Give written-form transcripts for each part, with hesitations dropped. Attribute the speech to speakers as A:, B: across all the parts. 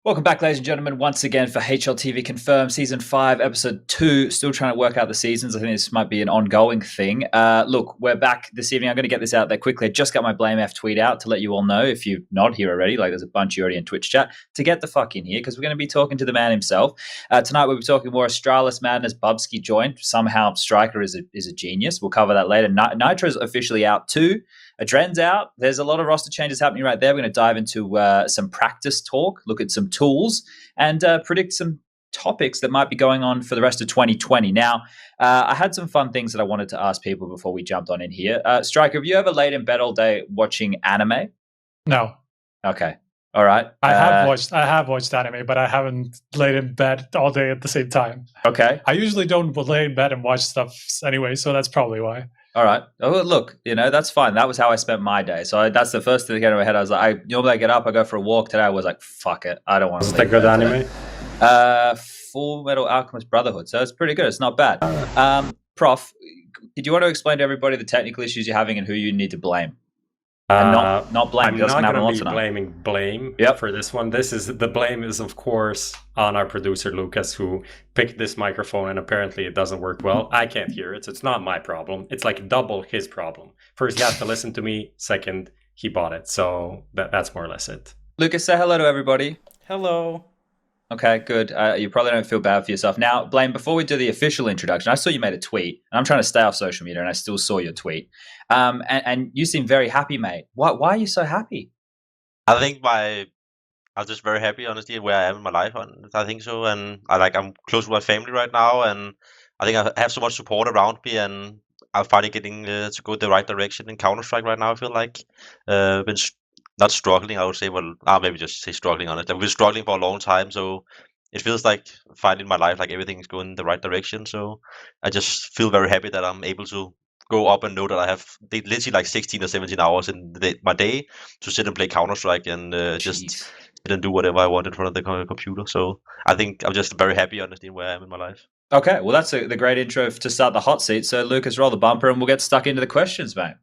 A: Welcome back, ladies and gentlemen, once again for HLTV Confirmed Season 5, Episode 2. Still trying to work out the seasons. I think this might be an ongoing thing. Look, we're back this evening. I'm going to get this out there quickly. I just got my blameF tweet out to let you all know, if you're not here already, like there's a bunch of you already in Twitch chat, to get the fuck in here, because we're going to be talking to the man himself. Tonight we'll be talking more Astralis madness. bubzkji joined. Somehow Striker is a genius. We'll cover that later. Nitro's officially out too. AdreN's out. There's a lot of roster changes happening right there. We're going to dive into some practice talk, look at some tools, and predict some topics that might be going on for the rest of 2020. Now, I had some fun things that I wanted to ask people before we jumped on in here. Striker, have you ever laid in bed all day watching anime?
B: No.
A: Okay. All right.
B: I have watched anime, but I haven't laid in bed all day at the same time.
A: Okay.
B: I usually don't lay in bed and watch stuff anyway, so that's probably why.
A: All right. Oh, look, that's fine. That was how I spent my day. So that's the first thing that came to my head. I was like, normally I get up, I go for a walk. Today I was like, fuck it. I don't want to.
C: Is it a good anime?
A: Full Metal Alchemist Brotherhood. So it's pretty good. It's not bad. Prof, did you want to explain to everybody the technical issues you're having and who you need to blame? And not blame.
C: I'm not going to be blaming blame for this one. The blame is, of course, on our producer Lucas, who picked this microphone and apparently it doesn't work well. I can't hear it, so it's not my problem. It's like double his problem. First, he has to listen to me. Second, he bought it. So that's more or less it.
A: Lucas, say hello to everybody.
C: Hello.
A: Okay, good. You probably don't feel bad for yourself. Now, Blame, before we do the official introduction, I saw you made a tweet, and I'm trying to stay off social media, and I still saw your tweet. And you seem very happy, mate. Why are you so happy?
D: I think I'm just very happy, honestly, where I am in my life. I think so, and I'm close to my family right now, and I think I have so much support around me, and I'm finally getting to go the right direction in Counter-Strike right now. I feel like been not struggling, I would say. Well, I'll maybe just say struggling on it. I've been struggling for a long time, so it feels like finally in my life, like everything is going in the right direction. So I just feel very happy that I'm able to go up and know that I have literally like 16 or 17 hours in my day to sit and play Counter-Strike and just sit and do whatever I want in front of the computer. So I think I'm just very happy, honestly, where I am in my life.
A: Okay, well, that's the great intro to start the hot seat. So Lucas, roll the bumper and we'll get stuck into the questions, mate.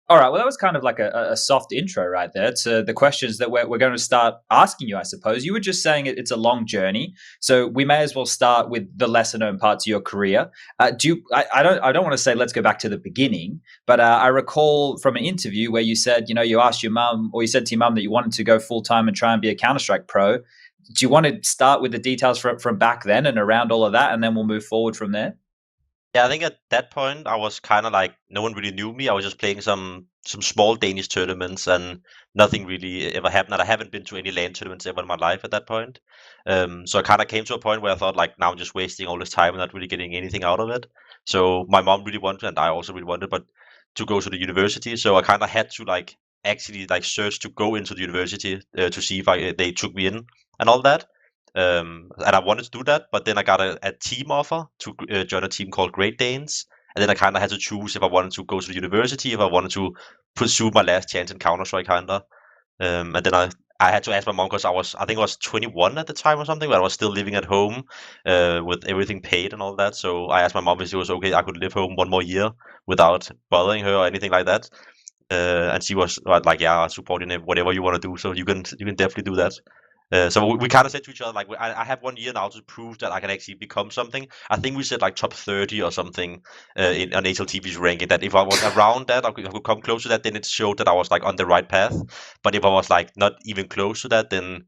A: All right, well, that was kind of like a soft intro right there to the questions that we're going to start asking you, I suppose. You were just saying it's a long journey, so we may as well start with the lesser-known parts of your career. I don't want to say let's go back to the beginning, but I recall from an interview where you said, you asked your mum, or you said to your mum that you wanted to go full-time and try and be a Counter-Strike pro. Do you want to start with the details from back then and around all of that, and then we'll move forward from there?
D: Yeah, I think at that point I was kind of like no one really knew me. I was just playing some small Danish tournaments and nothing really ever happened. And I haven't been to any LAN tournaments ever in my life at that point. So I kind of came to a point where I thought like now I'm just wasting all this time and not really getting anything out of it. So my mom really wanted, and I also really wanted, but to go to the university. So I kind of had to actually search to go into the university to see if they took me in and all that. And I wanted to do that, but then I got a team offer to join a team called Great Danes, and then I kind of had to choose if I wanted to go to the university, if I wanted to pursue my last chance in Counter-Strike, kinda. And then I had to ask my mom because I think I was 21 at the time or something, but I was still living at home with everything paid and all that. So I asked my mom if it was okay I could live home one more year without bothering her or anything like that. And she was like, "Yeah, I'll support you in whatever you want to do. So you can definitely do that." So we kind of said to each other, like, I have 1 year now to prove that I can actually become something. I think we said like top 30 or something on HLTV's ranking, that if I was around that, I could come close to that, then it showed that I was like on the right path. But if I was like not even close to that, then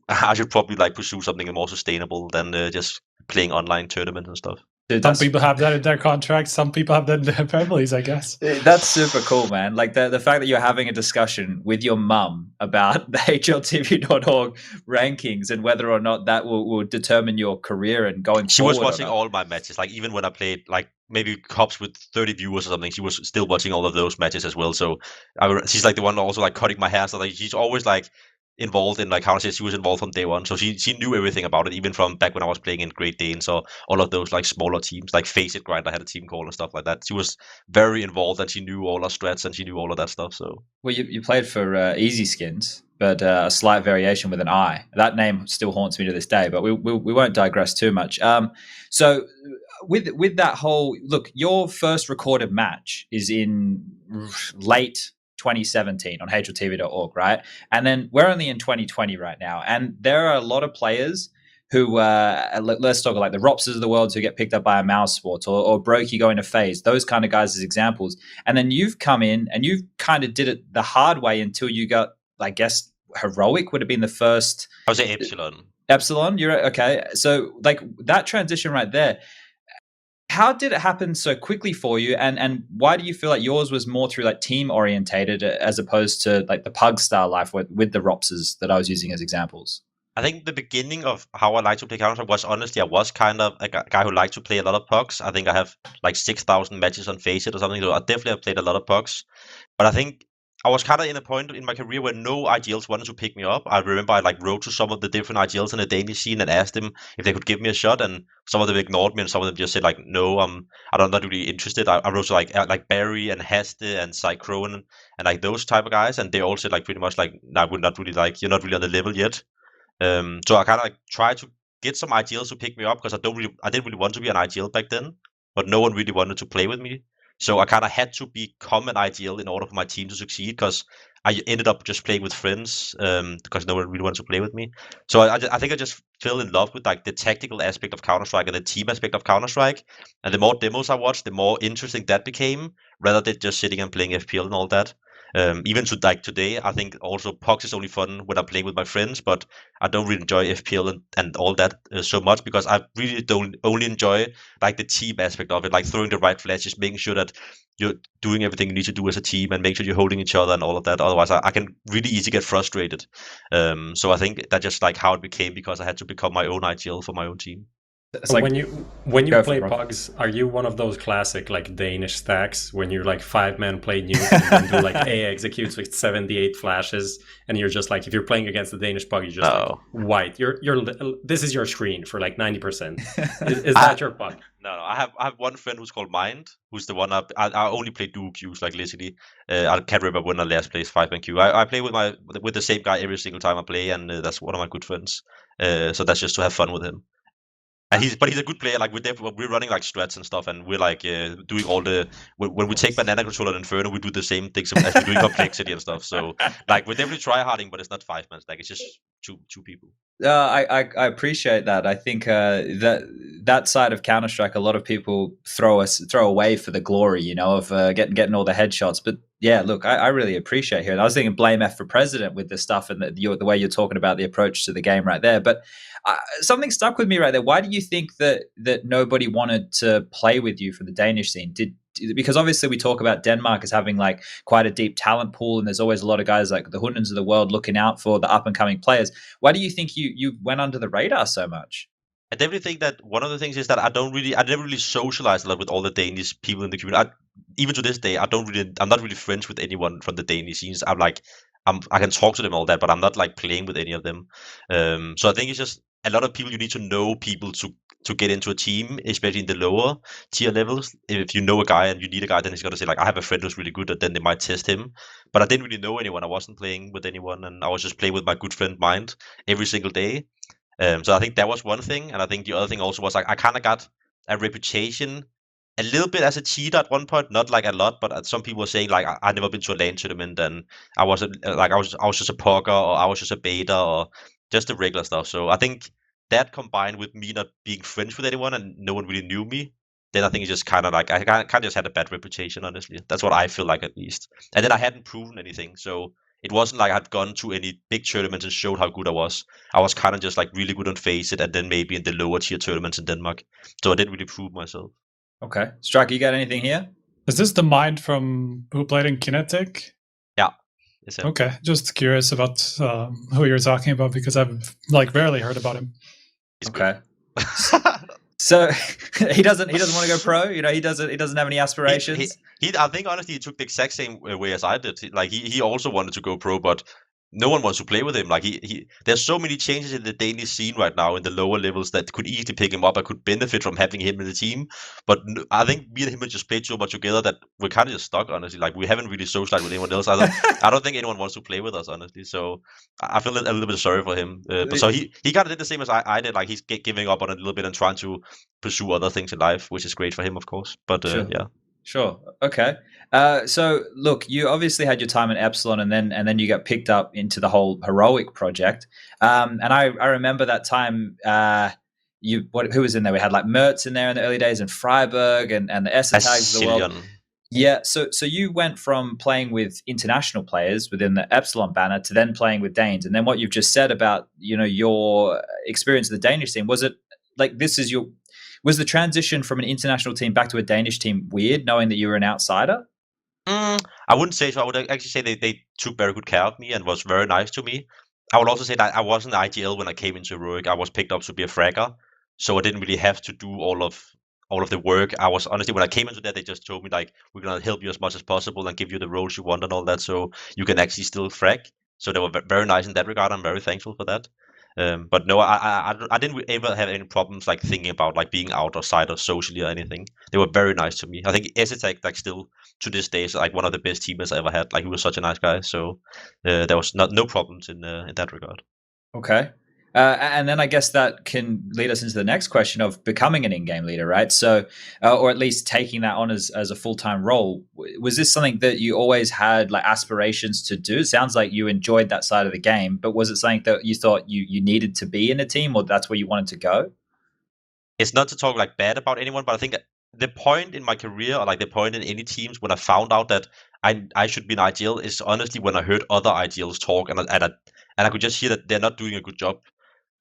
D: I should probably like pursue something more sustainable than just playing online tournaments and stuff.
B: Dude, some people have that in their contracts. Some people have that in their families, I guess.
A: That's super cool, man. Like the fact that you're having a discussion with your mum about the HLTV.org rankings and whether or not that will determine your career and going forward.
D: She was watching all my matches. Like even when I played like maybe cups with 30 viewers or something, she was still watching all of those matches as well. So she's like the one also like cutting my hair. So like she's always like involved in like how she was involved from day one, so she knew everything about it, even from back when I was playing in Great Danes or all of those like smaller teams like FaZe Grind. I had a team call and stuff like that. She was very involved and she knew all our strats and she knew all of that stuff. So
A: well, you played for Easy Skins. but a slight variation with an I. That name still haunts me to this day, but we won't digress too much. So with that whole look, your first recorded match is in late 2017 on HLTV.org, right? And then we're only in 2020 right now, and there are a lot of players who let's talk like the Ropses of the world who get picked up by a mouse sport, or Brokey going to FaZe, those kind of guys as examples. And then you've come in and you've kind of did it the hard way until you got, I guess, Heroic would have been the first.
D: I would say Epsilon.
A: Epsilon, you're okay. So like that transition right there, how did it happen so quickly for you, and why do you feel like yours was more through like team orientated as opposed to like the pug style life with the Ropses that I was using as examples?
D: I think the beginning of how I like to play Counter-Strike was honestly, I was kind of a guy who liked to play a lot of pugs. I think I have like 6,000 matches on FaZe or something, so I definitely have played a lot of pugs. But I think I was kind of in a point in my career where no IGLs wanted to pick me up. I remember I like wrote to some of the different IGLs in the Danish scene and asked them if they could give me a shot, and some of them ignored me, and some of them just said like, no, I'm not really interested. I wrote to like Barry and Haste and Cyclone and like those type of guys, and they all said like pretty much like, no, I would not really like, you're not really on the level yet. So I kind of like tried to get some IGLs to pick me up because I didn't really want to be an IGL back then, but no one really wanted to play with me. So I kind of had to become an IGL in order for my team to succeed, because I ended up just playing with friends because no one really wanted to play with me. So I think I just fell in love with like the tactical aspect of Counter-Strike and the team aspect of Counter-Strike. And the more demos I watched, the more interesting that became, rather than just sitting and playing FPL and all that. Even to like today, I think also pugs is only fun when I'm playing with my friends, but I don't really enjoy FPL and all that so much, because I really don't only enjoy like the team aspect of it, like throwing the right flashes, making sure that you're doing everything you need to do as a team, and make sure you're holding each other and all of that. Otherwise, I can really easily get frustrated. So I think that's just like how it became, because I had to become my own IGL for my own team.
A: It's like,
C: when you play pugs, are you one of those classic like Danish stacks when you're like 5-man play nuke and then do like A executes with 78 flashes, and you're just like, if you're playing against the Danish pug, you're just like white. This is your screen for like 90%. Is that your pug?
D: No, I have one friend who's called Mind, who's the one I only play duo queues, like literally. I can't remember when I last played 5-man queue. I play with the same guy every single time I play, and that's one of my good friends. So that's just to have fun with him. And he's a good player. Like we're running like strats and stuff, and we're like doing all the when we take banana controller and Inferno, we do the same things as we're doing complexity and stuff. So like we're definitely try-harding, but it's not 5-man. Like it's just two people.
A: I appreciate that. I think that side of Counter-Strike, a lot of people throw away for the glory, you know, of getting all the headshots. But yeah, look, I really appreciate hearing. I was thinking blameF for president with this stuff, and the way you're talking about the approach to the game right there. But something stuck with me right there. Why do you think that nobody wanted to play with you for the Danish scene? Because obviously we talk about Denmark as having like quite a deep talent pool, and there's always a lot of guys like the Hundens of the world looking out for the up and coming players. Why do you think you went under the radar so much?
D: I definitely think that one of the things is that I never really socialized a lot with all the Danish people in the community. Even to this day, I'm not really friends with anyone from the Danish scenes. I can talk to them all that, but I'm not like playing with any of them. So I think it's just a lot of people. You need to know people to get into a team, especially in the lower tier levels. If you know a guy and you need a guy, then he's gonna say like, I have a friend who's really good, and then they might test him. But I didn't really know anyone. I wasn't playing with anyone, and I was just playing with my good friend Mind every single day. So I think that was one thing, and I think the other thing also was like I kind of got a reputation a little bit as a cheater at one point, not like a lot, but some people were saying like I'd never been to a LAN tournament, and I was just a poker, or I was just a beta, or just the regular stuff. So I think that combined with me not being friends with anyone and no one really knew me, then I think it's just kind of like I kind of just had a bad reputation. Honestly, that's what I feel like, at least. And then I hadn't proven anything, so it wasn't like I'd gone to any big tournaments and showed how good I was. I was kind of just like really good on FaZe, and then maybe in the lower tier tournaments in Denmark. So I didn't really prove myself.
A: Okay. Striker, you got anything here?
B: Is this the Mind from who played in Kinetic?
D: Yeah.
B: Okay. Just curious about who you're talking about, because I've like rarely heard about him.
A: Okay. So he doesn't want to go pro. You know, he doesn't have any aspirations.
D: I think honestly he took the exact same way as I did. Like he also wanted to go pro, but no one wants to play with him. Like there's so many changes in the Danish scene right now in the lower levels that could easily pick him up. I could benefit from having him in the team, but I think me and him have just played so much together that we're kind of just stuck. Honestly, like we haven't really socialized with anyone else. I don't think anyone wants to play with us, honestly. So I feel a little bit sorry for him. But so he kind of did the same as I did. Like he's giving up on it a little bit and trying to pursue other things in life, which is great for him, of course. But
A: Sure.
D: yeah.
A: Sure. Okay. So look, you obviously had your time in Epsilon, and then you got picked up into the whole heroic project. And I remember that time. Who was in there? We had like Mertz in there in the early days, and Freiburg, and the ESEA tags of the world. Yeah. So you went from playing with international players within the Epsilon banner to then playing with Danes, and then what you've just said about your experience of the Danish team, was it like was the transition from an international team back to a Danish team weird, knowing that you were an outsider?
D: I wouldn't say so. I would actually say they took very good care of me and was very nice to me. I would also say that I wasn't IGL when I came into Heroic. I was picked up to be a fragger, so I didn't really have to do all of the work. I was honestly, when I came into that, they just told me like, we're gonna help you as much as possible and give you the roles you want and all that, so you can actually still frag. So they were very nice in that regard. I'm very thankful for that. But no, I didn't ever have any problems like thinking about like being outside or socially or anything. They were very nice to me. I think ESEA like still to this day is like one of the best teammates I ever had. Like he was such a nice guy. So there was no problems in that regard.
A: Okay. And then I guess that can lead us into the next question of becoming an in-game leader, right? So, or at least taking that on as a full-time role. Was this something that you always had like aspirations to do? It sounds like you enjoyed that side of the game, but was it something that you thought you needed to be in a team, or that's where you wanted to go?
D: It's not to talk like bad about anyone, but I think the point in my career, or like the point in any teams when I found out that I should be an IGL, is honestly when I heard other IGLs talk and I could just hear that they're not doing a good job.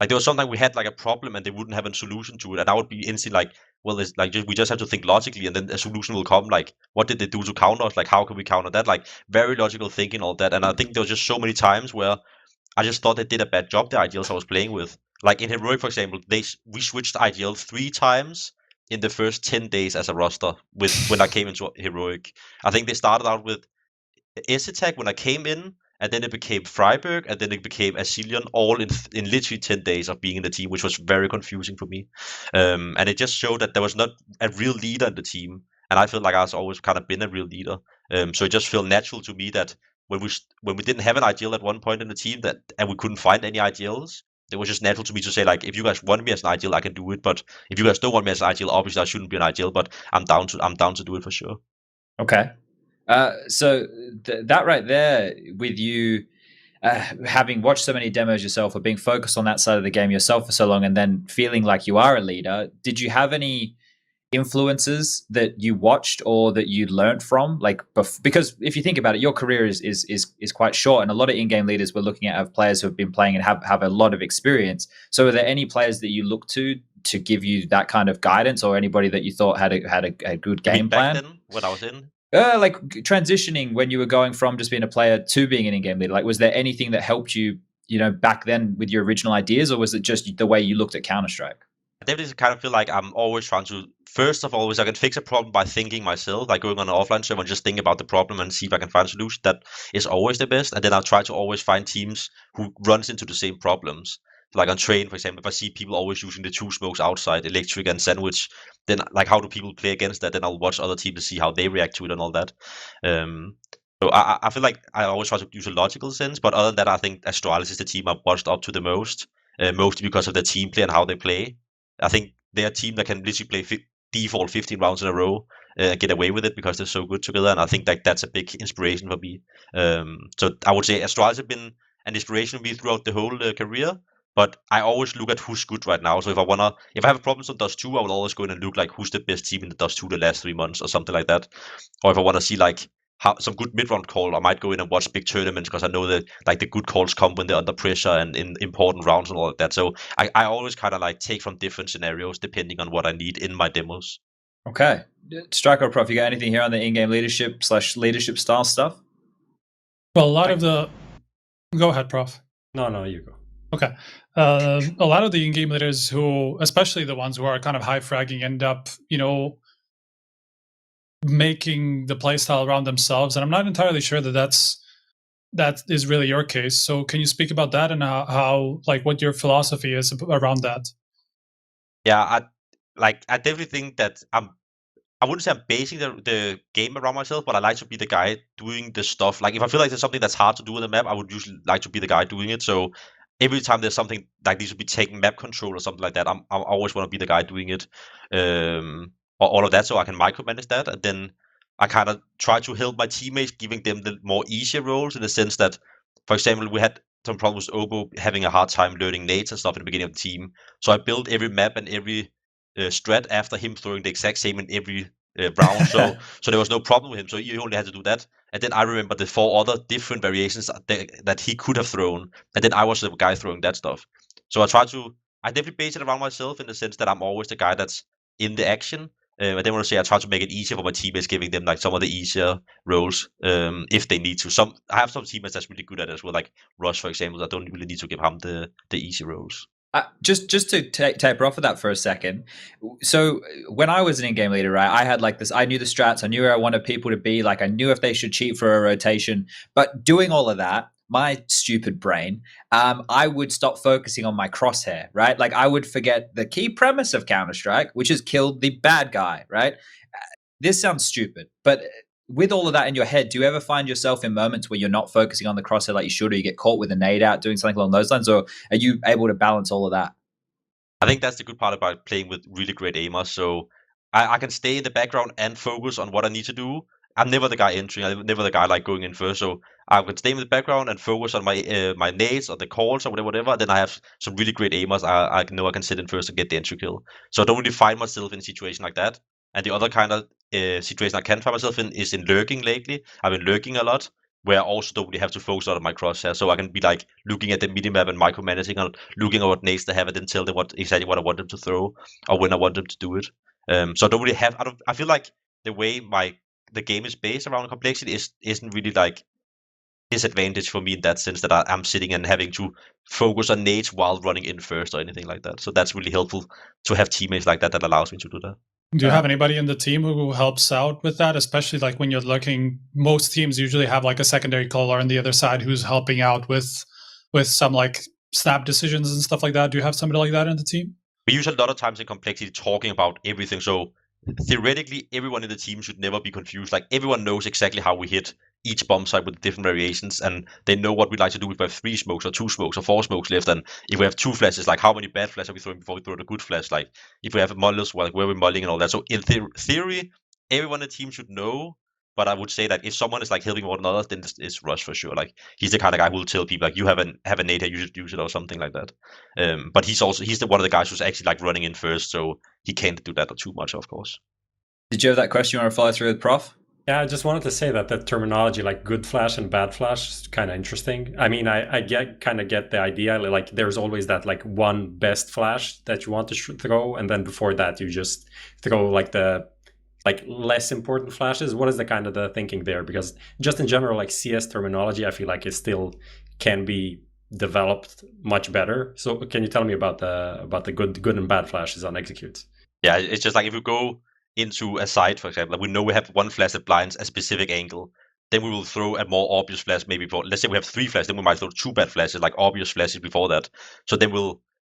D: Like there was sometimes we had like a problem and they wouldn't have a solution to it, and I would be instantly like, well, it's like we just have to think logically, and then a solution will come. Like, what did they do to counter us? Like, how can we counter that? Like, very logical thinking, all that. And I think there was just so many times where I just thought they did a bad job, the IGLs I was playing with. Like in Heroic, for example, we switched IGL 3 times in the first 10 days as a roster when I came into Heroic. I think they started out with ESEA when I came in, and then it became Freiburg, and then it became Asilion, all in literally 10 days of being in the team, which was very confusing for me. And it just showed that there was not a real leader in the team, and I feel like I was always kind of been a real leader. So it just felt natural to me that when we didn't have an IGL at one point in the team, and we couldn't find any IGLs, it was just natural to me to say, like, if you guys want me as an IGL, I can do it, but if you guys don't want me as an IGL, obviously I shouldn't be an IGL, but I'm down to do it for sure.
A: Okay. So that right there, with you having watched so many demos yourself, or being focused on that side of the game yourself for so long, and then feeling like you are a leader, did you have any influences that you watched or that you learned from? Like, because if you think about it, your career is quite short, and a lot of in-game leaders we're looking at have players who have been playing and have a lot of experience. So, are there any players that you look to give you that kind of guidance, or anybody that you thought had a good game plan?
D: Back then, when I was in.
A: Like transitioning when you were going from just being a player to being an in-game leader, like was there anything that helped you, back then with your original ideas, or was it just the way you looked at Counter-Strike?
D: I definitely kind of feel like I'm always trying to, first of all, I can fix a problem by thinking myself, like going on an offline server and just think about the problem and see if I can find a solution. That is always the best. And then I'll try to always find teams who runs into the same problems. Like on train, for example, if I see people always using the 2 smokes outside, electric and sandwich, then like how do people play against that? Then I'll watch other teams to see how they react to it and all that. So I feel like I always try to use a logical sense, but other than that, I think Astralis is the team I've watched up to the most, mostly because of their team play and how they play. I think they're a team that can literally play default 15 rounds in a row and get away with it because they're so good together, and I think that's a big inspiration for me. So I would say Astralis have been an inspiration for me throughout the whole career. But I always look at who's good right now. So if I have a problem on Dust 2, I will always go in and look like who's the best team in the Dust 2 the last 3 months or something like that. Or if I want to see like some good mid-round call, I might go in and watch big tournaments because I know that like the good calls come when they're under pressure and in important rounds and all of that. So I always kind of like take from different scenarios depending on what I need in my demos.
A: Okay. Striker Prof, you got anything here on the in-game leadership/leadership style stuff?
B: Well, a lot of the... Go ahead, Prof.
C: No, you go.
B: Okay. A lot of the in-game leaders who, especially the ones who are kind of high fragging, end up, making the playstyle around themselves. And I'm not entirely sure that that's that is really your case. So can you speak about that and how like what your philosophy is around that?
D: Yeah, I definitely think that I wouldn't say I'm basing the game around myself, but I like to be the guy doing the stuff. Like if I feel like there's something that's hard to do in the map, I would usually like to be the guy doing it. So every time there's something like needs to be taking map control or something like that, I always want to be the guy doing it, or all of that, so I can micromanage that, and then I kind of try to help my teammates, giving them the more easier roles in the sense that, for example, we had some problems with Obo having a hard time learning nades and stuff in the beginning of the team. So I built every map and every strat after him throwing the exact same in every round. So there was no problem with him. So you only had to do that. And then I remember the 4 other different variations that he could have thrown. And then I was the guy throwing that stuff. So I definitely base it around myself in the sense that I'm always the guy that's in the action. I then want to say I try to make it easier for my teammates, giving them like some of the easier roles if they need to. I have some teammates that's really good at it as well, like Rush, for example. I don't really need to give him the easy roles.
A: Just to taper off of that for a second. So when I was an in-game leader, right, I had like this, I knew the strats, I knew where I wanted people to be, like I knew if they should cheat for a rotation, but doing all of that, my stupid brain, I would stop focusing on my crosshair, right? Like I would forget the key premise of Counter-Strike, which is kill the bad guy, right? This sounds stupid, but with all of that in your head, do you ever find yourself in moments where you're not focusing on the crosshair like you should, or you get caught with a nade out doing something along those lines, or are you able to balance all of that?
D: I think that's the good part about playing with really great aimers. So I can stay in the background and focus on what I need to do. I'm never the guy entering. I'm never the guy like going in first. So I can stay in the background and focus on my my nades or the calls or whatever. Then I have some really great aimers. I know I can sit in first and get the entry kill. So I don't really find myself in a situation like that. And the other kind of situation I can find myself in is in lurking lately. I've been lurking a lot, where I also don't really have to focus on my crosshair. So I can be like looking at the minimap and micromanaging and looking at what nades they have and then tell them exactly what I want them to throw or when I want them to do it. So I don't really have. I feel like the way the game is based around complexity isn't really like disadvantage for me in that sense that I'm sitting and having to focus on nades while running in first or anything like that. So that's really helpful to have teammates like that allows me to do that.
B: Do you have anybody in the team who helps out with that, especially like when you're looking? Most teams usually have like a secondary caller on the other side who's helping out with some like snap decisions and stuff like that. Do you have somebody like that in the team?
D: We use a lot of times in complexity talking about everything. So theoretically, everyone in the team should never be confused. Like everyone knows exactly how we hit each bomb site with different variations, and they know what we like to do if we have 3 smokes or 2 smokes or 4 smokes left. And if we have 2 flashes, like how many bad flashes are we throwing before we throw the good flash? Like if we have mollies, well, like where we're mulling and all that. So in theory, everyone in the team should know. But I would say that if someone is like helping one another, then it's Rush for sure. Like he's the kind of guy who will tell people like you have a nade here, you should use it or something like that. But he's one of the guys who's actually like running in first, so he can't do that too much, of course.
A: Did you have that question you want to follow through with, Prof?
C: Yeah, I just wanted to say that the terminology like good flash and bad flash is kind of interesting. I mean, I get the idea. Like there's always that like one best flash that you want to throw, and then before that you just throw like the less important flashes. What is the kind of the thinking there? Because just in general, like CS terminology, I feel like it still can be developed much better. So can you tell me about the good and bad flashes on executes?
D: Yeah, it's just like if you go into a site, for example, we know we have one flash that blinds a specific angle, then we will throw a more obvious flash maybe for, let's say we have 3 flashes, then we might throw 2 bad flashes, like obvious flashes before that. So then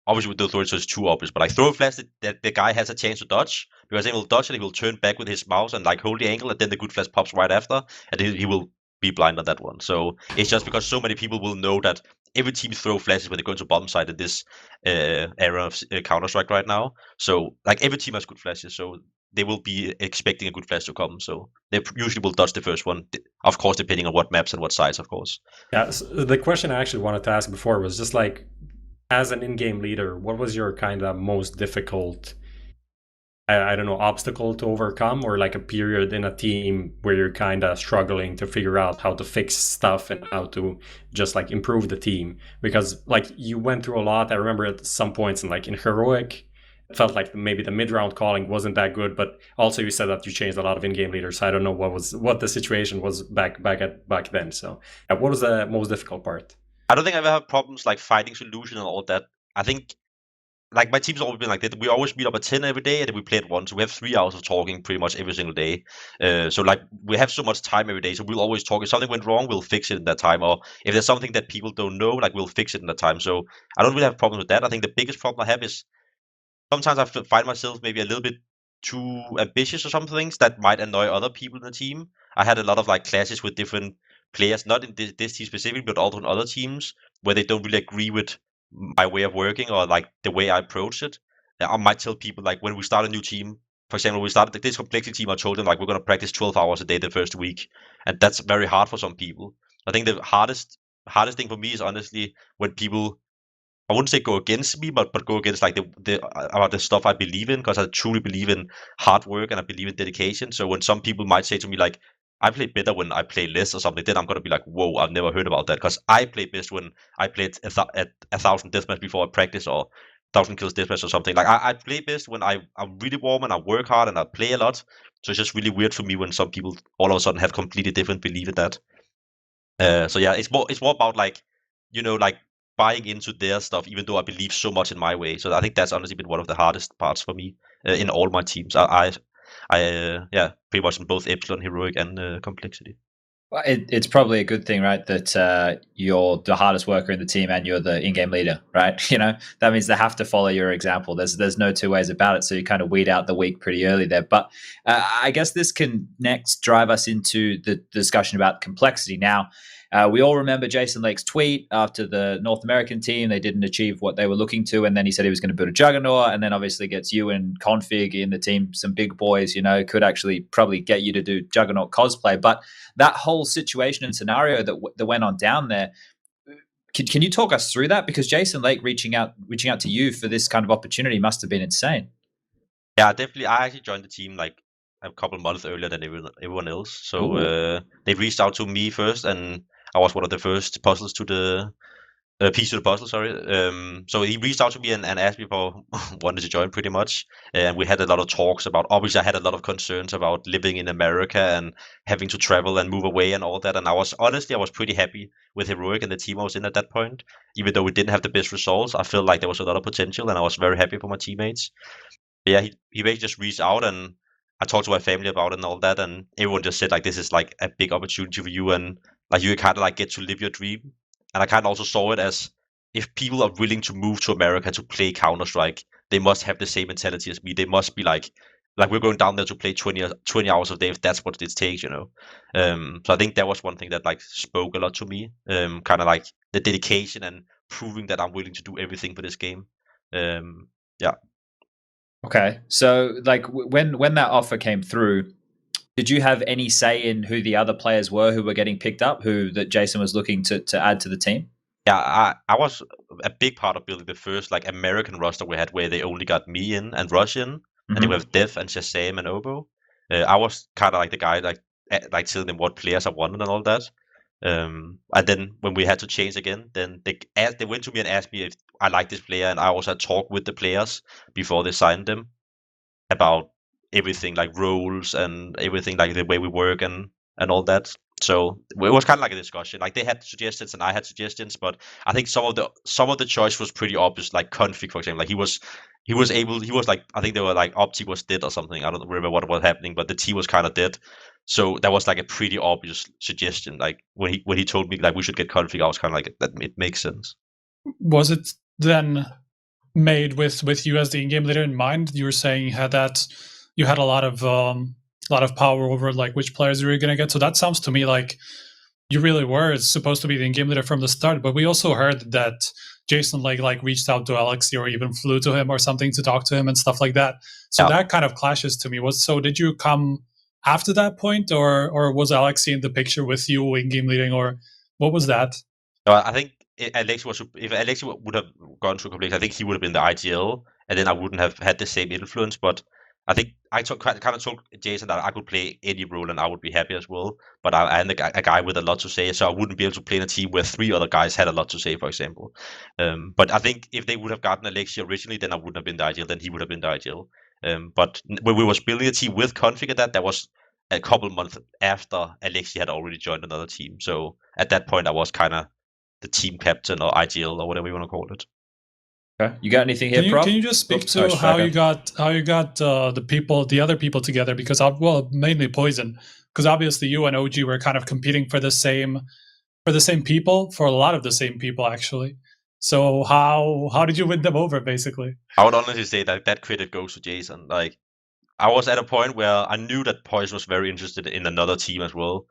D: obviously we don't throw it so it's too obvious, but like throw a flash that the guy has a chance to dodge, because then he'll dodge and he will turn back with his mouse and like hold the angle, and then the good flash pops right after, and he will be blind on that one. So it's just because so many people will know that every team throw flashes when they go into bomb site in this era of Counter-Strike right now. So like every team has good flashes, so they will be expecting a good flash to come. So they usually will dodge the first one, of course, depending on what maps and what sites, of course.
C: Yeah, so the question I actually wanted to ask before was just like, as an in-game leader, what was your kind of most difficult, I don't know, obstacle to overcome, or like a period in a team where you're kind of struggling to figure out how to fix stuff and how to just like improve the team? Because like you went through a lot. I remember at some points in Heroic, it felt like maybe the mid-round calling wasn't that good, but also you said that you changed a lot of in-game leaders. So I don't know what the situation was back then. So what was the most difficult part?
D: I don't think I've ever had problems like finding solution and all that. I think like my team's always been like that. We always meet up at 10 every day, and then we play at 1. So we have 3 hours of talking pretty much every single day. So like we have so much time every day, so we'll always talk. If something went wrong, we'll fix it in that time. Or if there's something that people don't know, like we'll fix it in that time. So I don't really have problems with that. I think the biggest problem I have is sometimes I find myself maybe a little bit too ambitious or some things that might annoy other people in the team. I had a lot of like clashes with different players, not in this team specifically, but also in other teams where they don't really agree with my way of working or like the way I approach it. I might tell people like when we start a new team, for example, we started this complexity team, I told them like we're gonna practice 12 hours a day the first week, and that's very hard for some people. I think the hardest thing for me is honestly when people, I wouldn't say go against me, but go against like about the stuff I believe in, because I truly believe in hard work and I believe in dedication. So when some people might say to me like, I play better when I play less or something, then I'm gonna be like, whoa, I've never heard about that, because I play best when I played at 1,000 deathmatch before I practice, or 1,000 kills deathmatch or something. Like I play best when I'm really warm and I work hard and I play a lot. So it's just really weird for me when some people all of a sudden have completely different belief in that. So yeah, it's more about like, like buying into their stuff, even though I believe so much in my way. So I think that's honestly been one of the hardest parts for me in all my teams. I pretty much in both Epsilon, Heroic, and Complexity.
A: Well, it's probably a good thing, right? That you're the hardest worker in the team and you're the in-game leader, right? That means they have to follow your example. There's no two ways about it. So you kind of weed out the weak pretty early there. But I guess this can next drive us into the discussion about complexity. Now, we all remember Jason Lake's tweet after the North American team. They didn't achieve what they were looking to. And then he said he was going to build a juggernaut. And then obviously gets you and Config in the team, some big boys, could actually probably get you to do juggernaut cosplay. But that whole situation and scenario that went on down there, can you talk us through that? Because Jason Lake reaching out to you for this kind of opportunity must have been insane.
D: Yeah, definitely. I actually joined the team like a couple months earlier than everyone else. So they reached out to me first, and I was one of the first puzzles to the piece to the puzzle. Sorry. So he reached out to me and asked me for wanted to join pretty much, and we had a lot of talks about. Obviously, I had a lot of concerns about living in America and having to travel and move away and all that. And I was pretty happy with Heroic and the team I was in at that point. Even though we didn't have the best results, I felt like there was a lot of potential, and I was very happy for my teammates. But yeah, he basically just reached out, and I talked to my family about it and all that, and everyone just said like this is like a big opportunity for you, and like you kind of like get to live your dream. And I kind of also saw it as if people are willing to move to America to play Counter-Strike, they must have the same mentality as me. They must be like we're going down there to play 20 hours a day if that's what it takes, So I think that was one thing that like spoke a lot to me, kind of like the dedication and proving that I'm willing to do everything for this game. Yeah.
A: Okay, so like when that offer came through, did you have any say in who the other players were who were getting picked up, who that Jason was looking to add to the team?
D: Yeah, I was a big part of building the first like American roster we had, where they only got me in and Rush in, and they have Dev and Shazam and Obo. I was kind of like the guy like telling them what players I wanted and all that. And then when we had to change again, then they went to me and asked me if I liked this player, and I also had talked with the players before they signed them about everything like roles and everything like the way we work and all that. So it was kind of like a discussion. Like they had suggestions and I had suggestions, but I think some of the choice was pretty obvious. Like Config, for example, like he was like, I think they were like Opti was dead or something. I don't remember what was happening, but the T was kind of dead. So that was like a pretty obvious suggestion. Like when he told me like we should get Config, I was kind of like, that it makes sense.
B: Was it then made with you as the in-game leader in mind? You were saying you had a lot of power over like which players you were going to get. So that sounds to me like you really were supposed to be the in-game leader from the start. But we also heard that Jason like reached out to Alexi or even flew to him or something to talk to him and stuff like that. So that kind of clashes to me. Did you come after that point, or was Alexi in the picture with you in-game leading, or what was that?
D: I think if Alexi would have gone to Complexity, I think he would have been the IGL, and then I wouldn't have had the same influence. But I think I kind of told Jason that I could play any role and I would be happy as well. But I am a guy with a lot to say, so I wouldn't be able to play in a team where 3 other guys had a lot to say, for example. But I think if they would have gotten Alexi originally, then I wouldn't have been the IGL, then he would have been the IGL. But when we was building a team with Config at that was a couple months after Alexi had already joined another team. So at that point, I was kind of the team captain or IGL or whatever you want to call it.
A: Okay. You got anything here, Prof?
B: Can you just speak to how you got the other people together? Because mainly Poison, because obviously you and OG were kind of competing for the same people, for a lot of the same people actually. So how did you win them over, basically?
D: I would honestly say that credit goes to Jason. Like, I was at a point where I knew that Poison was very interested in another team as well.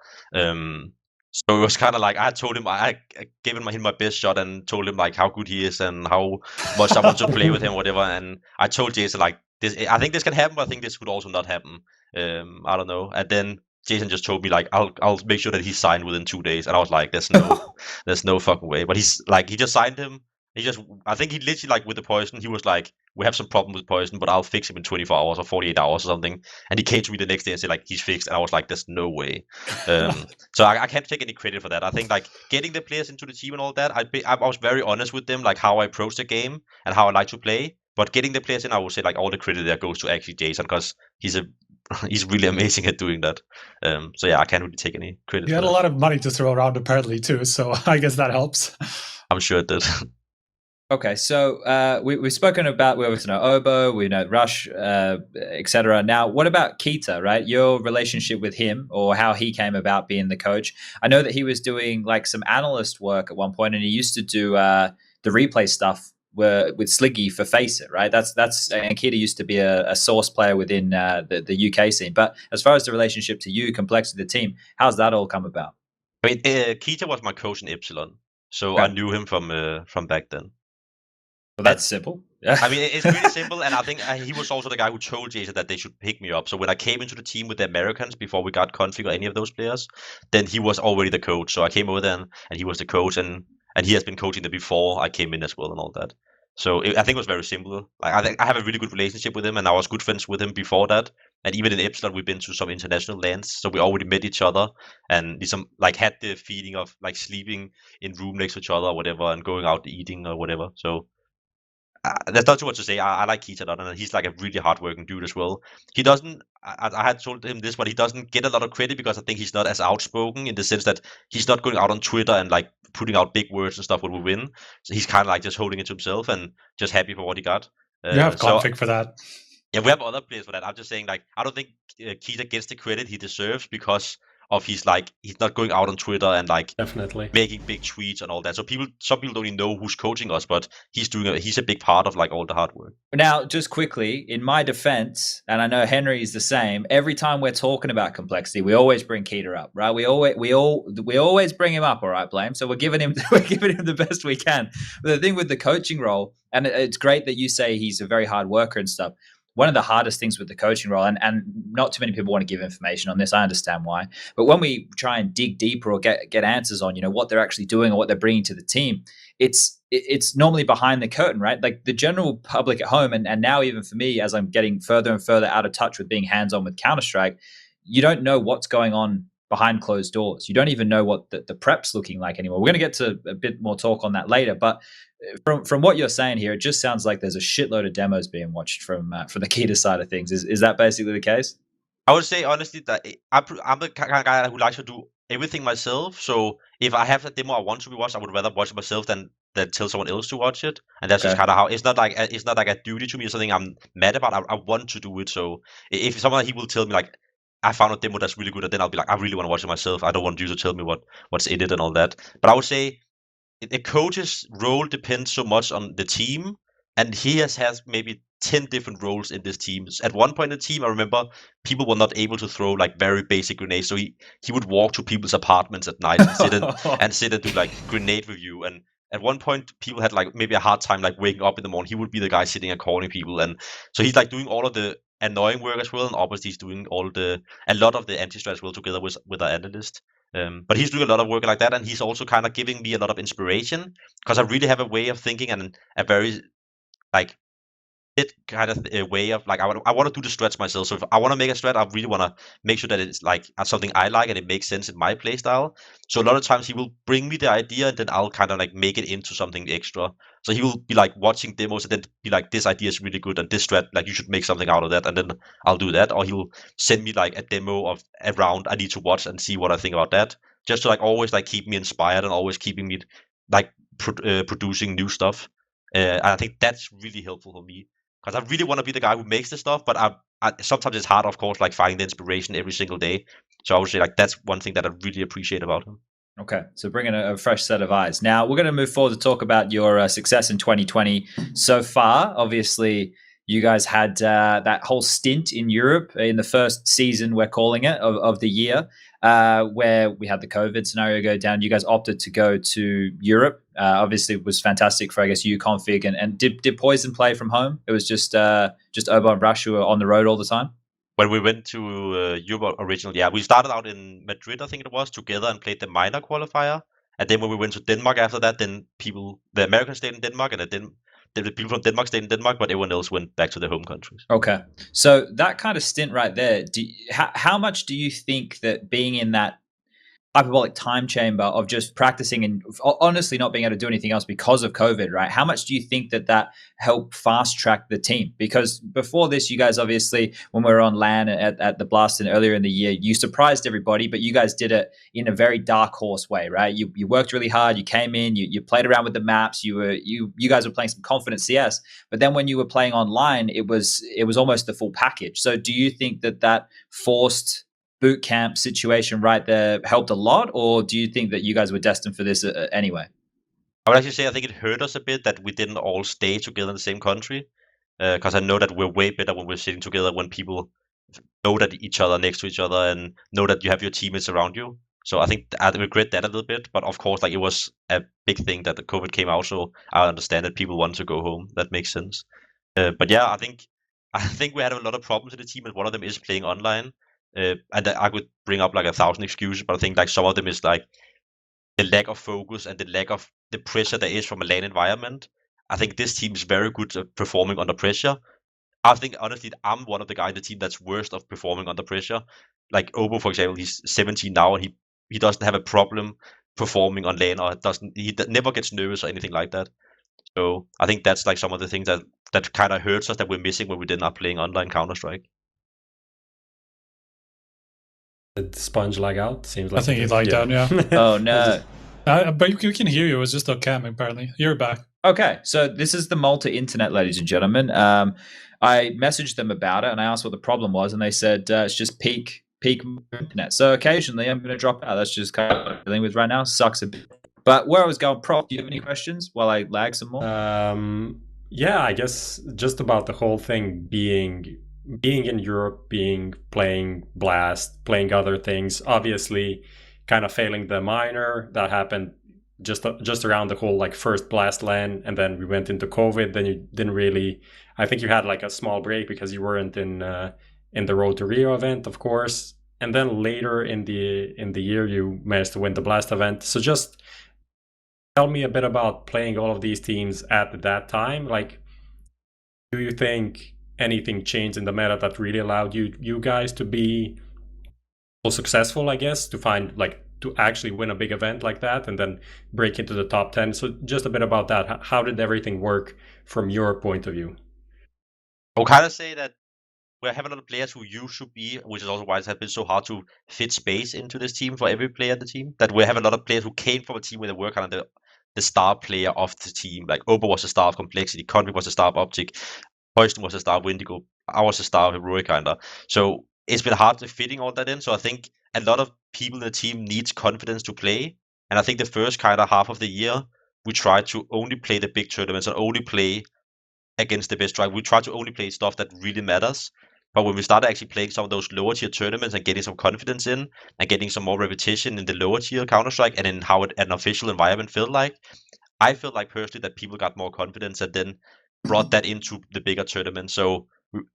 D: So it was kind of like I told him I gave him my best shot and told him like how good he is and how much I want to play with him, whatever. And I told Jason like this. I think this can happen, but I think this could also not happen. I don't know. And then Jason just told me like I'll make sure that he's signed within 2 days. And I was like, there's no fucking way. But he's like he just signed him. I think he literally like with the Poison. He was like, we have some problem with Poison, but I'll fix him in 24 hours or 48 hours or something. And he came to me the next day and said like he's fixed, and I was like, there's no way. So I can't take any credit for that. I think like getting the players into the team and all that, I was very honest with them, like how I approach the game and how I like to play. But getting the players in, I would say like all the credit there goes to actually Jason, because he's really amazing at doing that. So yeah, I can't really take any credit.
B: You had a lot of money to throw around apparently too, so I guess that helps.
D: I'm sure it did.
A: Okay, so we've spoken about, we obviously know Obo, we know Rush, etc. Now, what about Keita, right? Your relationship with him, or how he came about being the coach. I know that he was doing like some analyst work at one point, and he used to do the replay stuff with Sliggy for FaZe, right? That's and Keita used to be a source player within the UK scene. But as far as the relationship to you, complexity, the team, how's that all come about?
D: I mean, Keita was my coach in Epsilon, so I knew him from back then.
A: Well, that's simple. Yeah.
D: I mean, it's really simple, and I think he was also the guy who told Jason that they should pick me up. So when I came into the team with the Americans before we got Config or any of those players, then he was already the coach. So I came over then, and he was the coach, and he has been coaching them before I came in as well and all that. So I think it was very simple. Like, I think I have a really good relationship with him, and I was good friends with him before that. And even in Epsilon, we've been to some international lands, so we already met each other, and like had the feeling of like sleeping in room next to each other or whatever, and going out eating or whatever. So. There's not too much to say. I like Keita a lot, and he's like a really hardworking dude as well. He doesn't. I had told him this, but he doesn't get a lot of credit because I think he's not as outspoken in the sense that he's not going out on Twitter and like putting out big words and stuff when we win. So he's kind of like just holding it to himself and just happy for what he got.
B: You have Config for that.
D: Yeah, we have other players for that. I'm just saying, like, I don't think Keita gets the credit he deserves because of he's not going out on Twitter and like
C: definitely
D: making big tweets and all that. So some people don't even know who's coaching us, but he's a big part of like all the hard work.
A: Now, just quickly, in my defense, and I know Henry's the same, every time we're talking about complexity, we always bring Keita up, right? We always bring him up, all right, Blame. So we're giving him the best we can. But the thing with the coaching role, and it's great that you say he's a very hard worker and stuff. One of the hardest things with the coaching role, and not too many people want to give information on this, I understand why, but when we try and dig deeper or get answers on, what they're actually doing or what they're bringing to the team, it's normally behind the curtain, right? Like the general public at home, and now even for me, as I'm getting further and further out of touch with being hands-on with Counter-Strike, you don't know what's going on behind closed doors. You don't even know what the prep's looking like anymore. We're going to get to a bit more talk on that later, but from what you're saying here, it just sounds like there's a shitload of demos being watched from the Keita side of things. Is that basically the case?
D: I would say honestly that I'm the kind of guy who likes to do everything myself. So if I have a demo I want to be watched, I would rather watch it myself than tell someone else to watch it. And that's just kind of how it's not like a duty to me or something I'm mad about. I want to do it. So if someone he will tell me like I found a demo that's really good, and then I'll be like I really want to watch it myself. I don't want you to tell me what's in it and all that. But I would say a coach's role depends so much on the team, and he has maybe 10 different roles in this team. At one point in the team, I remember people were not able to throw like very basic grenades, so he would walk to people's apartments at night and sit and do like grenade review. And at one point, people had like maybe a hard time like waking up in the morning. He would be the guy sitting and calling people, and so he's like doing all of the annoying work as well, and obviously he's doing a lot of the antistrat as well together with our analyst. But he's doing a lot of work like that, and he's also kind of giving me a lot of inspiration because I really have a way of thinking and a very like it kind of a way of like I want to do the strats myself. So if I want to make a strat, I really want to make sure that it's like something I like and it makes sense in my playstyle. So a lot of times he will bring me the idea and then I'll kind of like make it into something extra. So he will be like watching demos and then be like, this idea is really good and this strat, like you should make something out of that, and then I'll do that. Or he'll send me like a demo of a round I need to watch and see what I think about that, just to like always like keep me inspired and always keeping me like producing new stuff. I think that's really helpful for me, because I really want to be the guy who makes the stuff, but I sometimes it's hard, of course, like finding the inspiration every single day. So I would say like that's one thing that I really appreciate about him.
A: Okay, so bringing a fresh set of eyes. Now we're going to move forward to talk about your success in 2020 so far. Obviously, you guys had that whole stint in Europe in the first season, we're calling it, of the year, where we had the COVID scenario go down. You guys opted to go to Europe. Obviously, it was fantastic for, I guess, you, Config, and did Poison play from home? It was just Obo and Brush who were on the road all the time?
D: When we went to Europe originally, yeah, we started out in Madrid, I think it was, together and played the minor qualifier. And then when we went to Denmark after that, then the Americans stayed in Denmark, and the people from Denmark stayed in Denmark, but everyone else went back to their home countries.
A: Okay. So that kind of stint right there, how much do you think that being in that hyperbolic time chamber of just practicing and honestly not being able to do anything else because of COVID, right? How much do you think that helped fast track the team? Because before this, you guys obviously, when we were on LAN at the Blast and earlier in the year, you surprised everybody, but you guys did it in a very dark horse way, right? You worked really hard. You came in, you played around with the maps. You guys were playing some confident CS, but then when you were playing online, it was almost the full package. So do you think that forced boot camp situation right there helped a lot, or do you think that you guys were destined for this anyway?
D: I would actually say I think it hurt us a bit that we didn't all stay together in the same country, because I know that we're way better when we're sitting together, when people know that each other next to each other and know that you have your teammates around you. So I think I regret that a little bit, but of course, like, it was a big thing that the COVID came out, so I understand that people want to go home. That makes sense. But yeah, I think we had a lot of problems in the team, and one of them is playing online. And I could bring up like 1,000 excuses, but I think like some of them is like the lack of focus and the lack of the pressure there is from a LAN environment. I think this team is very good at performing under pressure. I think honestly, I'm one of the guys in the team that's worst of performing under pressure. Like Obo, for example, he's 17 now, and he doesn't have a problem performing on LAN, or he never gets nervous or anything like that. So I think that's like some of the things that kind of hurts us that we're missing when we did not playing online Counter-Strike.
C: Did Sponge lag out? Seems like
B: I think he lagged out, yeah.
A: Oh, no.
B: But we can hear you. It was just a cam, apparently. You're back.
A: Okay, so this is the Malta internet, ladies and gentlemen. I messaged them about it, and I asked what the problem was, and they said it's just peak internet. So occasionally I'm going to drop out. That's just kind of what I'm dealing with right now. Sucks a bit. But where I was going, Prof, do you have any questions while I lag some more?
C: Yeah, I guess just about the whole thing being in Europe, playing Blast, playing other things, obviously kind of failing the minor. That happened just around the whole like first Blast LAN, and then we went into COVID. Then you didn't really, I think you had like a small break because you weren't in the Road to Rio event, of course. And then later in the year you managed to win the Blast event. So just tell me a bit about playing all of these teams at that time. Like, do you think anything changed in the meta that really allowed you guys to be so successful, I guess, to actually win a big event like that and then break into the top 10? So just a bit about that. How did everything work from your point of view?
D: I would kind of say that we have a lot of players who used to be, which is also why it has been so hard to fit space into this team for every player in the team, that we have a lot of players who came from a team where they were kind of the star player of the team. Like Obo was the star of Complexity, Config was the star of Optic, Poison was a star of Wendigo, I was a star of Heroic, kinda. So it's been hard to fitting all that in. So I think a lot of people in the team needs confidence to play. And I think the first kind of half of the year, we tried to only play the big tournaments and only play against the best. We tried to only play stuff that really matters. But when we started actually playing some of those lower tier tournaments and getting some confidence in and getting some more repetition in the lower tier Counter-Strike and in how an official environment felt like, I felt like personally that people got more confidence and then brought that into the bigger tournament. So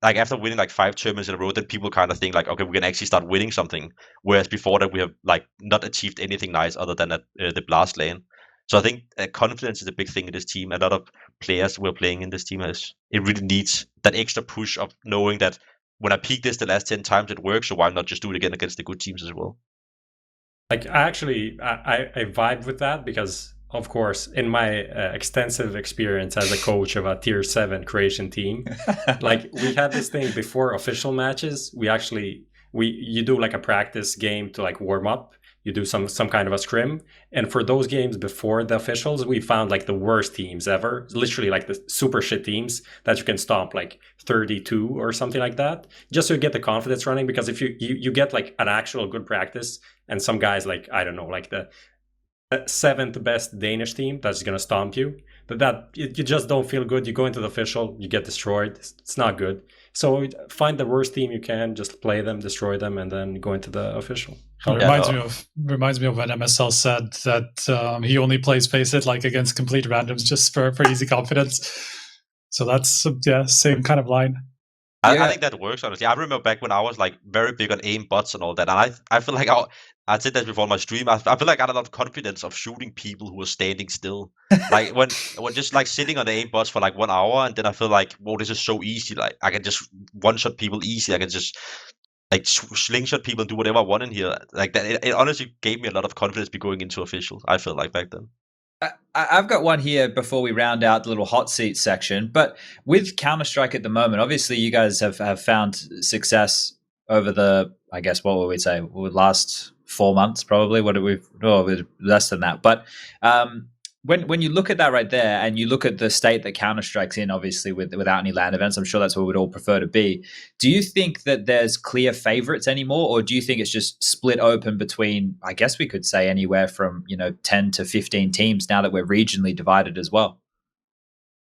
D: like after winning like 5 tournaments in a row, then people kind of think like, okay, we can actually start winning something. Whereas before that we have like not achieved anything nice other than at the Blast lane. So I think confidence is a big thing in this team. A lot of players who are playing in this team it really needs that extra push of knowing that when I peak this the last 10 times it works, so why not just do it again against the good teams as well?
C: Like I vibe with that because, of course, in my extensive experience as a coach of a tier 7 Croatian team, like we had this thing before official matches. We you do like a practice game to like warm up. You do some kind of a scrim, and for those games before the officials, we found like the worst teams ever, literally like the super shit teams that you can stomp like 32 or something like that, just to get the confidence running. Because if you get like an actual good practice, and some guys like, I don't know, like the 7th best Danish team that's gonna stomp you, that you just don't feel good. You go into the official, you get destroyed. It's not good. So find the worst team you can, just play them, destroy them, and then go into the official.
B: Reminds me of when MSL said that he only plays FaZe like against complete randoms just for easy confidence. So that's same kind of line.
D: I think that works, honestly. I remember back when I was like very big on aim bots and all that, and I feel like I said that before on my stream. I feel like I had a lot of confidence of shooting people who were standing still. Like when just like sitting on the aim bots for like 1 hour, and then I feel like, whoa, this is so easy. Like I can just one-shot people easy. I can just like slingshot people and do whatever I want in here. Like that, it honestly gave me a lot of confidence be going into official. I feel like back then.
A: I've got one here before we round out the little hot seat section. But with Counter-Strike at the moment, obviously you guys have found success over the, I guess, what would we say, last 4 months probably. What did we? Oh, less than that. But when you look at that right there, and you look at the state that Counter-Strike's in, obviously without any LAN events, I'm sure that's where we'd all prefer to be. Do you think that there's clear favorites anymore, or do you think it's just split open between, I guess we could say, anywhere from 10 to 15 teams now that we're regionally divided as well?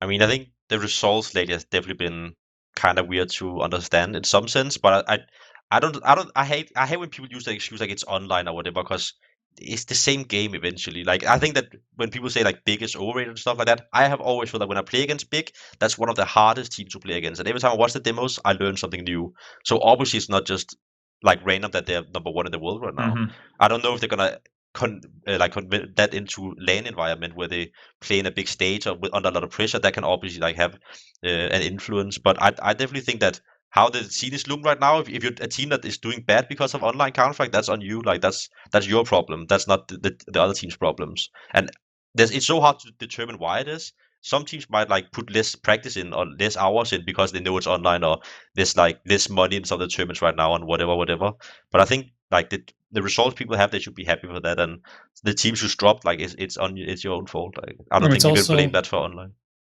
D: I mean, I think the results lately has definitely been kind of weird to understand in some sense, but I hate when people use the excuse like it's online or whatever, because it's the same game eventually. Like I think that when people say like big is overrated and stuff like that, I have always felt like when I play against big, that's one of the hardest teams to play against. And every time I watch the demos, I learn something new. So obviously it's not just like random that they're number 1 in the world right now.
A: Mm-hmm.
D: I don't know if they're gonna convert that into LAN environment where they play in a big stage or under a lot of pressure. That can obviously like have an influence. But I definitely think that how the scene is looking right now, if you're a team that is doing bad because of online Counter-Strike, that's on you. Like that's your problem. That's not the other team's problems. And it's so hard to determine why it is. Some teams might like put less practice in or less hours in because they know it's online, or there's like less money in some of the tournaments right now and whatever. But I think like the results people have, they should be happy for that. And the teams who's dropped, like it's your own fault. Like I don't think you can blame that for online.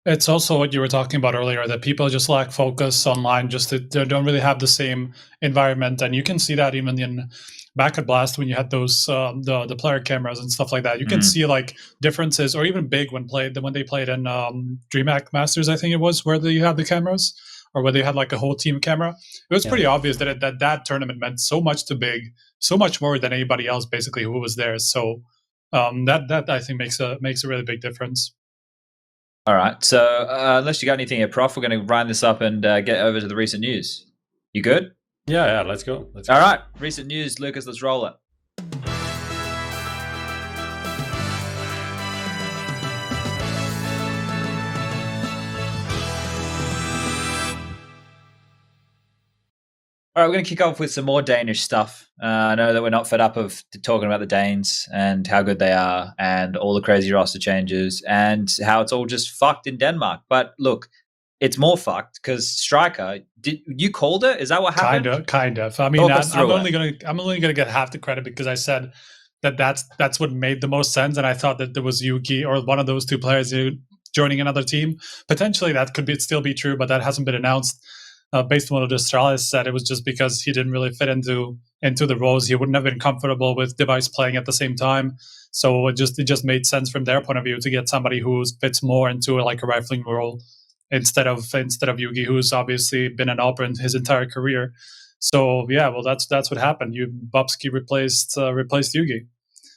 B: It's also what you were talking about earlier, that people just lack focus online, just they don't really have the same environment. And you can see that even in back at Blast when you had those the player cameras and stuff like that. You can see like differences, or even big when they played in DreamHack Masters, I think it was, where they had the cameras, or where they had like a whole team camera. It was pretty obvious that that tournament meant so much to big, so much more than anybody else basically who was there. So that I think makes a really big difference.
A: All right. So unless you got anything here, Prof, we're going to round this up and get over to the recent news. You good?
C: Yeah, let's go.
A: All right. Recent news, Lucas, let's roll it. All right, we're going to kick off with some more Danish stuff. I know that we're not fed up of talking about the Danes and how good they are and all the crazy roster changes and how it's all just fucked in Denmark. But look, it's more fucked because Striker, you called it? Is that what happened?
B: Kind of. I mean, I'm only gonna get half the credit because I said that's what made the most sense, and I thought that there was Yuki or one of those two players joining another team. Potentially, that could still be true, but that hasn't been announced. Based on what Astralis said, it was just because he didn't really fit into the roles. He wouldn't have been comfortable with Device playing at the same time. So it just made sense from their point of view to get somebody who fits more into like a rifling role instead of Yugi, who's obviously been an operant his entire career. So yeah, well that's what happened. bubzkji replaced Yugi.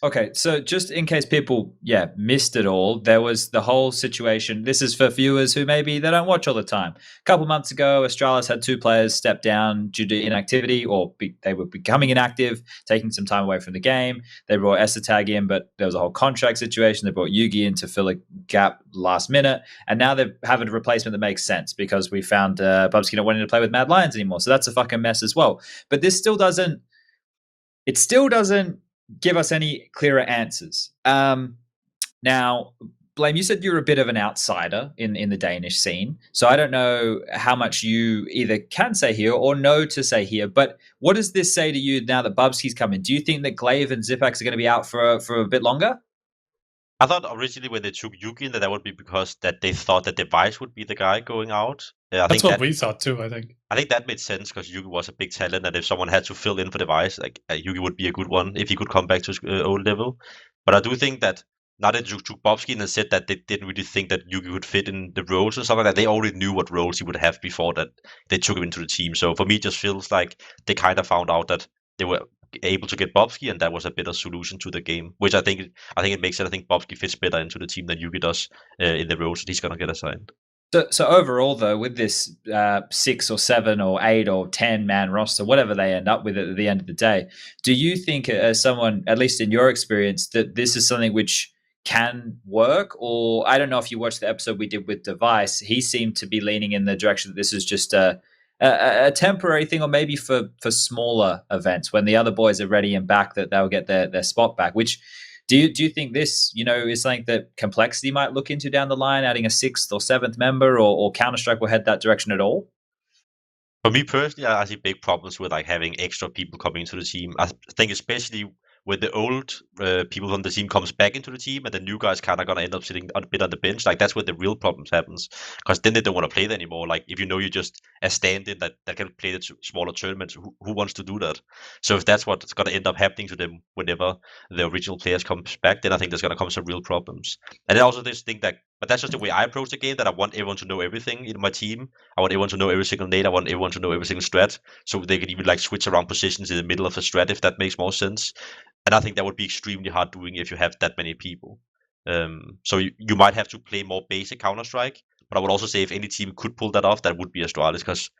A: Okay, so just in case people, missed it all, there was the whole situation. This is for viewers who maybe they don't watch all the time. A couple months ago, Astralis had 2 players step down due to inactivity, or they were becoming inactive, taking some time away from the game. They brought ESEA in, but there was a whole contract situation. They brought Yugi in to fill a gap last minute, and now they're having a replacement that makes sense because we found bubzkji not wanting to play with Mad Lions anymore. So that's a fucking mess as well. But this still doesn't give us any clearer answers. Now, Blame, you said you're a bit of an outsider in the Danish scene. So I don't know how much you either can say here or know to say here, but what does this say to you now that bubzkji's come in? Do you think that glaive and Zipax are going to be out for a bit longer?
D: I thought originally when they took Yuki in that would be because that they thought that Device would be the guy going out.
B: That's what we thought too, I think.
D: I think that made sense because Yuki was a big talent, and if someone had to fill in for Device, like Yuki would be a good one if he could come back to his old level. But I do think that now that they took bubzkji and said that they didn't really think that Yuki would fit in the roles and stuff like that, they already knew what roles he would have before that they took him into the team. So for me, it just feels like they kind of found out that they were able to get bubzkji, and that was a better solution to the game, which I think it makes it. I think bubzkji fits better into the team than Yuki does in the roles that he's gonna get assigned.
A: So overall, though, with this 6 or 7 or 8 or 10 man roster, whatever they end up with at the end of the day, do you think, as someone, at least in your experience, that this is something which can work? Or I don't know if you watched the episode we did with Device, he seemed to be leaning in the direction that this is just a temporary thing, or maybe for smaller events when the other boys are ready and back, that they'll get their spot back. Which do you think this, is something that Complexity might look into down the line, adding a 6th or 7th member, or Counter-Strike will head that direction at all?
D: For me personally, I see big problems with like having extra people coming into the team. I think especially when the old people from the team comes back into the team, and the new guys kind of gonna end up sitting a bit on the bench. Like that's where the real problems happens, because then they don't want to play it anymore. Like if you're just a stand-in that can play the smaller tournaments, who wants to do that? So if that's what's gonna end up happening to them whenever the original players comes back, then I think there's gonna come some real problems. And I also just think that, but that's just the way I approach the game. That I want everyone to know everything in my team. I want everyone to know every single nade. I want everyone to know every single strat, so they can even like switch around positions in the middle of a strat if that makes more sense. And I think that would be extremely hard doing if you have that many people. So you might have to play more basic Counter-Strike, but I would also say if any team could pull that off, that would be Astralis, because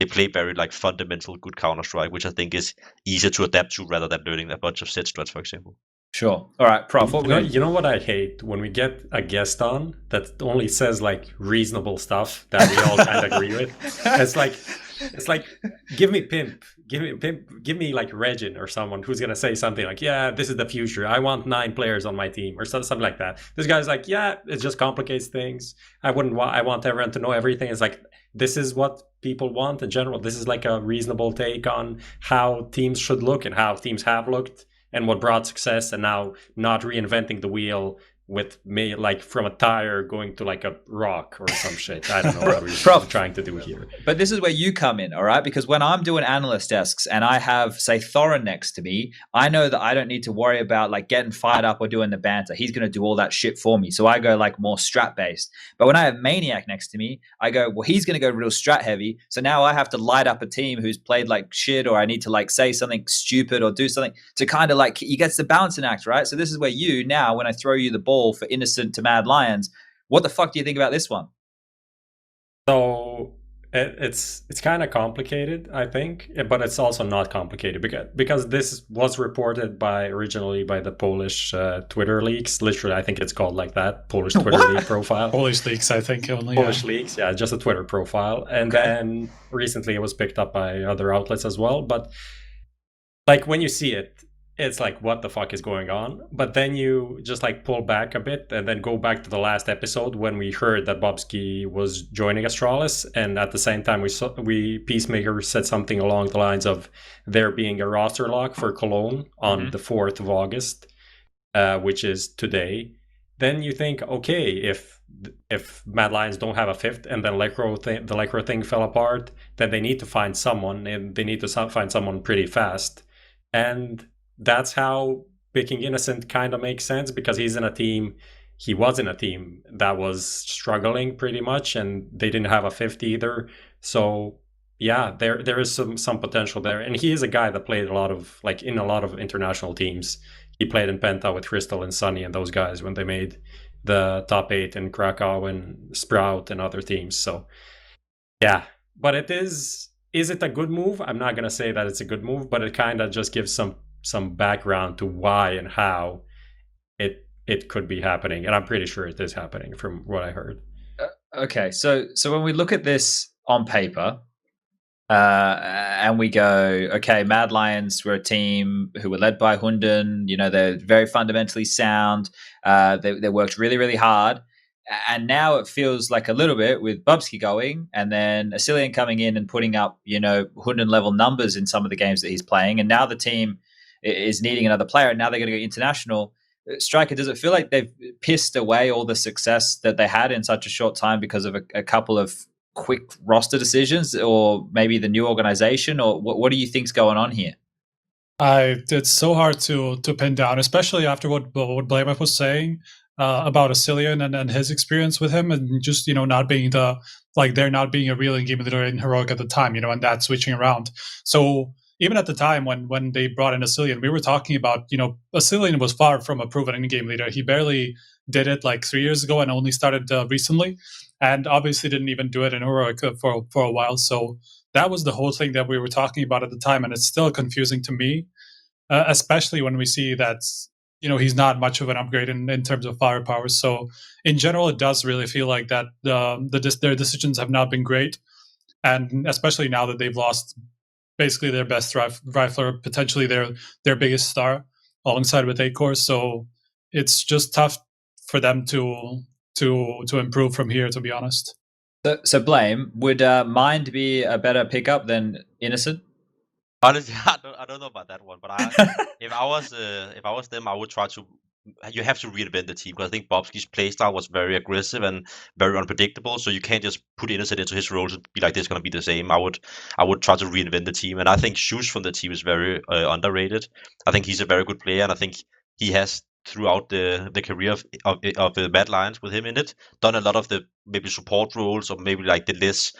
D: they play very like fundamental good Counter-Strike, which I think is easier to adapt to rather than learning a bunch of set strats, for example.
A: Sure. All right, Prof.
C: You know what I hate? When we get a guest on that only says like reasonable stuff that we all kind of agree with. It's like, give me Pimp, give me like Regin or someone who's gonna say something like, yeah, this is the future. I want 9 players on my team, or something like that. This guy's like, yeah, it just complicates things. I want everyone to know everything. It's like, this is what people want in general. This is like a reasonable take on how teams should look and how teams have looked and what brought success, and now not reinventing the wheel with me like from a tire going to like a rock or some shit. I don't know what we're trying to do here.
A: But this is where you come in, all right? Because when I'm doing analyst desks and I have, say, Thorin next to me, I know that I don't need to worry about like getting fired up or doing the banter. He's going to do all that shit for me. So I go like more strat based. But when I have Maniac next to me, I go, well, he's going to go real strat heavy. So now I have to light up a team who's played like shit, or I need to like say something stupid or do something to kind of like, he gets the balancing act, right? So this is where you now, when I throw you the ball for Innocent to Mad Lions, what the fuck do you think about this one?
C: So it's kind of complicated, I think, but it's also not complicated because this was reported originally by the Polish Twitter leaks. Literally, I think it's called like that, Polish Twitter leak profile.
B: Polish leaks, I think only.
C: Polish leaks, yeah, just a Twitter profile, and then recently it was picked up by other outlets as well. But like when you see it, it's like, what the fuck is going on? But then you just like pull back a bit and then go back to the last episode when we heard that bubzkji was joining Astralis, and at the same time we Peacemaker said something along the lines of there being a roster lock for Cologne on the 4th of August, which is today. Then you think, okay, if Mad Lions don't have a 5th and then the Lecro thing fell apart, then they need to find someone, and they need to find someone pretty fast. And that's how picking Innocent kind of makes sense, because he was in a team that was struggling pretty much, and they didn't have a 5th either. So yeah, there is some potential there. And he is a guy that played a lot of international teams. He played in Penta with Crystal and Sunny and those guys when they made the top 8 in Krakow and Sprout and other teams. So yeah, but is it a good move? I'm not going to say that it's a good move, but it kind of just gives some background to why and how it could be happening, and I'm pretty sure it is happening from what I heard.
A: Okay, so when we look at this on paper, And we go, okay, Mad Lions were a team who were led by Hunden. You know, they're very fundamentally sound. They worked really, really hard. And now it feels like a little bit with bubzkji going and then Asilian coming in and putting up, you know, Hunden level numbers in some of the games that he's playing. And now the team is needing another player. And now they're going to go international. Striker, does it feel like they've pissed away all the success that they had in such a short time because of a couple of quick roster decisions, or maybe the new organization, or what do you think's going on here?
B: It's so hard to pin down, especially after what blameF was saying about Asilian and his experience with him, and just, you know, not being there not being a real in-game leader in Heroic at the time, you know, and that switching around. So even at the time when they brought in Asilian, we were talking about, you know, Asilian was far from a proven in-game leader. He barely did it like 3 years ago and only started recently, and obviously didn't even do it in Heroic for a while. So that was the whole thing that we were talking about at the time, and it's still confusing to me, especially when we see that, you know, he's not much of an upgrade in terms of firepower. So in general, it does really feel like that their decisions have not been great, and especially now that they've lost basically their best rifler, potentially their biggest star, alongside with Acore. So it's just tough for them to improve from here, to be honest.
A: So Blame, would Mind be a better pickup than Innocent?
D: Honestly, I don't know about that one, but if I was them, I would try to. You have to reinvent the team, because I think bubzkji's playstyle was very aggressive and very unpredictable. So you can't just put Innocent into his roles and be like, this is going to be the same. I would try to reinvent the team, and I think Shoes from the team is very underrated. I think he's a very good player, and I think he has, throughout the career of the Mad Lions with him in it, done a lot of the maybe support roles, or maybe like the less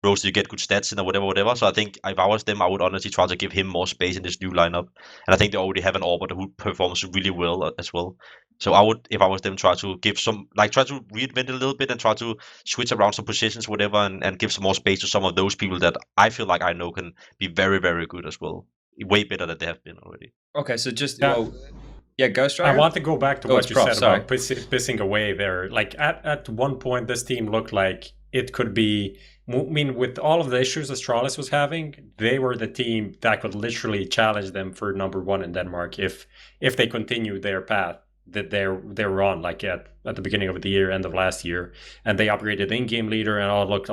D: roles you get good stats in, or whatever. So I think if I was them, I would honestly try to give him more space in this new lineup. And I think they already have an Orbiter who performs really well as well. So I would, if I was them, try to give some, like, try to reinvent it a little bit and try to switch around some positions, whatever, and give some more space to some of those people that I feel like I know can be very, very good as well. Way better than they have been already.
A: Okay, so just Ghost Rider?
C: I want to go back to what you said
A: sorry.
C: about pissing away there. Like at one point, this team looked like it could be. I mean, with all of the issues Astralis was having, they were the team that could literally challenge them for #1 in Denmark if they continue their path that they were on, like at the beginning of the year, end of last year, and they upgraded the in-game leader and all looked,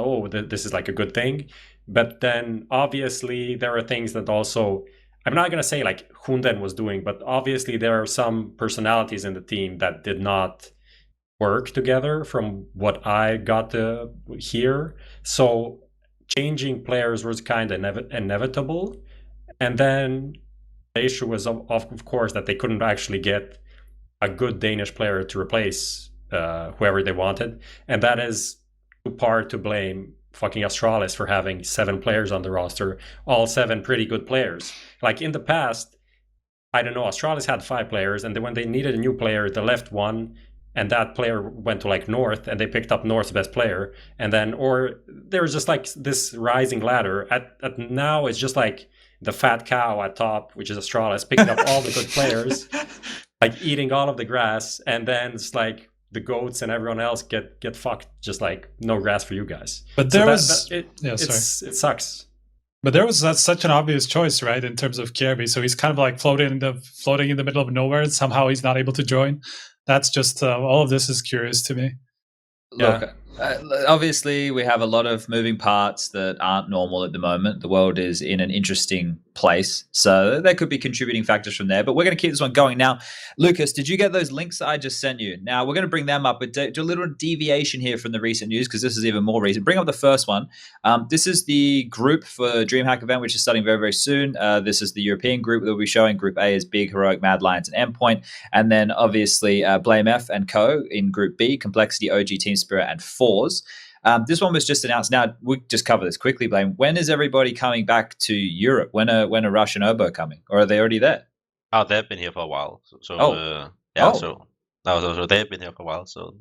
C: this is like a good thing. But then obviously there are things that also, I'm not going to say like Hunden was doing, but obviously there are some personalities in the team that did not work together from what I got to hear. So changing players was kind of inevitable. And then the issue was, of course, that they couldn't actually get a good Danish player to replace whoever they wanted. And that is part to blame fucking Astralis for having 7 players on the roster, all 7 pretty good players. Like in the past, I don't know, Astralis had 5 players, and then when they needed a new player, they left one, and that player went to like North, and they picked up North's best player. And then, or there's just like this rising ladder. At now, it's just like the fat cow at top, which is Astralis, picking up all the good players, like eating all of the grass, and then it's like the goats and everyone else get fucked, just like no grass for you guys.
B: But there it
C: sucks.
B: But there was such an obvious choice, right, in terms of Kjærby. So he's kind of like floating in the middle of nowhere, and somehow he's not able to join. That's just all of this is curious to me.
A: Look, obviously we have a lot of moving parts that aren't normal at the moment. The world is in an interesting place, so there could be contributing factors from there, but we're going to keep this one going. Now, Lucas, did you get those links I just sent you? Now, we're going to bring them up, but do a little deviation here from the recent news, because this is even more recent. Bring up the first one. This is the group for DreamHack event, which is starting very, very soon. This is the European group that we'll be showing. Group A is Big, Heroic, Mad Lions, and Endpoint, and then obviously blameF and co in Group B, Complexity, OG, Team Spirit, and FaZe. This one was just announced. Now, we just cover this quickly, Blame. When is everybody coming back to Europe? When are Rush and Obo coming? Or are they already there?
D: Oh, they've been here for a while. So they've been here for a while. So,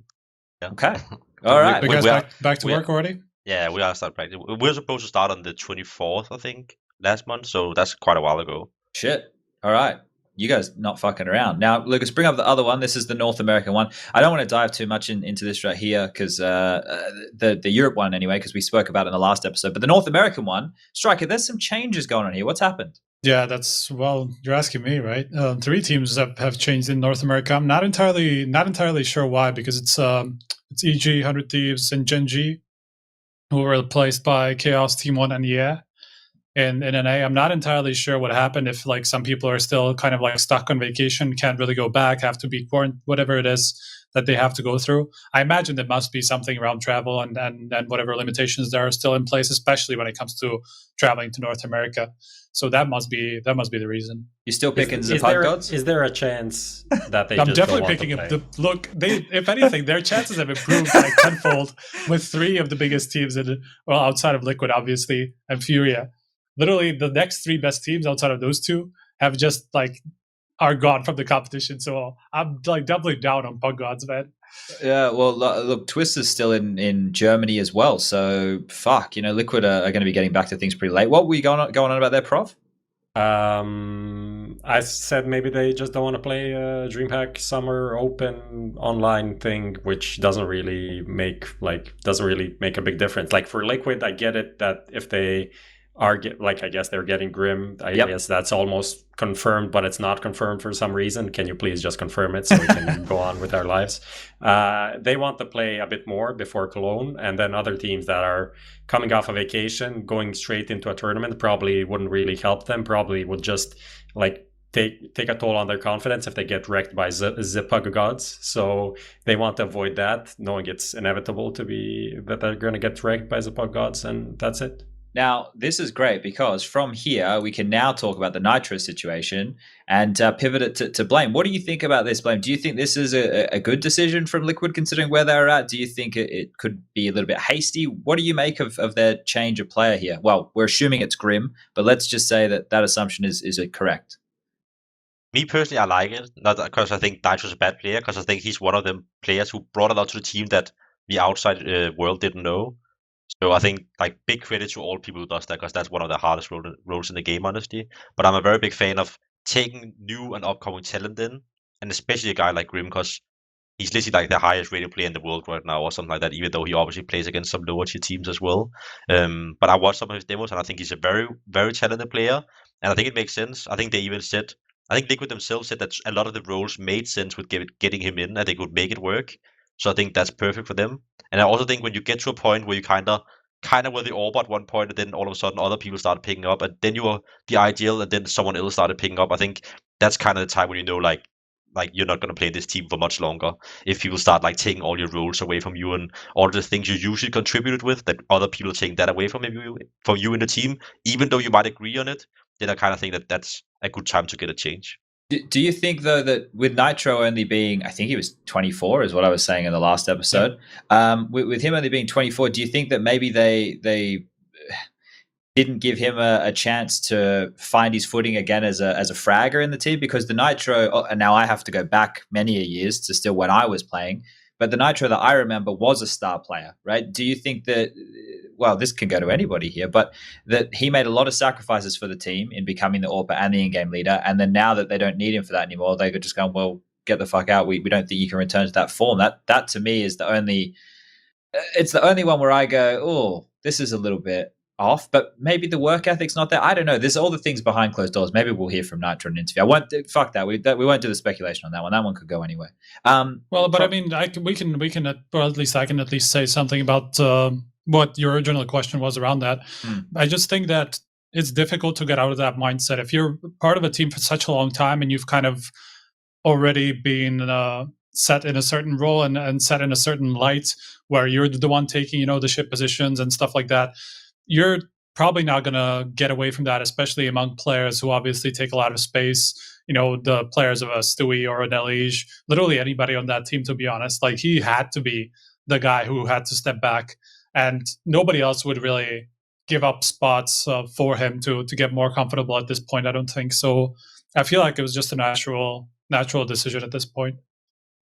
D: yeah.
A: Okay. All right.
B: You guys back to work already?
D: Yeah, we are starting practice. We were supposed to start on the 24th, I think, last month. So that's quite a while ago.
A: Shit. All right. you guys not fucking around. Now, Lucas, bring up the other one. This is the North American one. I don't want to dive too much into this right here because the Europe one anyway, because we spoke about it in the last episode. But the North American one, Striker, there's some changes going on here. What's happened?
B: Yeah, you're asking me, right? 3 teams have changed in North America. I'm not entirely sure why, because it's EG, 100 Thieves, and Gen G, who were replaced by Chaos, Team 1, and ESEA in NA. I'm not entirely sure what happened, if like some people are still kind of like stuck on vacation, can't really go back, have to be quarantined, whatever it is that they have to go through. I imagine there must be something around travel and whatever limitations there are still in place, especially when it comes to traveling to North America. So that must be the reason.
A: You're still picking the Pug Gods?
C: Is there a chance that they
B: I'm
C: just
B: definitely
C: don't want
B: picking
C: to
B: up
C: play?
B: look, if anything, their chances have improved like tenfold with 3 of the biggest teams outside of Liquid, obviously, and Furia. Literally, the next 3 best teams outside of those 2 have just are gone from the competition. So I'm definitely down on Pug Gods, man.
A: Yeah, well, look, Twist is still in Germany as well. So fuck, Liquid are going to be getting back to things pretty late. What were you going on about there, Prof?
C: I said maybe they just don't want to play a DreamHack Summer Open online thing, which doesn't really make a big difference. Like for Liquid, I get it that if they are I guess they're getting Grim. I guess that's almost confirmed, but it's not confirmed for some reason. Can you please just confirm it so we can go on with our lives? They want to play a bit more before Cologne, and then other teams that are coming off a vacation, going straight into a tournament probably wouldn't really help them. Probably would just take a toll on their confidence if they get wrecked by the Pug Gods. So they want to avoid that, knowing it's inevitable that they're going to get wrecked by the Pug Gods, and that's it.
A: Now, this is great because from here, we can now talk about the Nitro situation and pivot it to Blame. What do you think about this, Blame? Do you think this is a good decision from Liquid considering where they're at? Do you think it could be a little bit hasty? What do you make of their change of player here? Well, we're assuming it's Grim, but let's just say that assumption is correct.
D: Me personally, I like it. Not because I think Nitro's a bad player, because I think he's one of the players who brought a lot to the team that the outside world didn't know. So I think big credit to all people who does that, because that's one of the hardest roles in the game, honestly. But I'm a very big fan of taking new and upcoming talent in, and especially a guy like Grim, because he's literally the highest rated player in the world right now, or something like that. Even though he obviously plays against some lower tier teams as well. But I watched some of his demos, and I think he's a very, very talented player, and I think it makes sense. I think they even said, I think Liquid themselves said that a lot of the roles made sense with getting him in, and they could make it work. So I think that's perfect for them. And I also think when you get to a point where you kind of were the orb at one point, and then all of a sudden other people started picking up, and then you were the IGL, and then someone else started picking up. I think that's kind of the time when you know like you're not going to play this team for much longer. If people start taking all your roles away from you and all the things you usually contributed with, that other people taking that away from you in the team, even though you might agree on it, then I kind of think that's a good time to get a change.
A: Do you think, though, that with Nitro only being, I think he was 24 is what I was saying in the last episode, with him only being 24, do you think that maybe they didn't give him a chance to find his footing again as a fragger in the team? Because the Nitro, and now I have to go back many years to still when I was playing, but the Nitro that I remember was a star player, right? Do you think that, well, this can go to anybody here, but that he made a lot of sacrifices for the team in becoming the AWPer and the in-game leader, and then now that they don't need him for that anymore, they could just go, well, get the fuck out. We don't think you can return to that form. That to me is the only one where I go, oh, this is a little bit off, but maybe the work ethic's not there. I don't know. There's all the things behind closed doors. Maybe we'll hear from Nitro in an interview. I won't. Fuck that. We won't do the speculation on that one. That one could go anywhere.
B: Well, but I mean, we can, or at least I can say something about what your original question was around that. I just think that it's difficult to get out of that mindset if you're part of a team for such a long time and you've kind of already been set in a certain role and set in a certain light where you're the one taking, the ship positions and stuff like that. You're probably not going to get away from that, especially among players who obviously take a lot of space. The players of a Stewie or an Elige, literally anybody on that team, to be honest. He had to be the guy who had to step back, and nobody else would really give up spots for him to get more comfortable at this point, I don't think. So I feel like it was just a natural decision at this point.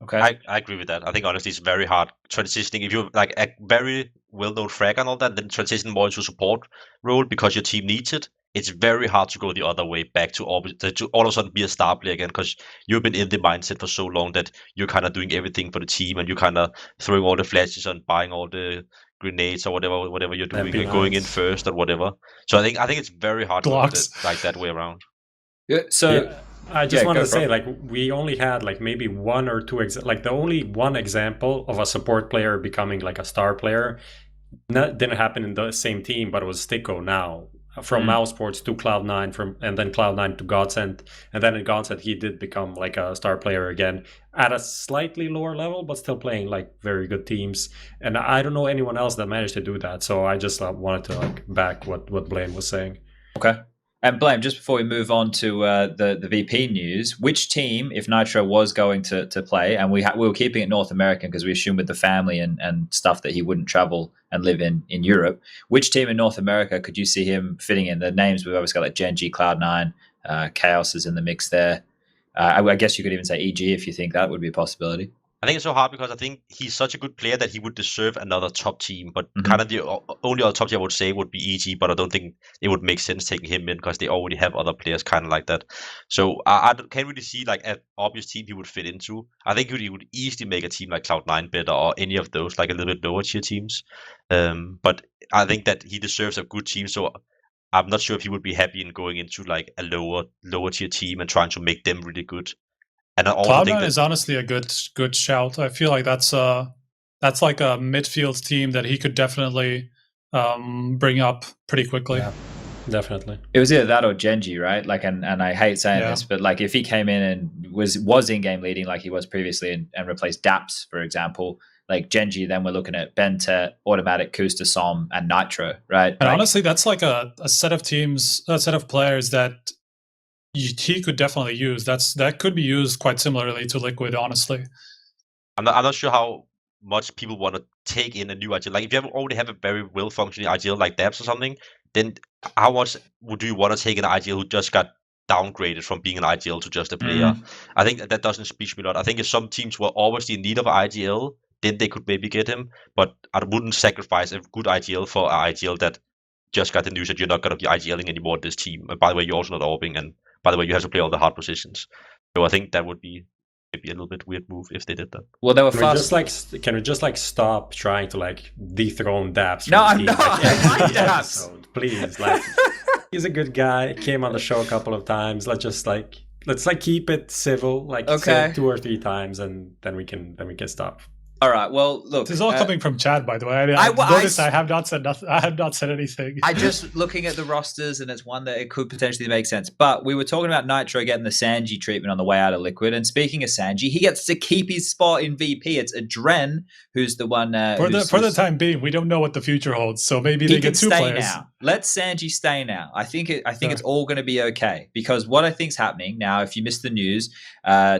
A: Okay.
D: I agree with that. I think honestly it's very hard transitioning if you're a very well-known frag and all that, then transition more into support role because your team needs it. it's very hard to go the other way back to all of a sudden be a star player again, because you've been in the mindset for so long that you're kind of doing everything for the team and you're kind of throwing all the flashes and buying all the grenades or whatever you're doing and going in first or whatever. So I think it's very hard to look at it like that way around.
A: Yeah, so
C: I just wanted to say, like, we only had like maybe one or two like the only one example of a support player becoming like a star player didn't happen in the same team, but it was Sticko now. From Mousesports to Cloud9, and then Cloud9 to Godsend, and then in Godsend he did become like a star player again at a slightly lower level, but still playing like very good teams. And I don't know anyone else that managed to do that, so I just wanted to like back what Blame was saying.
A: Okay. And Blame, just before we move on to the VP news, which team, if Nitro was going to play, and we were keeping it North American because we assumed with the family and stuff that he wouldn't travel and live in Europe, which team in North America could you see him fitting in? The names we've always got like Gen.G, Cloud9, Chaos is in the mix there. I guess you could even say EG if you think that would be a possibility.
D: I think it's so hard because I think he's such a good player that he would deserve another top team. But kind of the only other top team I would say would be EG, but I don't think it would make sense taking him in because they already have other players kind of like that. So I can't really see like an obvious team he would fit into. I think he would easily make a team like Cloud9 better or any of those like a little bit lower tier teams. But I think that he deserves a good team. So I'm not sure if he would be happy in going into like a lower tier team and trying to make them really good. And I also think
B: Cloud9 is honestly a good shout. I feel like that's like a midfield team that he could definitely bring up pretty quickly.
C: Yeah, definitely.
A: It was either that or Gen.G, right? Like, and I hate saying this, but like if he came in and was in game leading like he was previously and replaced Daps, for example, like Gen.G, then we're looking at Bentet, Automatic, Kusta, Som, and Nitro, right?
B: And honestly, that's like a set of teams, a set of players that he could definitely use. That could be used quite similarly to Liquid, honestly.
D: I'm not sure how much people want to take in a new IGL. Like if you already have a very well functioning IGL like Dabs or something, then how much would you want to take an IGL who just got downgraded from being an IGL to just a player? I think that doesn't speak to me a lot. I think if some teams were obviously in need of an IGL, then they could maybe get him. But I wouldn't sacrifice a good IGL for an IGL that just got the news that you're not going to be IGLing anymore in this team. And by the way, you're also not orbing, and by the way, you have to play all the hard positions. So I think that would be maybe a little bit weird move if they did that.
A: Well, they were
C: Can we just stop trying to like dethrone Daps?
A: No, I'm not. I like
C: Daps. Please, like he's a good guy. Came on the show a couple of times. Let's keep it civil. Like say 2 or 3 times, and then we can stop.
A: All right. Well, look.
B: This is all coming from Chad, by the way. I noticed I have not said nothing. I have not said anything.
A: I just looking at the rosters, and it's one that it could potentially make sense. But we were talking about Nitro getting the Sanji treatment on the way out of Liquid. And speaking of Sanji, he gets to keep his spot in VP. It's AdreN who's the one.
B: For the time being, we don't know what the future holds. So maybe they get 2 players.
A: Now. Let Sanji stay now. I think it's all going to be okay, because what I think's happening now. If you missed the news,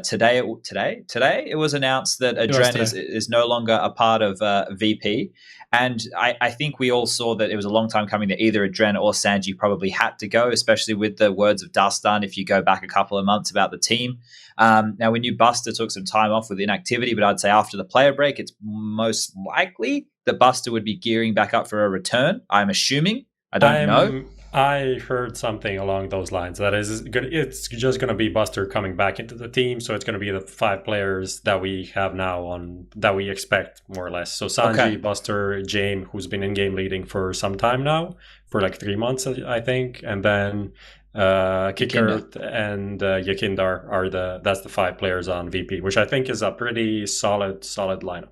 A: today it was announced that AdreN is no longer a part of VP. And I think we all saw that it was a long time coming that either AdreN or Sanji probably had to go, especially with the words of Dustin, if you go back a couple of months about the team. Now, we knew Buster took some time off with inactivity, but I'd say after the player break, it's most likely that Buster would be gearing back up for a return. I'm assuming. I don't know.
C: I heard something along those lines. That is, it's just going to be Buster coming back into the team. So it's going to be the 5 players that we have now that we expect, more or less. So Sanji, Buster, James, who's been in game leading for some time now, for like 3 months, I think, and then Kicker and Yakindar that's the 5 players on VP, which I think is a pretty solid lineup.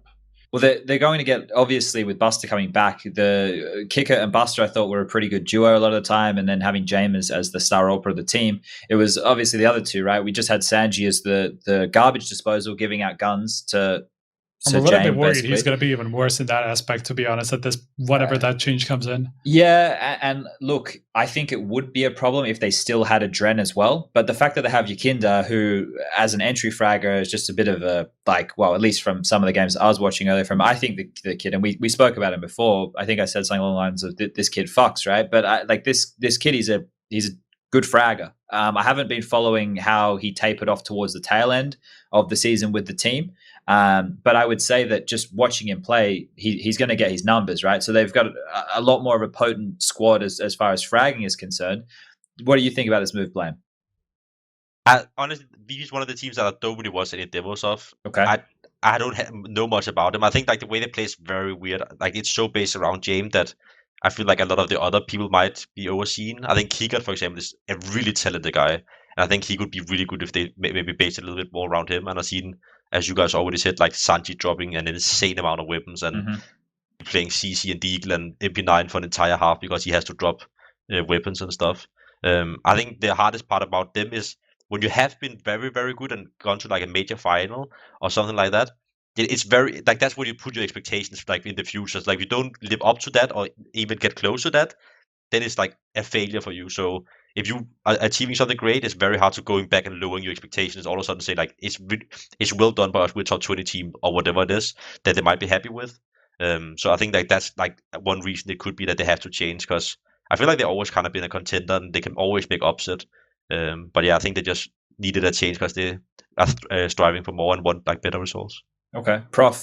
A: Well, they're going to get, obviously, with Buster coming back, the Kicker and Buster I thought were a pretty good duo a lot of the time, and then having James as the star opera of the team. It was obviously the other 2, right? We just had Sanji as the garbage disposal, giving out guns to
B: I'm a little bit worried he's going to be even worse in that aspect, to be honest, whenever that change comes in.
A: Yeah, and look, I think it would be a problem if they still had AdreN as well. But the fact that they have Yakinda, who, as an entry fragger, is just a bit of a, at least from some of the games I was watching earlier from, I think the kid, and we spoke about him before, I think I said something along the lines of, this kid fucks, right? But this kid, he's a good fragger. I haven't been following how he tapered off towards the tail end of the season with the team. But I would say that just watching him play, he's going to get his numbers, right? So they've got a lot more of a potent squad as far as fragging is concerned. What do you think about this move, Blame?
D: Honestly, VV is one of the teams that I don't really watch any demos of.
A: Okay.
D: I don't know much about them. I think like the way they play is very weird. Like it's so based around James that I feel like a lot of the other people might be overseen. I think keita, for example, is a really talented guy, and I think he could be really good if they maybe base it a little bit more around him. And I've seen, as you guys already said, like Sanji dropping an insane amount of weapons and playing CC and Deagle and MP9 for an entire half because he has to drop weapons and stuff. I think the hardest part about them is when you have been very, very good and gone to like a major final or something like that, it's very like that's where you put your expectations like in the future. Like if you don't live up to that or even get close to that, then it's like a failure for you. So if you are achieving something great, it's very hard to going back and lowering your expectations. All of a sudden say like it's well done by us with top 20 team or whatever it is that they might be happy with. So I think like that's like one reason it could be that they have to change because I feel like they've always kind of been a contender and they can always make upset. But yeah, I think they just needed a change because they are striving for more and want like better results.
A: Okay, Prof.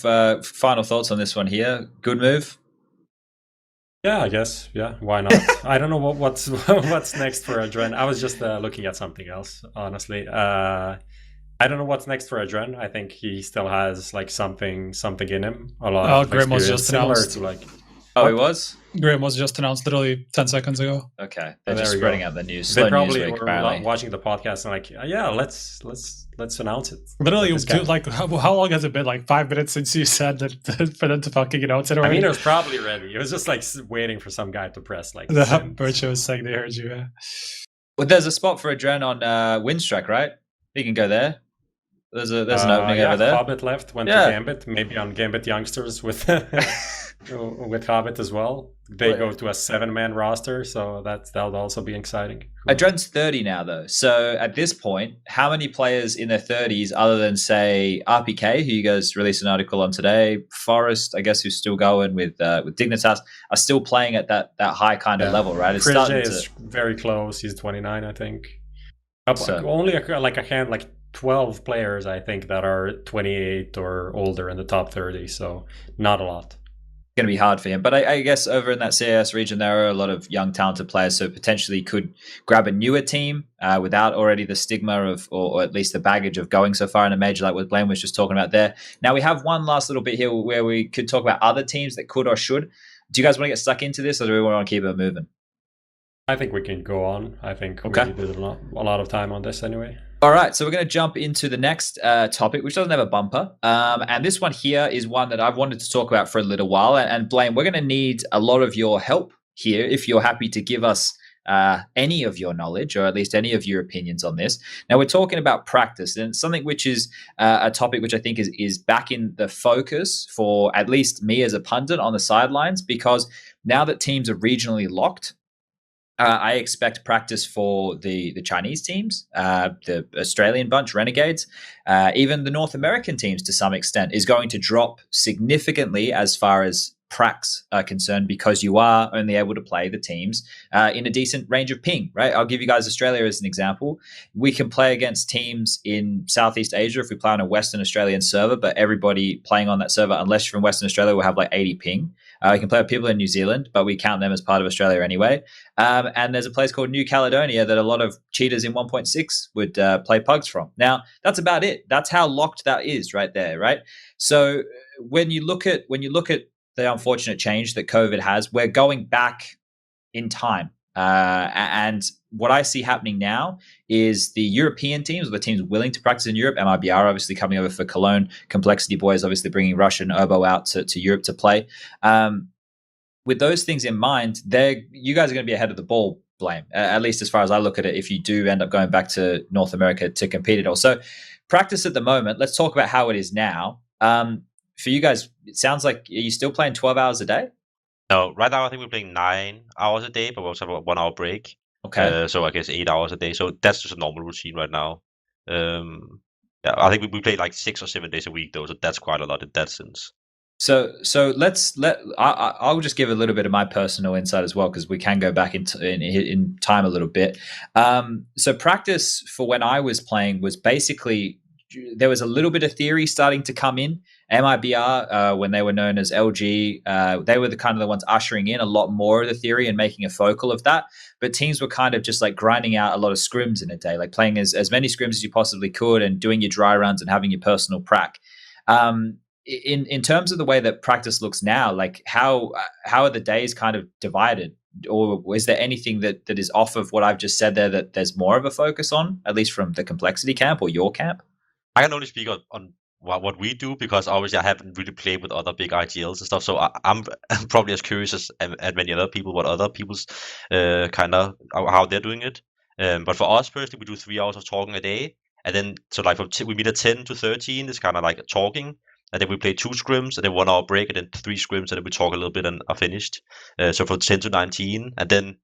A: Final thoughts on this one here. Good move.
C: Yeah, I guess. Yeah, why not? I don't know what's next for AdreN. I was just looking at something else, honestly. I don't know what's next for AdreN. I think he still has like something in him. A lot of
B: Grim was
C: experience,
B: just
C: similar
B: announced.
C: to like.
A: Oh, he was?
B: Grim was just announced literally 10 seconds ago.
A: Okay, they're
C: There
A: just
C: we
A: spreading
C: go.
A: out the news.
C: They
A: Slow
C: probably
A: news week,
C: were
A: apparently.
C: watching the podcast and like, yeah, let's announce it.
B: Literally,
C: This guy.
B: like how long has it been? Like 5 minutes since you said that for them to fucking announce it
C: I
B: already?
C: mean, it was probably ready. It was just like waiting for some guy to press like.
B: The
C: send.
B: Virtue was saying they heard you. Yeah.
A: Well, there's a spot for AdreN on Windstrike, right? He can go there. There's an opening over there.
C: Hobbit left, went to Gambit, maybe on Gambit Youngsters with with Hobbit as well. They go to a 7-man roster, so that'll also be exciting.
A: AdreN's 30 now, though. So at this point, how many players in their 30s, other than say RPK, who you guys released an article on today, Forest, I guess, who's still going with Dignitas, are still playing at that high kind of level, right? It's
C: Chris J is very close. He's 29, I think. Only like 12 players, I think, that are 28 or older in the top 30. So not a lot.
A: Going to be hard for him, but I guess over in that CIS region there are a lot of young talented players, so potentially could grab a newer team without already the stigma of or at least the baggage of going so far in a major like what Blame was just talking about there. Now we have one last little bit here where we could talk about other teams that could or should. Do you guys want to get stuck into this, or do we want to keep it moving?
C: I think we can go on. I think we did a lot of time on this anyway.
A: All right, so we're going to jump into the next topic, which doesn't have a bumper. And this one here is one that I've wanted to talk about for a little while. And Blame, we're going to need a lot of your help here if you're happy to give us any of your knowledge or at least any of your opinions on this. Now, we're talking about practice, and something which is a topic which I think is back in the focus for at least me as a pundit on the sidelines, because now that teams are regionally locked, I expect practice for the Chinese teams, the Australian bunch, Renegades, even the North American teams to some extent is going to drop significantly as far as pracs are concerned, because you are only able to play the teams in a decent range of ping, right? I'll give you guys Australia as an example. We can play against teams in Southeast Asia if we play on a Western Australian server, but everybody playing on that server, unless you're from Western Australia, will have like 80 ping. We can play with people in New Zealand, but we count them as part of Australia anyway. And there's a place called New Caledonia that a lot of cheaters in 1.6 would play pugs from. Now, that's about it. That's how locked that is right there, right? So when you look at the unfortunate change that COVID has, we're going back in time. And what I see happening now is the European teams, or the teams willing to practice in Europe, MIBR obviously coming over for Cologne, Complexity Boys obviously bringing Rush and Urbo out to Europe to play. With those things in mind, you guys are going to be ahead of the ball, Blame, at least as far as I look at it, if you do end up going back to North America to compete at all. So practice at the moment, let's talk about how it is now. For you guys, it sounds like, are you still playing 12 hours a day?
D: No, right now I think we're playing 9 hours a day, but we also have a 1 hour break.
A: Okay.
D: So I guess 8 hours a day. So that's just a normal routine right now. Yeah, I think we play like 6 or 7 days a week though, so that's quite a lot in that sense.
A: So I'll just give a little bit of my personal insight as well, because we can go back in time a little bit. So practice for when I was playing was basically there was a little bit of theory starting to come in. MIBR, when they were known as LG, they were the ones ushering in a lot more of the theory and making a focal of that. But teams were kind of just like grinding out a lot of scrims in a day, like playing as many scrims as you possibly could and doing your dry runs and having your personal prac. In terms of the way that practice looks now, like how are the days kind of divided? Or is there anything that is off of what I've just said there that there's more of a focus on, at least from the complexity camp or your camp?
D: I can only speak on what we do, because obviously I haven't really played with other big IGLs and stuff. So I'm probably as curious as many other people what other people's kind of how they're doing it. But for us personally, we do 3 hours of talking a day, and then so like we meet at 10 to 13 is kind of like talking. And then we play 2 scrims, and then 1 hour break, and then 3 scrims, and then we talk a little bit and are finished. So from 10 to 19, and then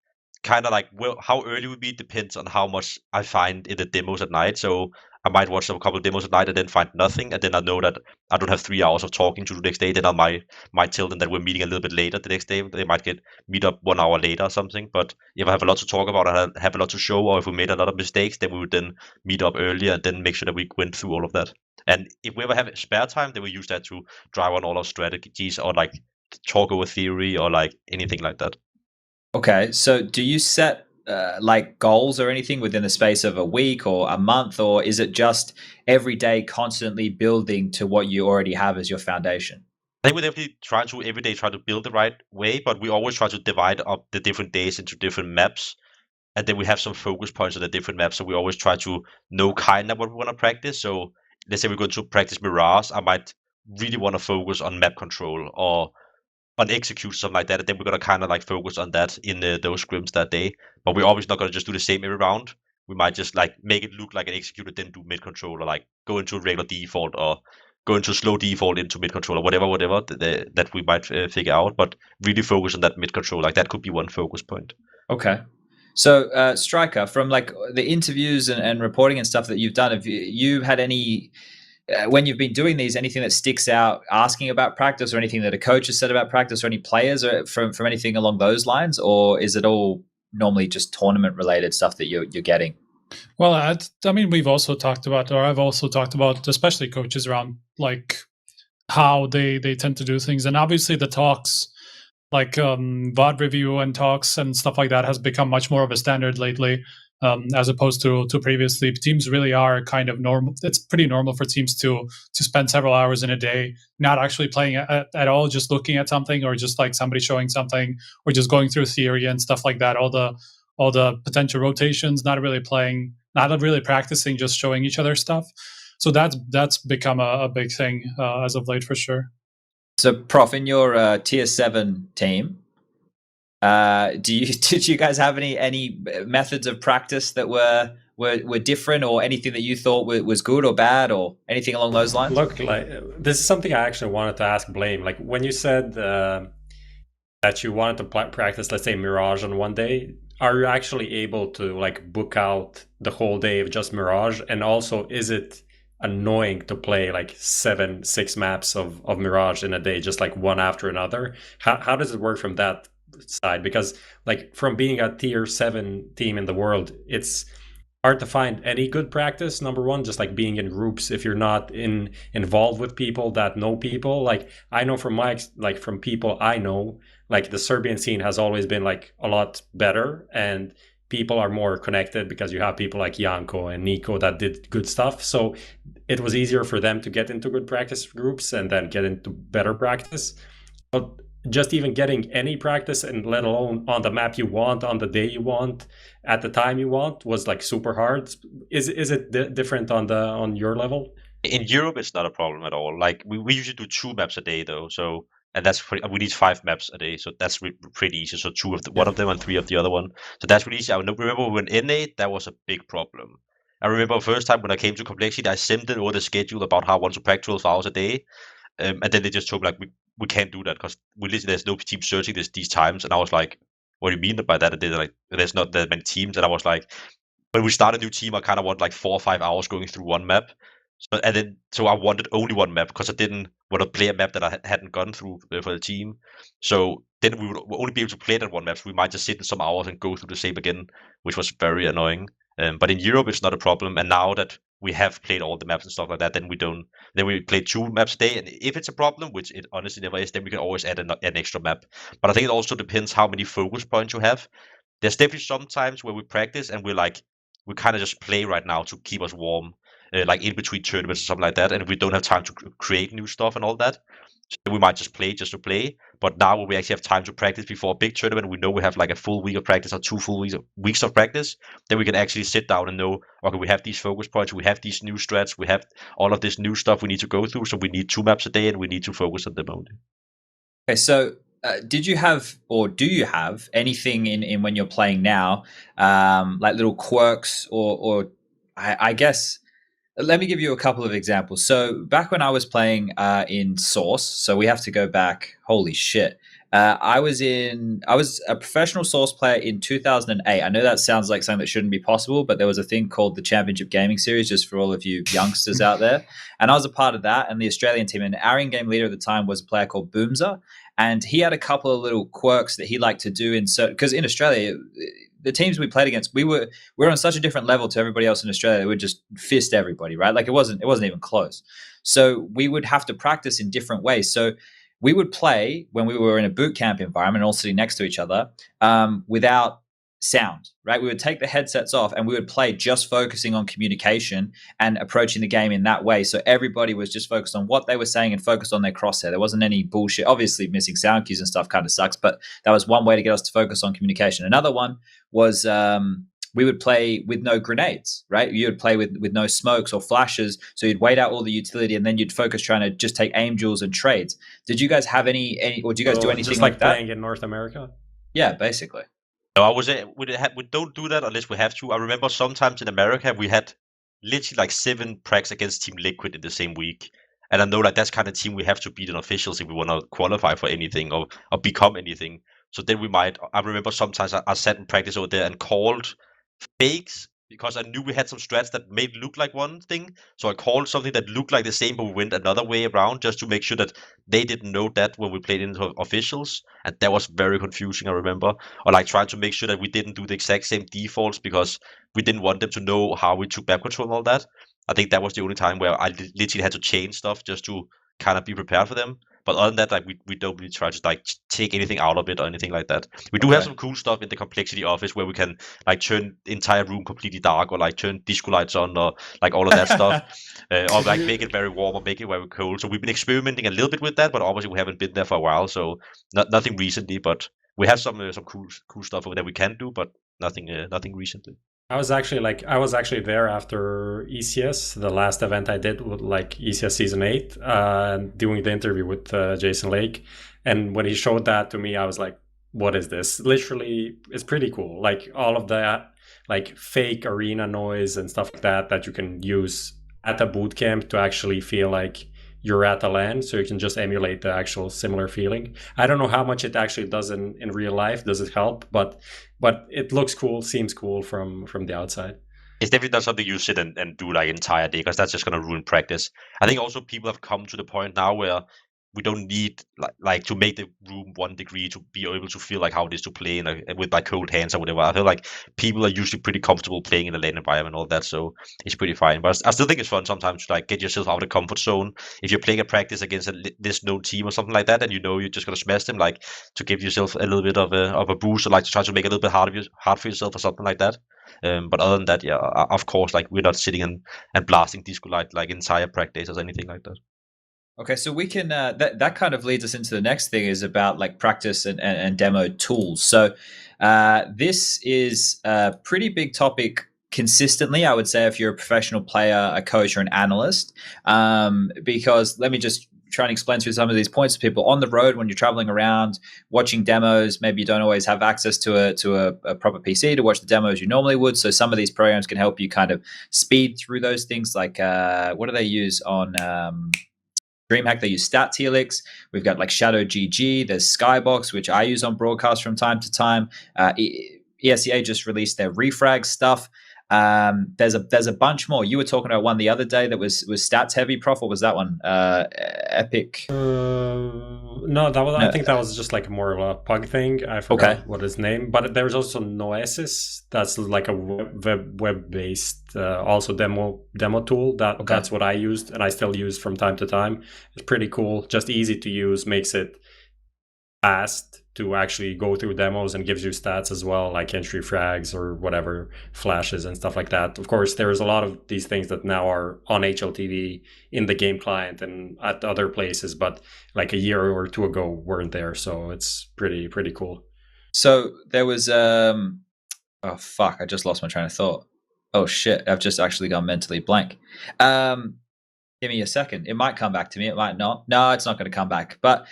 D: kind of like how early we meet depends on how much I find in the demos at night. So I might watch a couple of demos at night and then find nothing, and then I know that I don't have 3 hours of talking to the next day. Then I might tell them that we're meeting a little bit later the next day. They might meet up 1 hour later or something. But if I have a lot to talk about and I have a lot to show, or if we made a lot of mistakes, then we would then meet up earlier and then make sure that we went through all of that. And if we ever have spare time, then we use that to drive on all our strategies, or like talk over theory, or like anything like that.
A: Okay, so do you set like goals or anything within the space of a week or a month, or is it just every day constantly building to what you already have as your foundation?
D: I think we definitely try to every day try to build the right way, but we always try to divide up the different days into different maps. And then we have some focus points on the different maps. So we always try to know kind of what we want to practice. So let's say we're going to practice Mirage, I might really want to focus on map control or on execute, something like that. And then we're going to kind of like focus on that in those scrims that day. But we're obviously not going to just do the same every round. We might just like make it look like an executor, then do mid control, or like go into a regular default, or go into slow default into mid control, or whatever that we might figure out. But really focus on that mid control. Like that could be one focus point.
A: Okay. So, Striker, from like the interviews and reporting and stuff that you've done, have you had any, when you've been doing these, anything that sticks out asking about practice, or anything that a coach has said about practice, or any players, or from anything along those lines? Or is it all normally just tournament related stuff that you're getting?
B: Well, I mean, we've also talked about, or I've also talked about, especially coaches around like how they tend to do things. And obviously the talks, like VOD review and talks and stuff like that has become much more of a standard lately, as opposed to previously. Teams really are kind of normal. It's pretty normal for teams to spend several hours in a day not actually playing at all, just looking at something, or just like somebody showing something, or just going through theory and stuff like that. All the potential rotations, not really playing, not really practicing, just showing each other stuff. So that's become a big thing as of late, for sure.
A: So, Prof, in your tier 7 team, did you guys have any methods of practice that were different, or anything that you thought was good or bad, or anything along those lines?
C: Look, like this is something I actually wanted to ask Blame. Like when you said that you wanted to practice, let's say Mirage on one day, are you actually able to like book out the whole day of just Mirage? And also, is it annoying to play like 6 maps of Mirage in a day, just like one after another? How does it work from that side? Because like from being a tier 7 team in the world, it's hard to find any good practice. Number one, just like being in groups, if you're not involved with people that know people. Like I know from from people I know, like the Serbian scene has always been like a lot better, and people are more connected because you have people like Janko and Nico that did good stuff. So it was easier for them to get into good practice groups and then get into better practice. But just even getting any practice, and let alone on the map you want, on the day you want, at the time you want, was like super hard. Is it different on your level?
D: In Europe, it's not a problem at all. Like we usually do 2 maps a day though. So, and that's we need 5 maps a day, so that's pretty easy. So 2 of one of them and 3 of the other one. So that's really easy. I remember when NA, that was a big problem. I remember the first time when I came to complexity, I sent them over the schedule about how I want to practice 12 hours a day, and then they just told me like we can't do that because there's no team searching these times. And I was like, what do you mean by that? And they're like, there's not that many teams. And I was like, when we start a new team, I kind of want like 4 or 5 hours going through one map. So I wanted only one map because I didn't want to play a map that I hadn't gone through for the team. So then we would only be able to play that one map. So we might just sit in some hours and go through the same again, which was very annoying. But in Europe, it's not a problem. And now that we have played all the maps and stuff like that, then we play 2 maps a day. And if it's a problem, which it honestly never is, then we can always add an extra map. But I think it also depends how many focus points you have. There's definitely some times where we practice and we kind of just play right now to keep us warm, like in between tournaments or something like that. And if we don't have time to create new stuff and all that, so we might just play just to play. But now when we actually have time to practice before a big tournament, we know we have like a full week of practice or 2 full weeks of practice, then we can actually sit down and know, okay, we have these focus points, we have these new strats, we have all of this new stuff we need to go through, so we need 2 maps a day and we need to focus on them only.
A: Okay, so did you have, or do you have anything in when you're playing now, like little quirks or I guess, let me give you a couple of examples. So back when I was playing in Source, so we have to go back, holy shit. I was a professional Source player in 2008. I know that sounds like something that shouldn't be possible, but there was a thing called the Championship Gaming Series, just for all of you youngsters out there. And I was a part of that and the Australian team. And our in-game leader at the time was a player called bubzkji. And he had a couple of little quirks that he liked to do in certain, because in Australia, the teams we played against, we were on such a different level to everybody else in Australia. We would just fist everybody, right? Like it wasn't even close. So we would have to practice in different ways. So we would play when we were in a boot camp environment, all sitting next to each other, without sound, right? We would take the headsets off and we would play just focusing on communication and approaching the game in that way. So everybody was just focused on what they were saying and focused on their crosshair. There wasn't any bullshit. Obviously, missing sound cues and stuff kind of sucks, but that was one way to get us to focus on communication. Another one was we would play with no grenades, right? You would play with no smokes or flashes. So you'd wait out all the utility and then you'd focus trying to just take aim duels and trades. Did you guys have any or do you guys do anything
C: just
A: like that?
C: Playing in North America?
A: Yeah, basically.
D: No, we don't do that unless we have to. I remember sometimes in America we had literally like 7 pracs against Team Liquid in the same week. And I know like that's kind of team we have to beat in officials if we want to qualify for anything or become anything. So then I remember sometimes I sat in practice over there and called fakes because I knew we had some strats that made it look like one thing. So I called something that looked like the same, but we went another way around just to make sure that they didn't know that when we played into officials. And that was very confusing, I remember. Or like trying to make sure that we didn't do the exact same defaults because we didn't want them to know how we took map control and all that. I think that was the only time where I literally had to change stuff just to kind of be prepared for them. But other than that, like we don't really try to like take anything out of it or anything like that. We do have some cool stuff in the complexity office where we can like turn the entire room completely dark or like turn disco lights on or like all of that stuff, or like make it very warm or make it very cold. So we've been experimenting a little bit with that, but obviously we haven't been there for a while, so nothing recently. But we have some cool stuff over there we can do, but nothing recently.
C: I was actually there after ECS, the last event I did with like ECS Season 8, doing the interview with Jason Lake. And when he showed that to me, I was like, what is this? Literally, it's pretty cool. Like all of that, like fake arena noise and stuff like that you can use at a boot camp to actually feel like you're at the LAN, so you can just emulate the actual similar feeling. I don't know how much it actually does in real life. Does it help? But it looks cool, seems cool from the outside.
D: It's definitely not something you sit and do like entire day because that's just going to ruin practice. I think also people have come to the point now where we don't need like to make the room 1 degree to be able to feel like how it is to play with like cold hands or whatever. I feel like people are usually pretty comfortable playing in the LAN environment and all that, so it's pretty fine. But I still think it's fun sometimes to like get yourself out of the comfort zone. If you're playing a practice against this known team or something like that, and you know you're just gonna smash them, like to give yourself a little bit of a boost, or like to try to make it a little bit hard for yourself or something like that. But other than that, yeah, of course, like we're not sitting and blasting disco light like entire practice or anything like that.
A: Okay, so we can that kind of leads us into the next thing is about like practice and demo tools. So this is a pretty big topic consistently, I would say, if you're a professional player, a coach, or an analyst. Because let me just try and explain through some of these points to people. On the road, when you're traveling around, watching demos, maybe you don't always have access to a proper PC to watch the demos you normally would. So some of these programs can help you kind of speed through those things. Like what do they use on DreamHack? They use StatTLX. We've got like ShadowGG. There's Skybox, which I use on broadcast from time to time. ESEA just released their Refrag stuff. There's a bunch more. You were talking about one the other day that was stats heavy. Prof, what was that one? Epic.
C: No, No, I think that was just like more of a Pug thing. I forgot what his name, but there's also Noesis. That's like a web-based also demo tool. That's what I used, and I still use from time to time. It's pretty cool, just easy to use, makes it fast to actually go through demos, and gives you stats as well, like entry frags or whatever, flashes and stuff like that. Of course, there's a lot of these things that now are on HLTV in the game client and at other places, but like a year or two ago weren't there. So it's pretty cool.
A: So there was oh fuck, I just lost my train of thought. Oh shit, I've just actually gone mentally blank. Give me a second. It might come back to me. It might not. No, it's not going to come back. But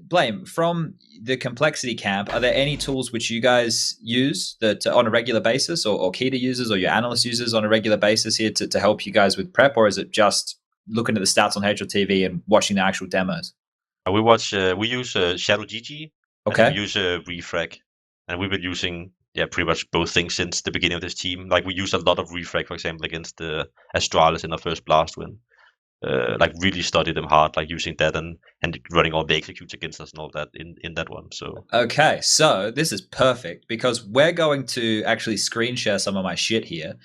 A: Blame, from the complexity camp, are there any tools which you guys use that on a regular basis, or keita uses, or your analyst uses on a regular basis here to help you guys with prep? Or is it just looking at the stats on HLTV and watching the actual demos?
D: We use ShadowGG.
A: Okay.
D: And we use Refrag. And we've been using pretty much both things since the beginning of this team. Like, we used a lot of Refrag, for example, against the Astralis in our first blast win. Like, really studied them hard, like using that and running all the executes against us and all that in that one. So
A: okay, so this is perfect because we're going to actually screen share some of my shit here.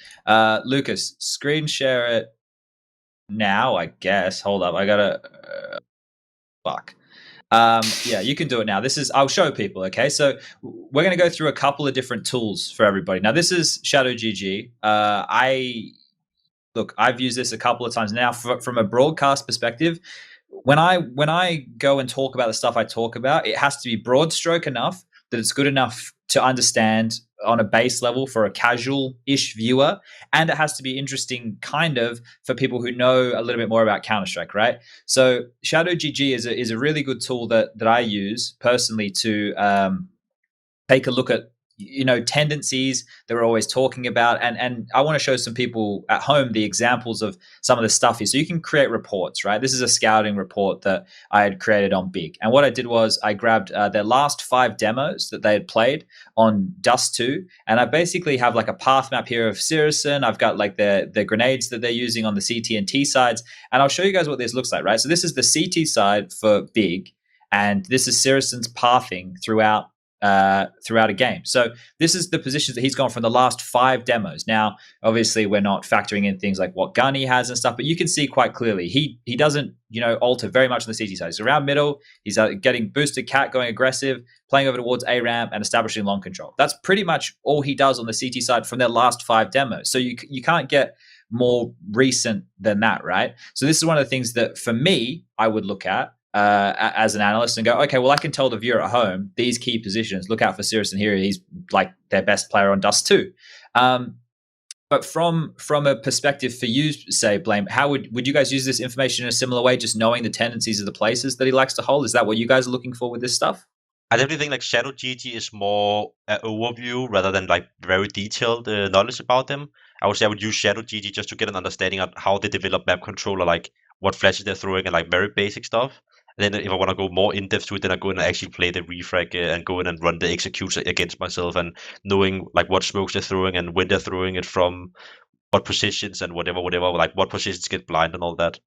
A: Lucas, screen share it now, I guess. Hold up, I gotta fuck. Yeah, you can do it now. I'll show people. Okay, so we're going to go through a couple of different tools for everybody. Now, this is ShadowGG. I've used this a couple of times now. From a broadcast perspective, when I go and talk about the stuff I talk about, it has to be broad stroke enough that it's good enough to understand on a base level for a casual-ish viewer, and it has to be interesting kind of for people who know a little bit more about Counter-Strike, right? So ShadowGG is a really good tool that I use personally to take a look at tendencies that we're always talking about, and I want to show some people at home the examples of some of the stuff here. So you can create reports, right? This is a scouting report that I had created on Big, and what I did was I grabbed their last 5 demos that they had played on Dust 2, and I basically have like a path map here of Syrison. I've got like the grenades that they're using on the CT and T sides, and I'll show you guys what this looks like, right? So this is the CT side for Big, and this is Syrison's pathing throughout a game. So this is the positions that he's gone from the last 5 demos. Now, obviously, we're not factoring in things like what gun he has and stuff, but you can see quite clearly he doesn't alter very much on the CT side. He's around middle. He's getting boosted cat, going aggressive, playing over towards A ramp, and establishing long control. That's pretty much all he does on the CT side from their last 5 demos. So you can't get more recent than that, right? So this is one of the things that for me I would look at as an analyst and go, okay, well, I can tell the viewer at home these key positions. Look out for Syrison here. He's like their best player on Dust 2. But from a perspective for you, say, Blame, how would you guys use this information in a similar way, just knowing the tendencies of the places that he likes to hold? Is that what you guys are looking for with this stuff?
D: I definitely think like ShadowGG is more an overview rather than like very detailed knowledge about them. I would say I would use ShadowGG just to get an understanding of how they develop map control, or like what flashes they're throwing, and like very basic stuff. And then if I want to go more in depth to it, then I go in and actually play the refrag and go in and run the executes against myself, and knowing like what smokes they're throwing and when they're throwing it from, what positions and whatever, like what positions get blind and all that.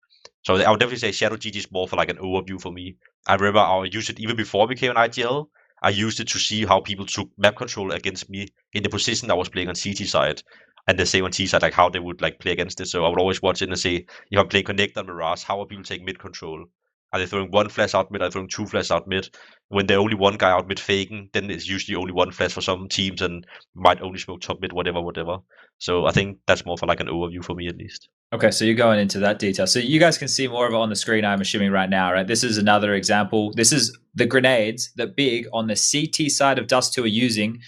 D: So I would definitely say ShadowGG is more for like an overview for me. I remember I used it even before I became an IGL. I used it to see how people took map control against me in the position I was playing on CT side, and the same on T side, like how they would like play against it. So I would always watch it and say, if I'm playing Connect on Mirage, how are people taking mid control? Are they throwing 1 flash out mid? Are they throwing 2 flash out mid? When there's only one guy out mid faking, then it's usually only 1 flash for some teams, and might only smoke top mid, whatever. So I think that's more for like an overview for me, at least.
A: Okay, so you're going into that detail. So you guys can see more of it on the screen, I'm assuming, right now, right? This is another example. This is the grenades that Big on the CT side of Dust 2 are using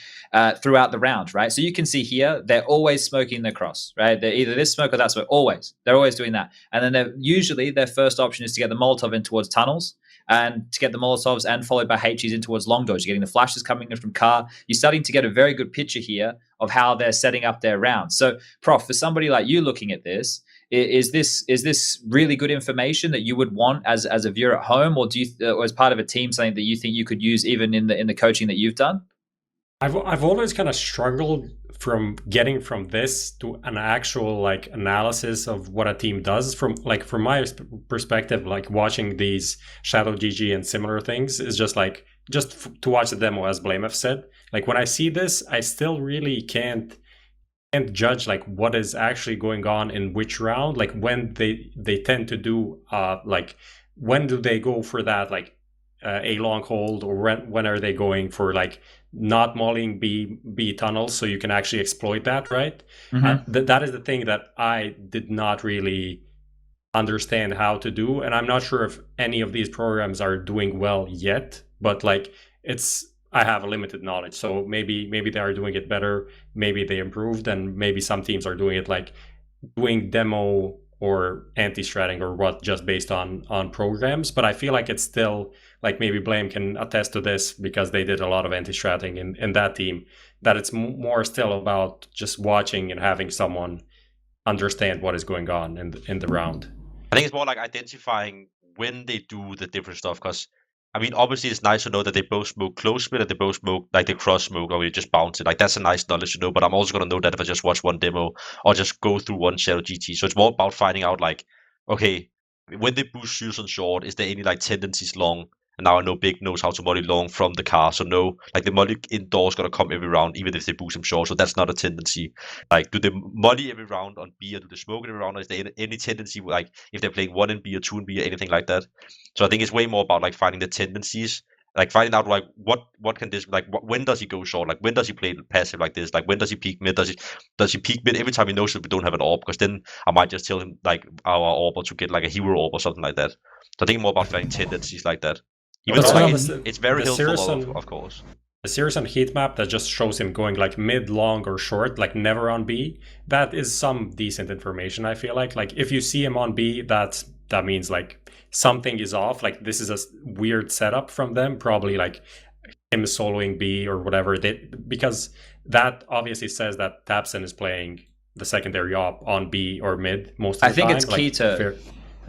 A: throughout the round, right? So you can see here, they're always smoking the cross, right? They're either this smoke or that smoke, always. They're always doing that. And then usually their first option is to get the Molotov in towards tunnels, and to get the Molotovs and followed by HEs in towards long doors. You're getting the flashes coming in from car. You're starting to get a very good picture here of how they're setting up their rounds. So, Prof, for somebody like you looking at this, is this really good information that you would want as a viewer at home, or or as part of a team, something that you think you could use even in the coaching that you've done?
C: I've always kind of struggled from getting from this to an actual like analysis of what a team does, from my perspective, like watching these ShadowGG and similar things is just to watch the demo, as blameF said. Like when I see this, I still really can't judge like what is actually going on in which round, like when they tend to do like when do they go for that like a long hold, or when are they going for like not mollying B tunnels, so you can actually exploit that, right? That is the thing that I did not really understand how to do, and I'm not sure if any of these programs are doing well yet, but like I have a limited knowledge, so maybe they are doing it better, maybe they improved, and maybe some teams are doing it like doing demo or anti-stratting or what, just based on programs. But I feel like it's still, like maybe Blame can attest to this because they did a lot of anti-stratting in that team, that it's more still about just watching and having someone understand what is going on in the round.
D: I think it's more like identifying when they do the different stuff, because I mean, obviously it's nice to know that they both smoke close split and they both smoke like they cross smoke, or you just bounce it. Like that's a nice knowledge to know, but I'm also going to know that if I just watch one demo or just go through one ShadowGG. So it's more about finding out like, okay, when they boost shoots on short, is there any like tendencies long? And now I know Big knows how to molly long from the car. So no, like the molly indoors going to come every round, even if they boost him short. So that's not a tendency. Like, do they molly every round on B, or do they smoke every round? Or is there any tendency, like if they're playing 1 in B or 2 in B or anything like that? So I think it's way more about like finding the tendencies, like finding out like what can this, like when does he go short? Like when does he play passive like this? Like when does he peek mid? Does he peek mid every time he knows that we don't have an orb? Because then I might just tell him like our orb to get like a hero orb or something like that. So I think more about finding tendencies like that. Even though like, it's very helpful, of course.
C: The series on heat map that just shows him going like mid, long, or short, like never on B, that is some decent information, I feel like. Like if you see him on B, that means like something is off. Like this is a weird setup from them, probably like him soloing B or whatever. Because that obviously says that tabseN is playing the secondary op on B or mid most of the time.
A: I think it's keita.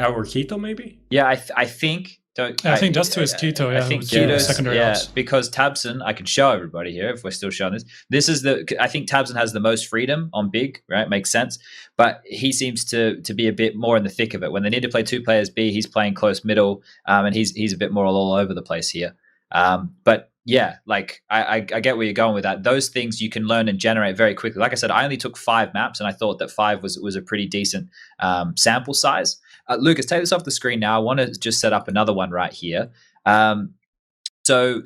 C: Or keita maybe?
A: Yeah, I think...
B: I think Dust2 is keto. Yeah,
A: I think Keto's secondary ops. Because tabseN, I can show everybody here if we're still showing this. This is I think tabseN has the most freedom on big, right? Makes sense. But he seems to be a bit more in the thick of it. When they need to play 2 players B, he's playing close middle, and he's a bit more all over the place here. But yeah, like I get where you're going with that. Those things you can learn and generate very quickly. Like I said, I only took 5 maps, and I thought that 5 was a pretty decent sample size. Lucas, take this off the screen now. I want to just set up another one right here. So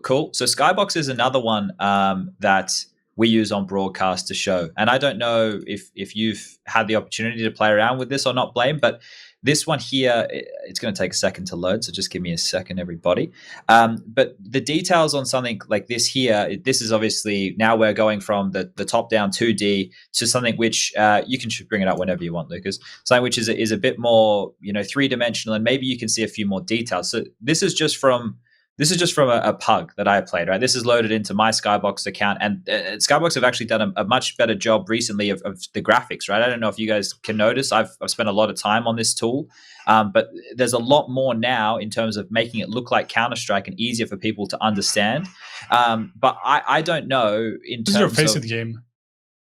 A: cool. So Skybox is another one that we use on broadcast to show. And I don't know if you've had the opportunity to play around with this or not, Blame, but this one here, it's going to take a second to load, so just give me a second, everybody. But the details on something like this here, this is obviously, now we're going from the top-down 2D to something which, you can bring it up whenever you want, Lucas, something which is a bit more, 3-dimensional, and maybe you can see a few more details. So this is just from a pug that I played, right? This is loaded into my Skybox account, and Skybox have actually done a much better job recently of the graphics, right? I don't know if you guys can notice. I've spent a lot of time on this tool, but there's a lot more now in terms of making it look like Counter-Strike and easier for people to understand. But I don't know in terms of... This is your
B: face of the game.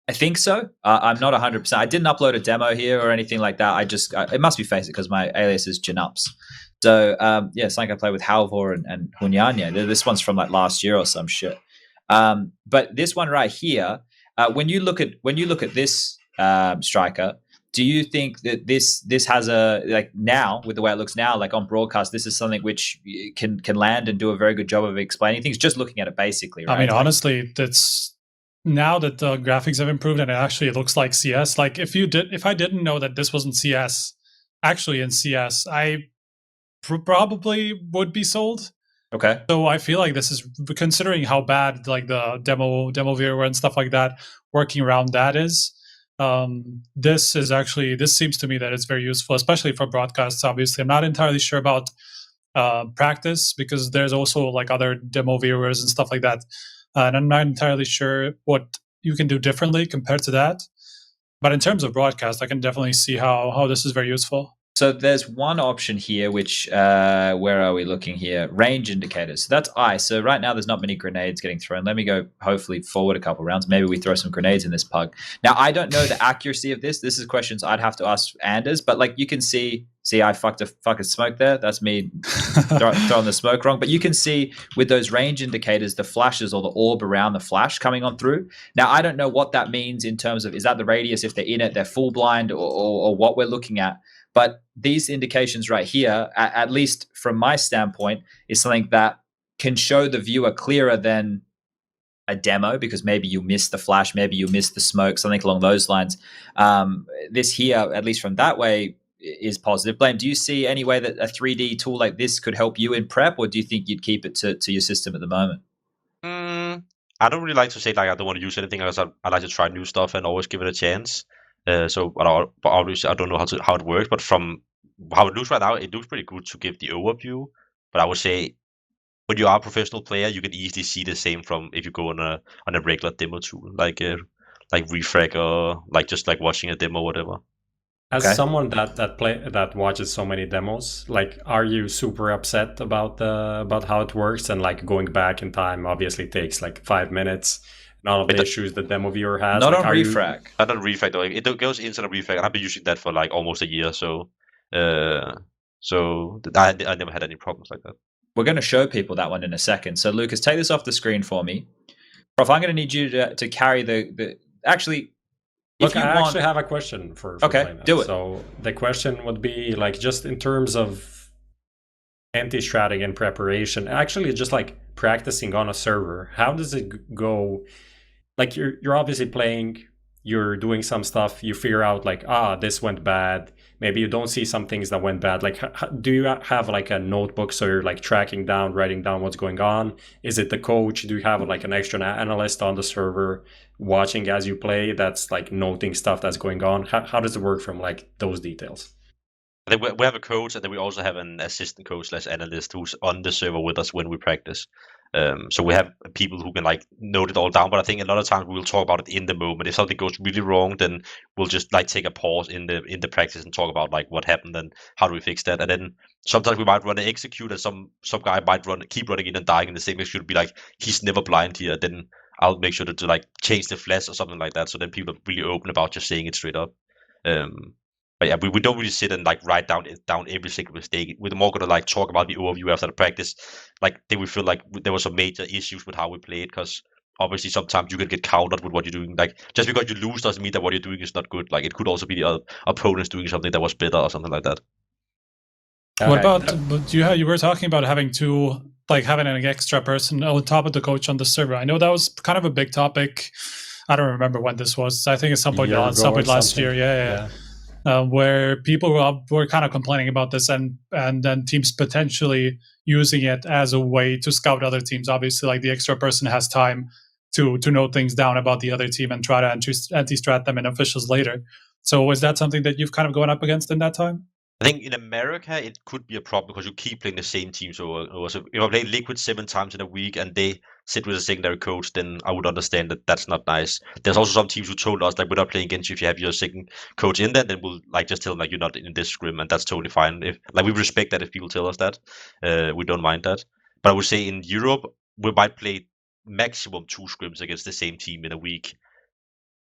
A: I think so. I'm not 100%. I didn't upload a demo here or anything like that. It must be FaZe because my alias is Janups. So it's like I play with Halvor and Hunyanya. This one's from like last year or some shit. But this one right here, when you look at this striker, do you think that this has a, like now with the way it looks now, like on broadcast, this is something which can land and do a very good job of explaining things, just looking at it basically, right?
B: I mean, honestly, that's now that the graphics have improved and it looks like CS. Like if I didn't know that this wasn't CS, actually in CS, I probably would be sold.
A: Okay. So
B: I feel like this is, considering how bad like the demo viewer and stuff like that, working around that is, this seems to me that it's very useful, especially for broadcasts. Obviously, I'm not entirely sure about practice because there's also like other demo viewers and stuff like that, and I'm not entirely sure what you can do differently compared to that. But in terms of broadcast, I can definitely see how this is very useful.
A: So there's one option here, which, where are we looking here? Range indicators. So that's I. So right now there's not many grenades getting thrown. Let me go hopefully forward a couple rounds. Maybe we throw some grenades in this pug. Now, I don't know the accuracy of this. This is questions I'd have to ask Anders, but like you can see I fucked a fucking smoke there. That's me throwing the smoke wrong. But you can see with those range indicators, the flashes or the orb around the flash coming on through. Now, I don't know what that means in terms of, is that the radius? If they're in it, they're full blind or what we're looking at. But these indications right here, at least from my standpoint, is something that can show the viewer clearer than a demo, because maybe you missed the flash, maybe you missed the smoke, something along those lines. This here, at least from that way, is positive. Blame, do you see any way that a 3D tool like this could help you in prep, or do you think you'd keep it to your system at the moment?
D: I don't really like to say like I don't want to use anything else. I like to try new stuff and always give it a chance. But obviously I don't know how it works. But from how it looks right now, it looks pretty good to give the overview. But I would say when you are a professional player, you can easily see the same from if you go on a regular demo tool like Refrag or like just like watching a demo or whatever.
C: As someone that watches so many demos, like, are you super upset about how it works? And like going back in time obviously takes like 5 minutes. And all of the issues the demo viewer has.
A: Not
C: like,
A: on Refrag.
D: Not on Refrag though. It goes into the Refrag, and I've been using that for like almost a year. So I never had any problems like that.
A: We're going to show people that one in a second. So Lucas, take this off the screen for me. Prof, I'm going to need you to carry the actually.
C: Look, I actually have a question for
A: okay, do it.
C: So the question would be like, just in terms of anti-stratting and preparation, actually just like practicing on a server, how does it go? Like you're obviously playing, you're doing some stuff, you figure out like, this went bad. Maybe you don't see some things that went bad. Like, do you have like a notebook so you're like tracking down, writing down what's going on? Is it the coach? Do you have like an extra analyst on the server watching as you play that's like noting stuff that's going on? How does it work from like those details?
D: I think we have a coach, and then we also have an assistant coach / analyst who's on the server with us when we practice. So we have people who can like note it all down, but I think a lot of times we will talk about it in the moment. If something goes really wrong, then we'll just like take a pause in the practice and talk about like what happened and how do we fix that. And then sometimes we might run an execute, and some guy might keep running in and dying in the same execute, be like, he's never blind here. Then I'll make sure to like change the flash or something like that. So then people are really open about just saying it straight up. But yeah, we don't really sit and like write down every single mistake. We're more gonna like talk about the overview after the practice. Like, then we feel like there were some major issues with how we played, because obviously sometimes you can get countered with what you're doing. Like, just because you lose doesn't mean that what you're doing is not good. Like, it could also be the opponents doing something that was better or something like that.
B: What about you were talking about having an extra person on top of the coach on the server? I know that was kind of a big topic. I don't remember when this was. I think at some point last year. Yeah. Where people were kind of complaining about this, and then teams potentially using it as a way to scout other teams. Obviously, like the extra person has time to note things down about the other team and try to anti-strat them in officials later. So was that something that you've kind of gone up against in that time?
D: I think in America it could be a problem because you keep playing the same team. So if I play Liquid 7 times in a week and they sit with a secondary coach, then I would understand that that's not nice. There's also some teams who told us that we're not playing against you if you have your second coach in there, then we'll like just tell them like you're not in this scrim, and that's totally fine. If like we respect that if people tell us that, we don't mind that. But I would say in Europe we might play maximum 2 scrims against the same team in a week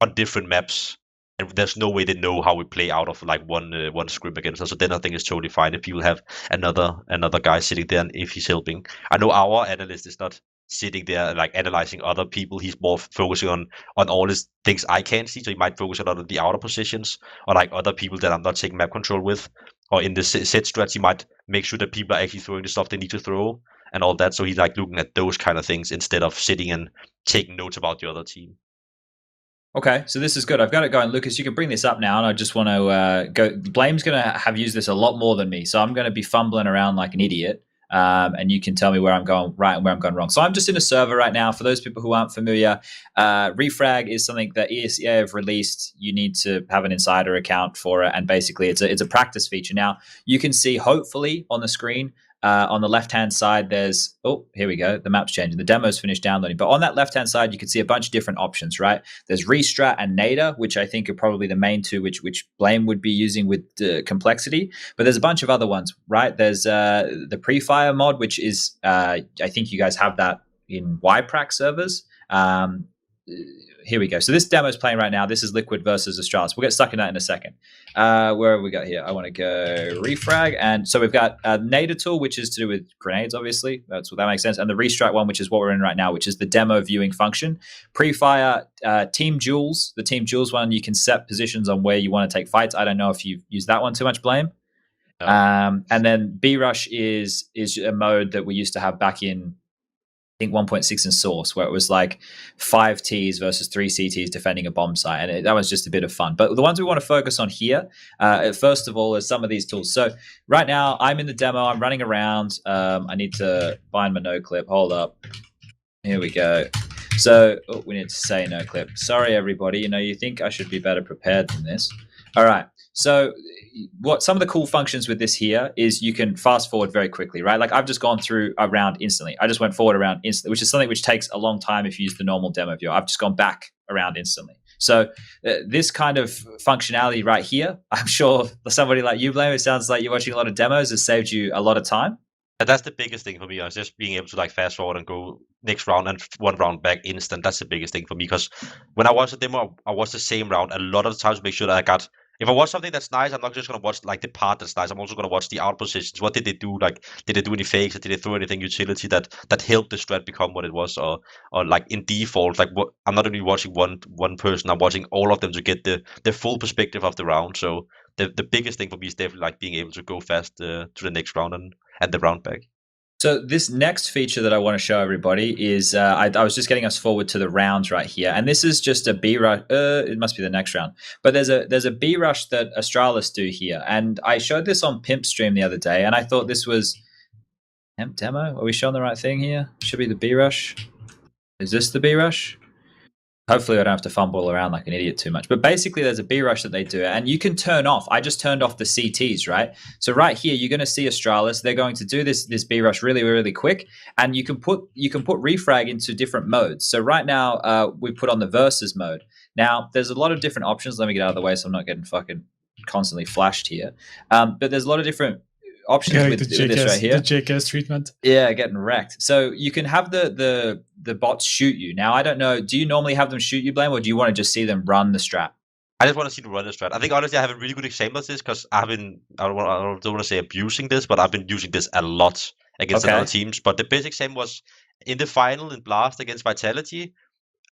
D: on different maps. And there's no way they know how we play out of like one scrim against us. So then I think it's totally fine if people have another guy sitting there and if he's helping. I know our analyst is not sitting there like analyzing other people. He's more focusing on all these things I can't see. So he might focus a lot on the outer positions or like other people that I'm not taking map control with. Or in the set strats, he might make sure that people are actually throwing the stuff they need to throw and all that. So he's like looking at those kind of things instead of sitting and taking notes about the other team.
A: Okay, so this is good. I've got it going. Lucas, you can bring this up now, and I just want to go. Blame's going to have used this a lot more than me, so I'm going to be fumbling around like an idiot, and you can tell me where I'm going right and where I'm going wrong. So I'm just in a server right now. For those people who aren't familiar, Refrag is something that ESEA have released. You need to have an insider account for it, and basically it's a practice feature. Now, you can see, hopefully, on the screen, On the left-hand side, there's, here we go. The map's changing. The demo's finished downloading. But on that left-hand side, you can see a bunch of different options, right? There's Restrat and NADA, which I think are probably the main two which Blame would be using with complexity. But there's a bunch of other ones, right? There's the pre-fire mod, which is, I think you guys have that in YPRAC servers. Here we go. So this demo is playing right now. This is Liquid versus Astralis. We'll get stuck in that in a second. Where have we got here? I want to go Refrag. And so we've got NADA tool, which is to do with grenades, obviously. That's what that makes sense. And the Restrat one, which is what we're in right now, which is the demo viewing function. Pre-fire, Team Duels. The Team Duels one, you can set positions on where you want to take fights. I don't know if you've used that one too much, Blame.
D: No.
A: And then B-Rush is a mode that we used to have back in, I think 1.6 in source, where it was like 5 Ts versus 3 CTs defending a bomb site. And that was just a bit of fun. But the ones we want to focus on here, first of all, is some of these tools. So right now, I'm in the demo. I'm running around. I need to find my no clip. Hold up. Here we go. So we need to say no clip. Sorry, everybody. You think I should be better prepared than this. All right. So what some of the cool functions with this here is you can fast forward very quickly, right? Like I've just gone through a round instantly. I just went forward around instantly, which is something which takes a long time if you use the normal demo viewer. I've just gone back around instantly. So this kind of functionality right here, I'm sure somebody like you, Blame, it sounds like you're watching a lot of demos, has saved you a lot of time.
D: And that's the biggest thing for me, is just being able to like fast forward and go next round and one round back instant. That's the biggest thing for me, because when I watch the demo, I watch the same round a lot of the times to make sure that I got. If I watch something that's nice, I'm not just gonna watch like the part that's nice. I'm also gonna watch the out positions. What did they do? Like, did they do any fakes? Or did they throw anything utility that helped the strat become what it was? Or like in default, like what? I'm not only watching one person. I'm watching all of them to get the full perspective of the round. So the biggest thing for me is definitely like being able to go fast to the next round and the round back.
A: So this next feature that I want to show everybody is I was just getting us forward to the rounds right here, and this is just a B rush. It must be the next round, but there's a B rush that Astralis do here, and I showed this on Pimp Stream the other day, and I thought this was demo. Are we showing the right thing here? Should be the B rush. Is this the B rush? Hopefully I don't have to fumble around like an idiot too much. But basically there's a B rush that they do, and you can turn off. I just turned off the CTs, right? So right here, you're going to see Astralis. They're going to do this B rush really, really quick. And you can put refrag into different modes. So right now we put on the versus mode. Now there's a lot of different options. Let me get out of the way so I'm not getting fucking constantly flashed here. But there's a lot of different options with this right here.
B: The JKS treatment.
A: Yeah, getting wrecked. So you can have the bots shoot you. Now, I don't know, do you normally have them shoot you, Blame, or do you want to just see them run the strat?
D: I just want to see them run the strat. I think honestly I have a really good example of this, because I don't want to say abusing this, but I've been using this a lot against other teams. But the best example was in the final in Blast against Vitality.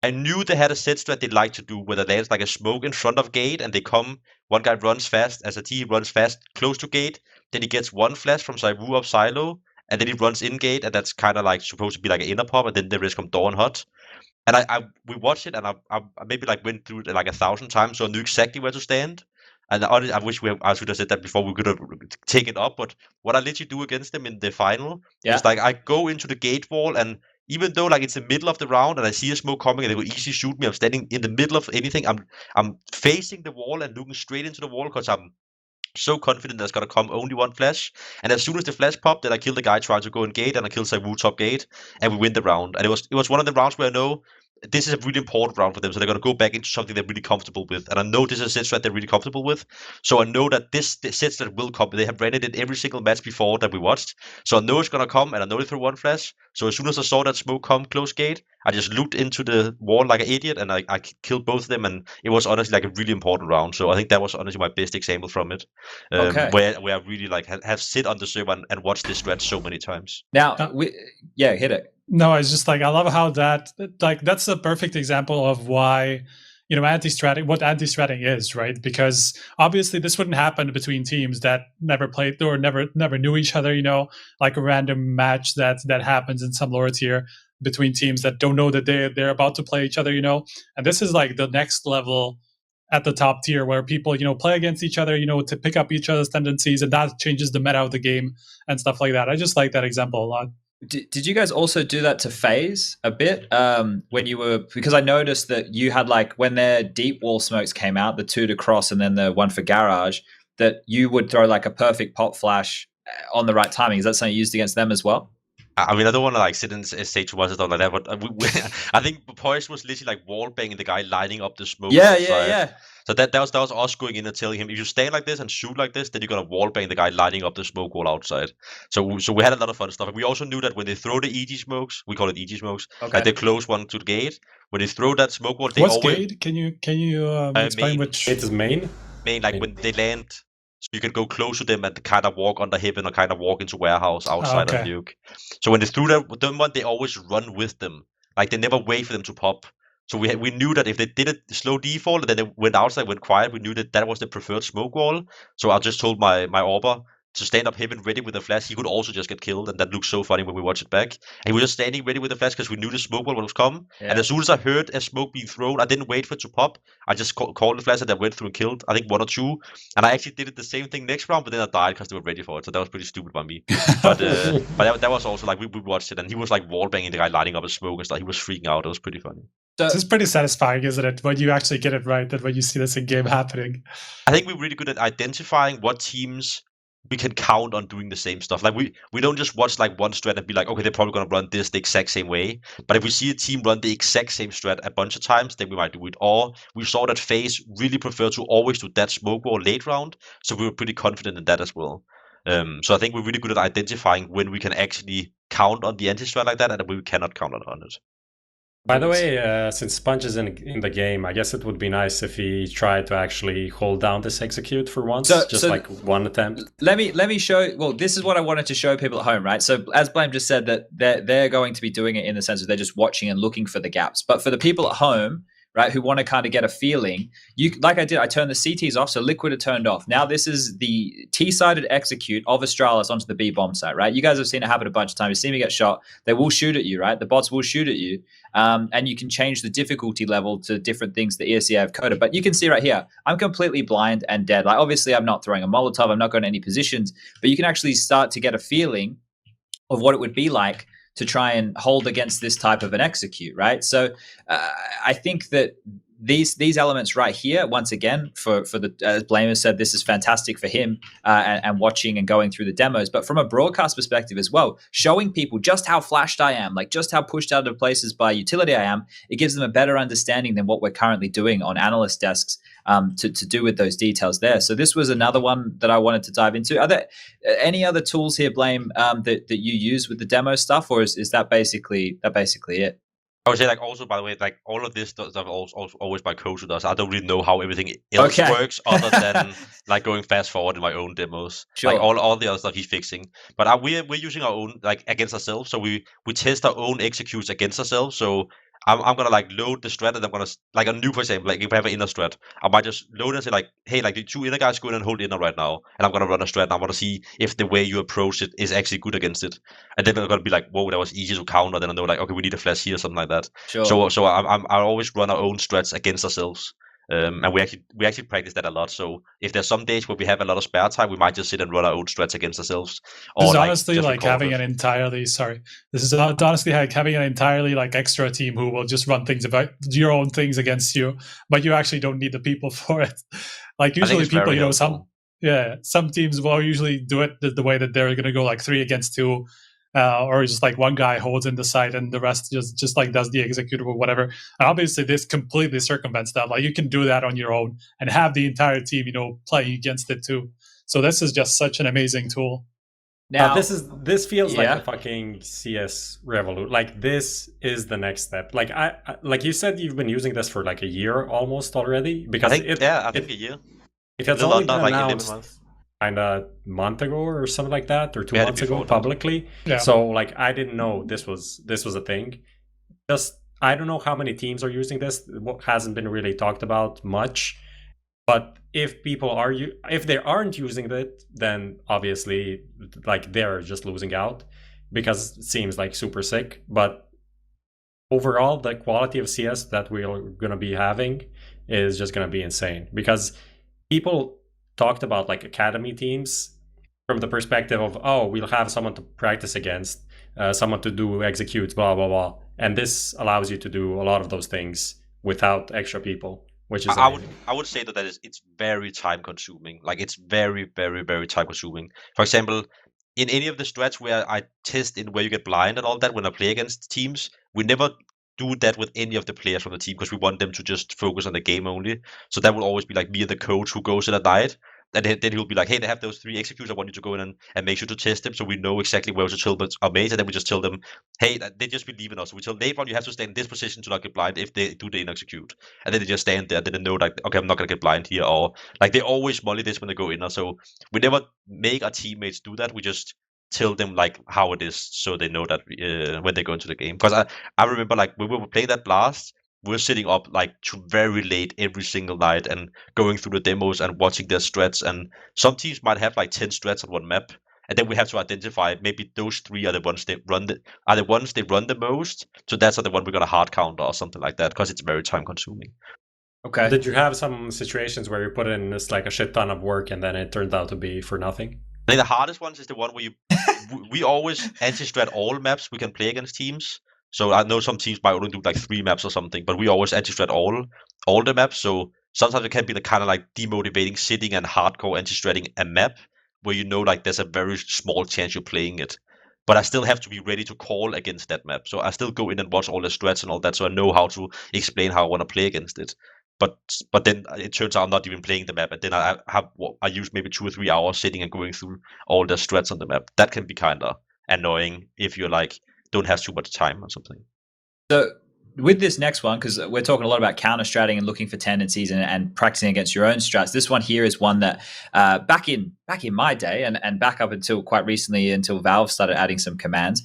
D: I knew they had a set strat they like to do, where there's like a smoke in front of gate, and they come. One guy runs fast as a T, runs fast close to gate. Then he gets one flash from Saivu up silo, and then he runs in gate, and that's kind of like supposed to be like an inner pop, and then the rest come door and hot. And we watched it, and I maybe like went through it like 1,000 times, so I knew exactly where to stand. And I wish I should have said that before we could have taken it up. But what I literally do against them in the final is like I go into the gate wall, and even though like it's the middle of the round and I see a smoke coming and they will easily shoot me, I'm standing in the middle of anything. I'm facing the wall and looking straight into the wall, because I'm so confident there's gonna come only one flash. And as soon as the flash popped, then I kill the guy trying to go in gate, and I kill Saivu top gate, and we win the round. And it was one of the rounds where I know this is a really important round for them, so they're going to go back into something they're really comfortable with. And I know this is a set strat they're really comfortable with, so I know that this set strat will come. They have ran it in every single match before that we watched, so I know it's going to come, and I know they throw one flash. So as soon as I saw that smoke come close gate, I just looped into the wall like an idiot, and I killed both of them, and it was honestly like a really important round. So I think that was honestly my best example from it, where I really like have sit on the server and watched this strat so many times.
A: Now, hit it.
B: No, it's just like I love how that's a perfect example of why antistratting, what antistratting is, right? Because obviously this wouldn't happen between teams that never played or never knew each other. Like a random match that happens in some lower tier between teams that don't know that they're about to play each other. And this is like the next level at the top tier, where people play against each other, to pick up each other's tendencies, and that changes the meta of the game and stuff like that. I just like that example a lot.
A: Did you guys also do that to FaZe a bit when you were, because I noticed that you had like when their deep wall smokes came out, the 2 to cross and then the 1 for garage, that you would throw like a perfect pop flash on the right timing? Is that something used against them as well?
D: I mean, I don't want to like sit and say too much and stuff like that, but I think Poise was literally like wall banging the guy lining up the smoke.
A: Yeah.
D: So that was us going in and telling him, if you stand like this and shoot like this, then you're gonna wall bang the guy lining up the smoke wall outside. So we had a lot of fun stuff. And we also knew that when they throw the EG smokes, we call it EG smokes, like they close one to the gate. When they throw that smoke wall, they
B: What's
D: always
B: gate? Can you explain
D: main.
B: which?
C: It is main.
D: Main, like when they land, so you can go close to them and kind of walk under heaven or kind of walk into warehouse outside of nuke. So when they threw them one, they always run with them. Like they never wait for them to pop. So we knew that if they did it slow default and then they went outside, went quiet, we knew that was the preferred smoke wall. So I just told my Auber to stand up heaven ready with the flash. He could also just get killed, and that looked so funny when we watched it back. And he was just standing ready with the flash because we knew the smoke wall was come. Yeah. And as soon as I heard a smoke being thrown, I didn't wait for it to pop. I just called the flash and then went through and killed, I think, 1 or 2. And I actually did it the same thing next round, but then I died because they were ready for it. So that was pretty stupid by me. But that was also like we watched it, and he was like wall banging the guy lining up his smoke and stuff. He was freaking out. It was pretty funny.
B: This is pretty satisfying, isn't it? When you actually get it right, that when you see this in game happening.
D: I think we're really good at identifying what teams we can count on doing the same stuff. Like we don't just watch like one strat and be like, okay, they're probably gonna run this the exact same way. But if we see a team run the exact same strat a bunch of times, then we might do it. Or we saw that FaZe really prefer to always do that smoke wall late round, so we were pretty confident in that as well. So I think we're really good at identifying when we can actually count on the anti-strat like that, and when we cannot count on it.
C: By the way, since Sponge is in the game, I guess it would be nice if he tried to actually hold down this execute for once, like one attempt.
A: Let me show. Well, this is what I wanted to show people at home, right? So as Blame just said, that they're going to be doing it in the sense that they're just watching and looking for the gaps. But for the people at home, right, who want to kind of get a feeling, like I did, I turned the CTs off, so liquid are turned off. Now this is the T-sided execute of Astralis onto the B bomb site, right? You guys have seen it happen a bunch of times. You see me get shot, they will shoot at you, right? The bots will shoot at you, and you can change the difficulty level to different things the ESEA have coded. But you can see right here, I'm completely blind and dead. Like obviously, I'm not throwing a Molotov, I'm not going to any positions, but you can actually start to get a feeling of what it would be like to try and hold against this type of an execute, right? So I think that these elements right here, once again, for the as Blamer said, this is fantastic for him and watching and going through the demos. But from a broadcast perspective as well, showing people just how flashed I am, like just how pushed out of places by utility I am, it gives them a better understanding than what we're currently doing on analyst desks to do with those details there. So this was another one that I wanted to dive into. Are there any other tools here, Blame, that you use with the demo stuff, or is that basically it?
D: I would say, like, also, by the way, like, all of this stuff always by coach does. I don't really know how everything else works other than, like, going fast forward in my own demos. Sure. Like, all the other stuff he's fixing. But we're using our own, like, against ourselves. So we test our own executes against ourselves. So I'm going to, like, load the strat, and I'm going to, like, a nuke, for example, like, if I have an inner strat, I might just load and say, like, hey, like, the 2 inner guys go in and hold inner right now. And I'm going to run a strat, and I want to see if the way you approach it is actually good against it. And then I'm going to be like, whoa, that was easy to counter. Then I know, like, okay, we need a flash here, something like that. Sure. So I always run our own strats against ourselves. And we actually practice that a lot. So if there's some days where we have a lot of spare time, we might just sit and run our own strats against ourselves.
B: This is honestly like having an entirely having an entirely like extra team who will just run things about your own things against you, but you actually don't need the people for it. Like usually people, you know, some teams will usually do it the way that they're going to go like 3 against 2. Or just like one guy holds in the site and the rest just like does the execute or whatever. And obviously this completely circumvents that. Like you can do that on your own and have the entire team, you know, playing against it too. So this is just such an amazing tool.
C: Now this feels like a fucking CS revolution. Like this is the next step. Like I like you said, you've been using this for like a year almost already. Because I think
D: a year.
C: It has only been announced kind of month ago or something like that, or 2 months ago publicly. Yeah. So like I didn't know this was a thing. Just I don't know how many teams are using this. What hasn't been really talked about much. But if people are if they aren't using it, then obviously like they're just losing out because it seems like super sick. But overall, the quality of CS that we're going to be having is just going to be insane because people talked about like academy teams from the perspective of, oh, we'll have someone to practice against, someone to do executes, blah, blah, blah. And this allows you to do a lot of those things without extra people, which is
D: I would say that it's very time consuming. Like it's very, very, very time consuming. For example, in any of the strats where I test in where you get blind and all that when I play against teams, we never do that with any of the players from the team because we want them to just focus on the game only. So that will always be like me and the coach who goes in at night. And then he'll be like, hey, they have those 3 executes. I want you to go in and make sure to test them so we know exactly where to tell our mates. And then we just tell them, hey, they just believe in us. So we tell Navon, you have to stay in this position to not get blind if they do the in-execute. And then they just stand there. Then they know, like, okay, I'm not going to get blind here. Or, like, they always molly this when they go in. So we never make our teammates do that. We just tell them, like, how it is so they know that when they go into the game. Because I remember, like, when we were playing that blast, we're sitting up like to very late every single night and going through the demos and watching their strats. And some teams might have like 10 strats on one map, and then we have to identify maybe those 3 are the ones they run the most. So that's the one we're gonna hard counter or something like that because it's very time consuming.
A: Okay.
C: Did you have some situations where you put in this like a shit ton of work and then it turned out to be for nothing?
D: I think the hardest ones is the one where you we always anti-strat all maps we can play against teams. So I know some teams might only do like 3 maps or something, but we always anti-strat all the maps. So sometimes it can be the kind of like demotivating sitting and hardcore anti-stratting a map where you know like there's a very small chance you're playing it. But I still have to be ready to coL against that map. So I still go in and watch all the strats and all that, so I know how to explain how I want to play against it. But then it turns out I'm not even playing the map, and then I use maybe 2 or 3 hours sitting and going through all the strats on the map. That can be kind of annoying if you're like don't have too much time or something.
A: So with this next one, because we're talking a lot about counter-stratting and looking for tendencies and practicing against your own strats, this one here is one that back in my day and back up until quite recently, until Valve started adding some commands,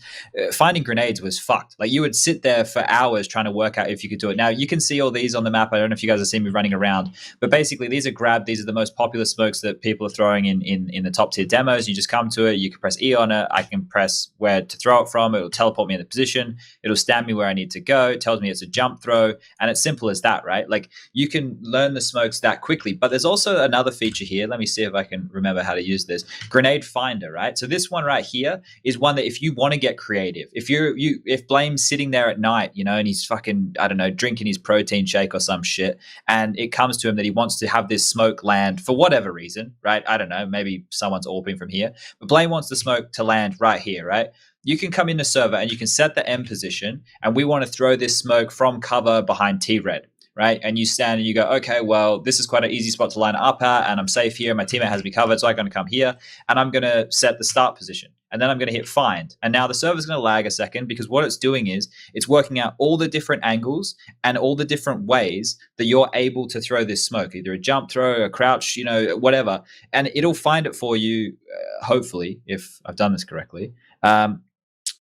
A: finding grenades was fucked. Like you would sit there for hours trying to work out if you could do it. Now you can see all these on the map. I don't know if you guys have seen me running around, but basically these are grabbed. These are the most popular smokes that people are throwing in the top tier demos. You just come to it. You can press E on it. I can press where to throw it from. It will teleport me in the position. It'll stand me where I need to go. It tells me it's a jump throw, and it's simple as that, right? Like you can learn the smokes that quickly. But there's also another feature here. Let me see if I can remember how to use this. Grenade finder, right? So this one right here is one that if you want to get creative, if Blame's sitting there at night, you know, and he's fucking, I don't know, drinking his protein shake or some shit, and it comes to him that he wants to have this smoke land for whatever reason, right? I don't know, maybe someone's AWPing from here, but Blame wants the smoke to land right here, right? You can come in the server and you can set the M position, and we want to throw this smoke from cover behind T-Red, right? And you stand and you go, okay, well, this is quite an easy spot to line up at, and I'm safe here. My teammate has me covered, so I'm going to come here, and I'm going to set the start position. And then I'm going to hit find. And now the server's going to lag a second because what it's doing is it's working out all the different angles and all the different ways that you're able to throw this smoke, either a jump throw, a crouch, you know, whatever. And it'll find it for you, hopefully, if I've done this correctly,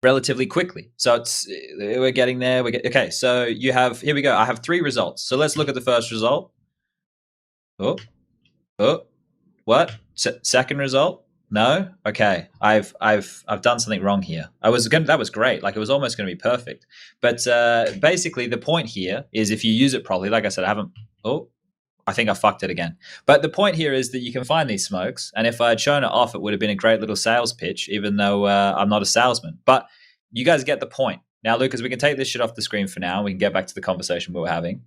A: relatively quickly. So we're getting there. Okay, so you have, here we go. I have 3 results. So let's look at the first result. What? Second result? No? Okay. I've done something wrong here. That was great. Like it was almost going to be perfect. But basically the point here is if you use it properly, like I said, I think I fucked it again. But the point here is that you can find these smokes. And if I had shown it off, it would have been a great little sales pitch, even though I'm not a salesman. But you guys get the point. Now, Lucas, we can take this shit off the screen for now. We can get back to the conversation we were having.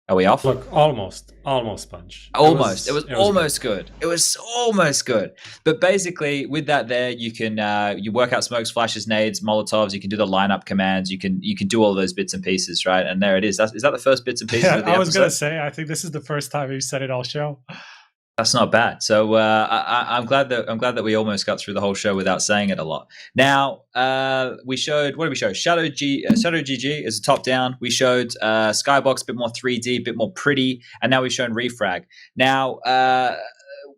A: Are we off?
C: Look, almost, Punch.
A: Almost. It was almost good. It was almost good. But basically, with that there, you can you work out smokes, flashes, nades, Molotovs. You can do the lineup commands. You can do all those bits and pieces, right? And there it is. Is that the first bits and pieces of the
B: I was
A: episode?
B: going to say, I think this is the first time you said it all show.
A: That's not bad. So I'm glad that we almost got through the whole show without saying it a lot. Now we showed, what did we show? Shadow GG is a top down. We showed Skybox, a bit more 3D, a bit more pretty, and now we've shown Refrag. Now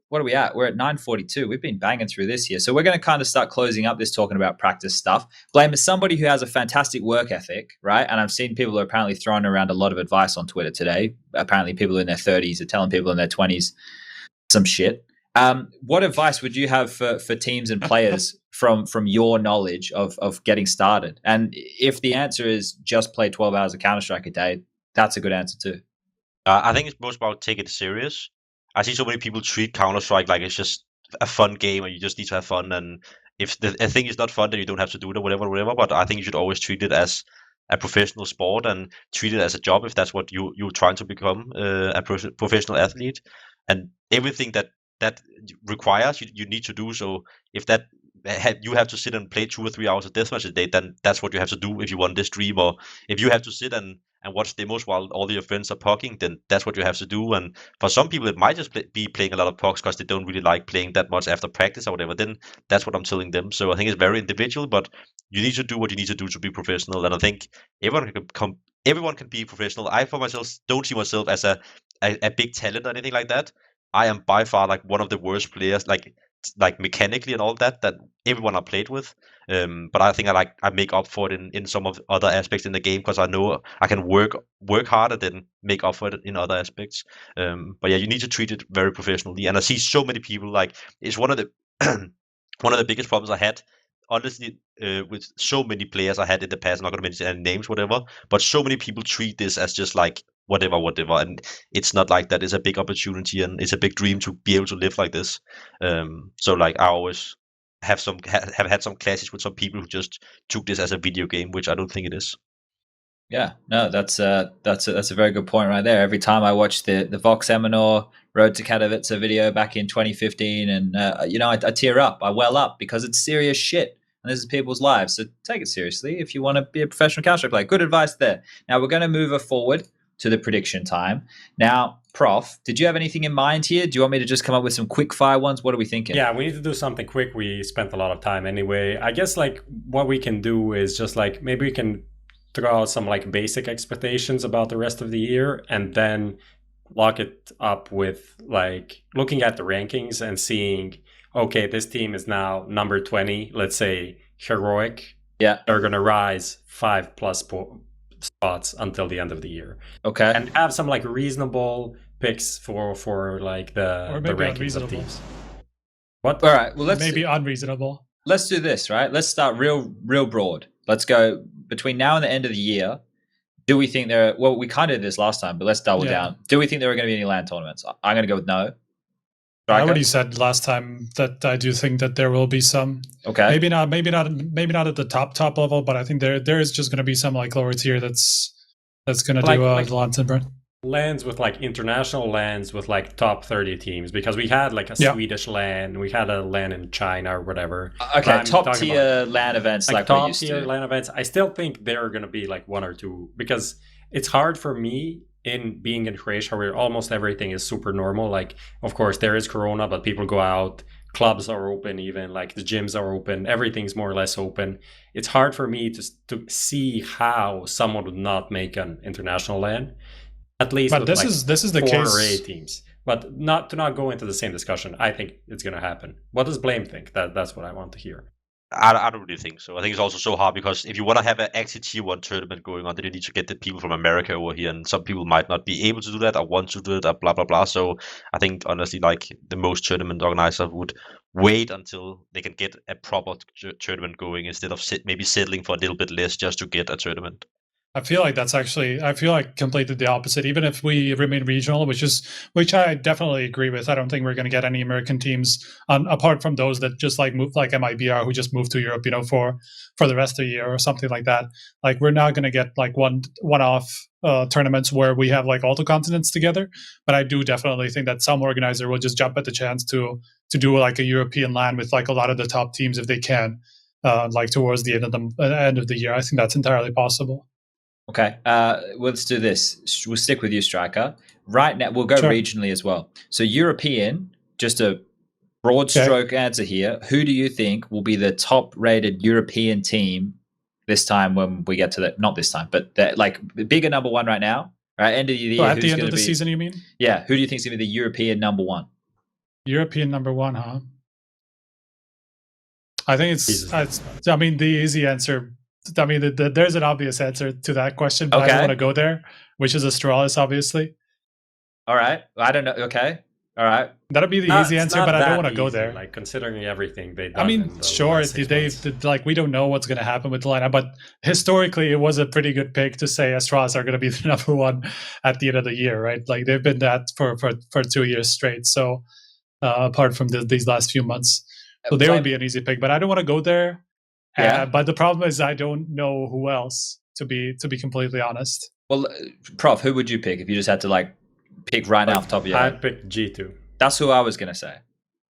A: what are we at? We're at 9:42. We've been banging through this here, so we're going to kind of start closing up this talking about practice stuff. Blame is somebody who has a fantastic work ethic, right? And I've seen people who are apparently throwing around a lot of advice on Twitter today. Apparently, people in their 30s are telling people in their 20s. Some shit. What advice would you have for teams and players from your knowledge of getting started? And if the answer is just play 12 hours of Counter-Strike a day, that's a good answer too.
D: I think it's most about take it serious. I see so many people treat Counter-Strike like it's just a fun game and you just need to have fun. And if the thing is not fun, then you don't have to do it or whatever. But I think you should always treat it as a professional sport and treat it as a job if that's what you're trying to become, a professional athlete. And everything that that requires, you need to do. So if that you have to sit and play 2 or 3 hours of deathmatch a day, then that's what you have to do if you want this stream. Or if you have to sit and watch demos while all your friends are poking, then that's what you have to do. And for some people, it might just be playing a lot of poks because they don't really like playing that much after practice or whatever. Then that's what I'm telling them. So I think it's very individual, but you need to do what you need to do to be professional. And I think everyone can be professional. I, for myself, don't see myself as a big talent or anything like that. I am by far like one of the worst players, like mechanically and all that everyone I played with. But I think I make up for it in some of other aspects in the game, because I know I can work harder than make up for it in other aspects. But yeah, you need to treat it very professionally. And I see so many people, like, it's one of the one of the biggest problems I had, honestly, with so many players I had in the past. I'm not going to mention any names, whatever, but so many people treat this as just like whatever, and it's not like that. It's a big opportunity, and it's a big dream to be able to live like this. So like, I always have had some clashes with some people who just took this as a video game, which I don't think it is.
A: Yeah, no, that's a very good point right there. Every time I watch the Vox Eminor Road to Katowice video back in 2015, and I tear up, I well up, because it's serious shit, and this is people's lives. So take it seriously if you want to be a professional Counter-Strike player. Good advice there. Now we're going to move forward to the prediction time. Now, Prof, did you have anything in mind here? Do you want me to just come up with some quick fire ones? What are we thinking?
C: Yeah, we need to do something quick. We spent a lot of time anyway. I guess like what we can do is just like, maybe we can throw out some like basic expectations about the rest of the year, and then lock it up with like looking at the rankings and seeing, okay, this team is now number 20, let's say Heroic.
A: Yeah.
C: They're going to rise 5+ spots until the end of the year.
A: Okay.
C: And have some like reasonable picks for like the rankings of teams. What?
A: All right. Well, let's
B: maybe unreasonable.
A: Let's do this, right? Let's start real broad. Let's go between now and the end of the year. Do we think there are, well, we kind of did this last time, but let's double down. Do we think there are going to be any LAN tournaments? I'm going to go with no.
B: I already said last time that I do think that there will be some.
A: Okay.
B: Maybe not at the top level, but I think there is just going to be some like lower tier that's going to do LAN tournament.
C: LANs with like international LANs with like top 30 teams, because we had like a Swedish LAN, we had a LAN in China or whatever.
A: Okay, top tier LAN events like
C: top
A: we're used
C: tier
A: to.
C: LAN events. I still think there are going to be like 1 or 2, because it's hard for me in being in Croatia where almost everything is super normal. Like, of course there is Corona, but people go out, clubs are open, even like the gyms are open, everything's more or less open. It's hard for me to see how someone would not make an international LAN. At least,
B: but this is the
C: 4
B: case.
C: or 8 teams. But not go into the same discussion. I think it's going to happen. What does Blame think? That's what I want to hear.
D: I don't really think so. I think it's also so hard, because if you want to have an active tier 1 tournament going on, then you need to get the people from America over here, and some people might not be able to do that or want to do it or blah blah blah. So I think honestly, like, the most tournament organizers would wait until they can get a proper tournament going, instead of maybe settling for a little bit less just to get a tournament.
B: I feel like completely the opposite. Even if we remain regional, which I definitely agree with. I don't think we're going to get any American teams apart from those that just like move, like MIBR, who just moved to Europe, for the rest of the year or something like that. Like, we're not going to get like one-off tournaments where we have like all the continents together. But I do definitely think that some organizer will just jump at the chance to do like a European LAN with like a lot of the top teams if they can, like towards the end of the year. I think that's entirely possible.
A: Okay, let's do this. We'll stick with you, Striker. Right now, we'll go regionally as well. So European, just a broad stroke answer here. Who do you think will be the top-rated European team this time when we get to that? Not this time, but like the bigger number 1 right now. Right, end of the year.
B: At the end of the season, you mean?
A: Yeah. Who do you think is going to be the European number 1?
B: European number 1, huh? I think it's. I mean, the easy answer. I mean, there's an obvious answer to that question, but I don't want to go there, which is Astralis, obviously.
A: All right. I don't know. Okay. All right.
B: That'll be the easy answer, but I don't want to go there.
C: Like, considering everything they've done.
B: I mean, sure, like, we don't know what's going to happen with the lineup, but historically, it was a pretty good pick to say Astralis are going to be the number 1 at the end of the year, right? Like, they've been that for 2 years straight. So, apart from these last few months, so they would be an easy pick, but I don't want to go there. Yeah, but the problem is I don't know who else, to be completely honest.
A: Well, Prof, who would you pick if you just had to like pick right now off the top of your head?
C: I'd pick G2.
A: That's who I was going to say.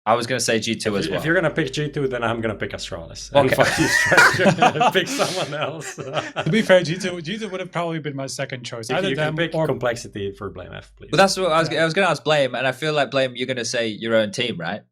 A: I was going to say G2 as well.
C: If you're going to pick G2, then I'm going to pick Astralis.
A: Okay.
C: And fuck you, Strat. Pick someone else.
B: To be fair, G2 would have probably been my second choice.
C: Either
B: Either
C: you can
B: them
C: pick
B: or
C: complexity for blameF, please.
A: But that's what I was going to ask Blame, and I feel like Blame, you're going to say your own team, right?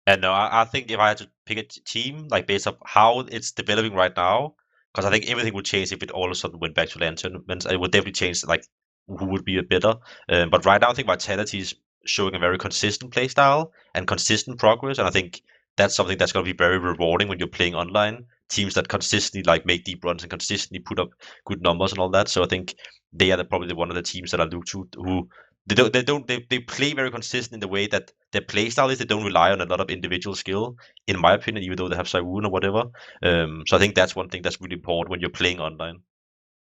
D: And no, I think if I had to pick a team, like based on how it's developing right now, because I think everything would change if it all of a sudden went back to LAN tournaments. It would definitely change like who would be a better. But right now, I think Vitality is showing a very consistent play style and consistent progress, and I think that's something that's going to be very rewarding when you're playing online. Teams that consistently like make deep runs and consistently put up good numbers and all that. So I think they are probably one of the teams that I look to who they play very consistent in the way that their play style is. They don't rely on a lot of individual skill, in my opinion, even though they have Saiwoon or whatever. So I think that's one thing that's really important when you're playing online.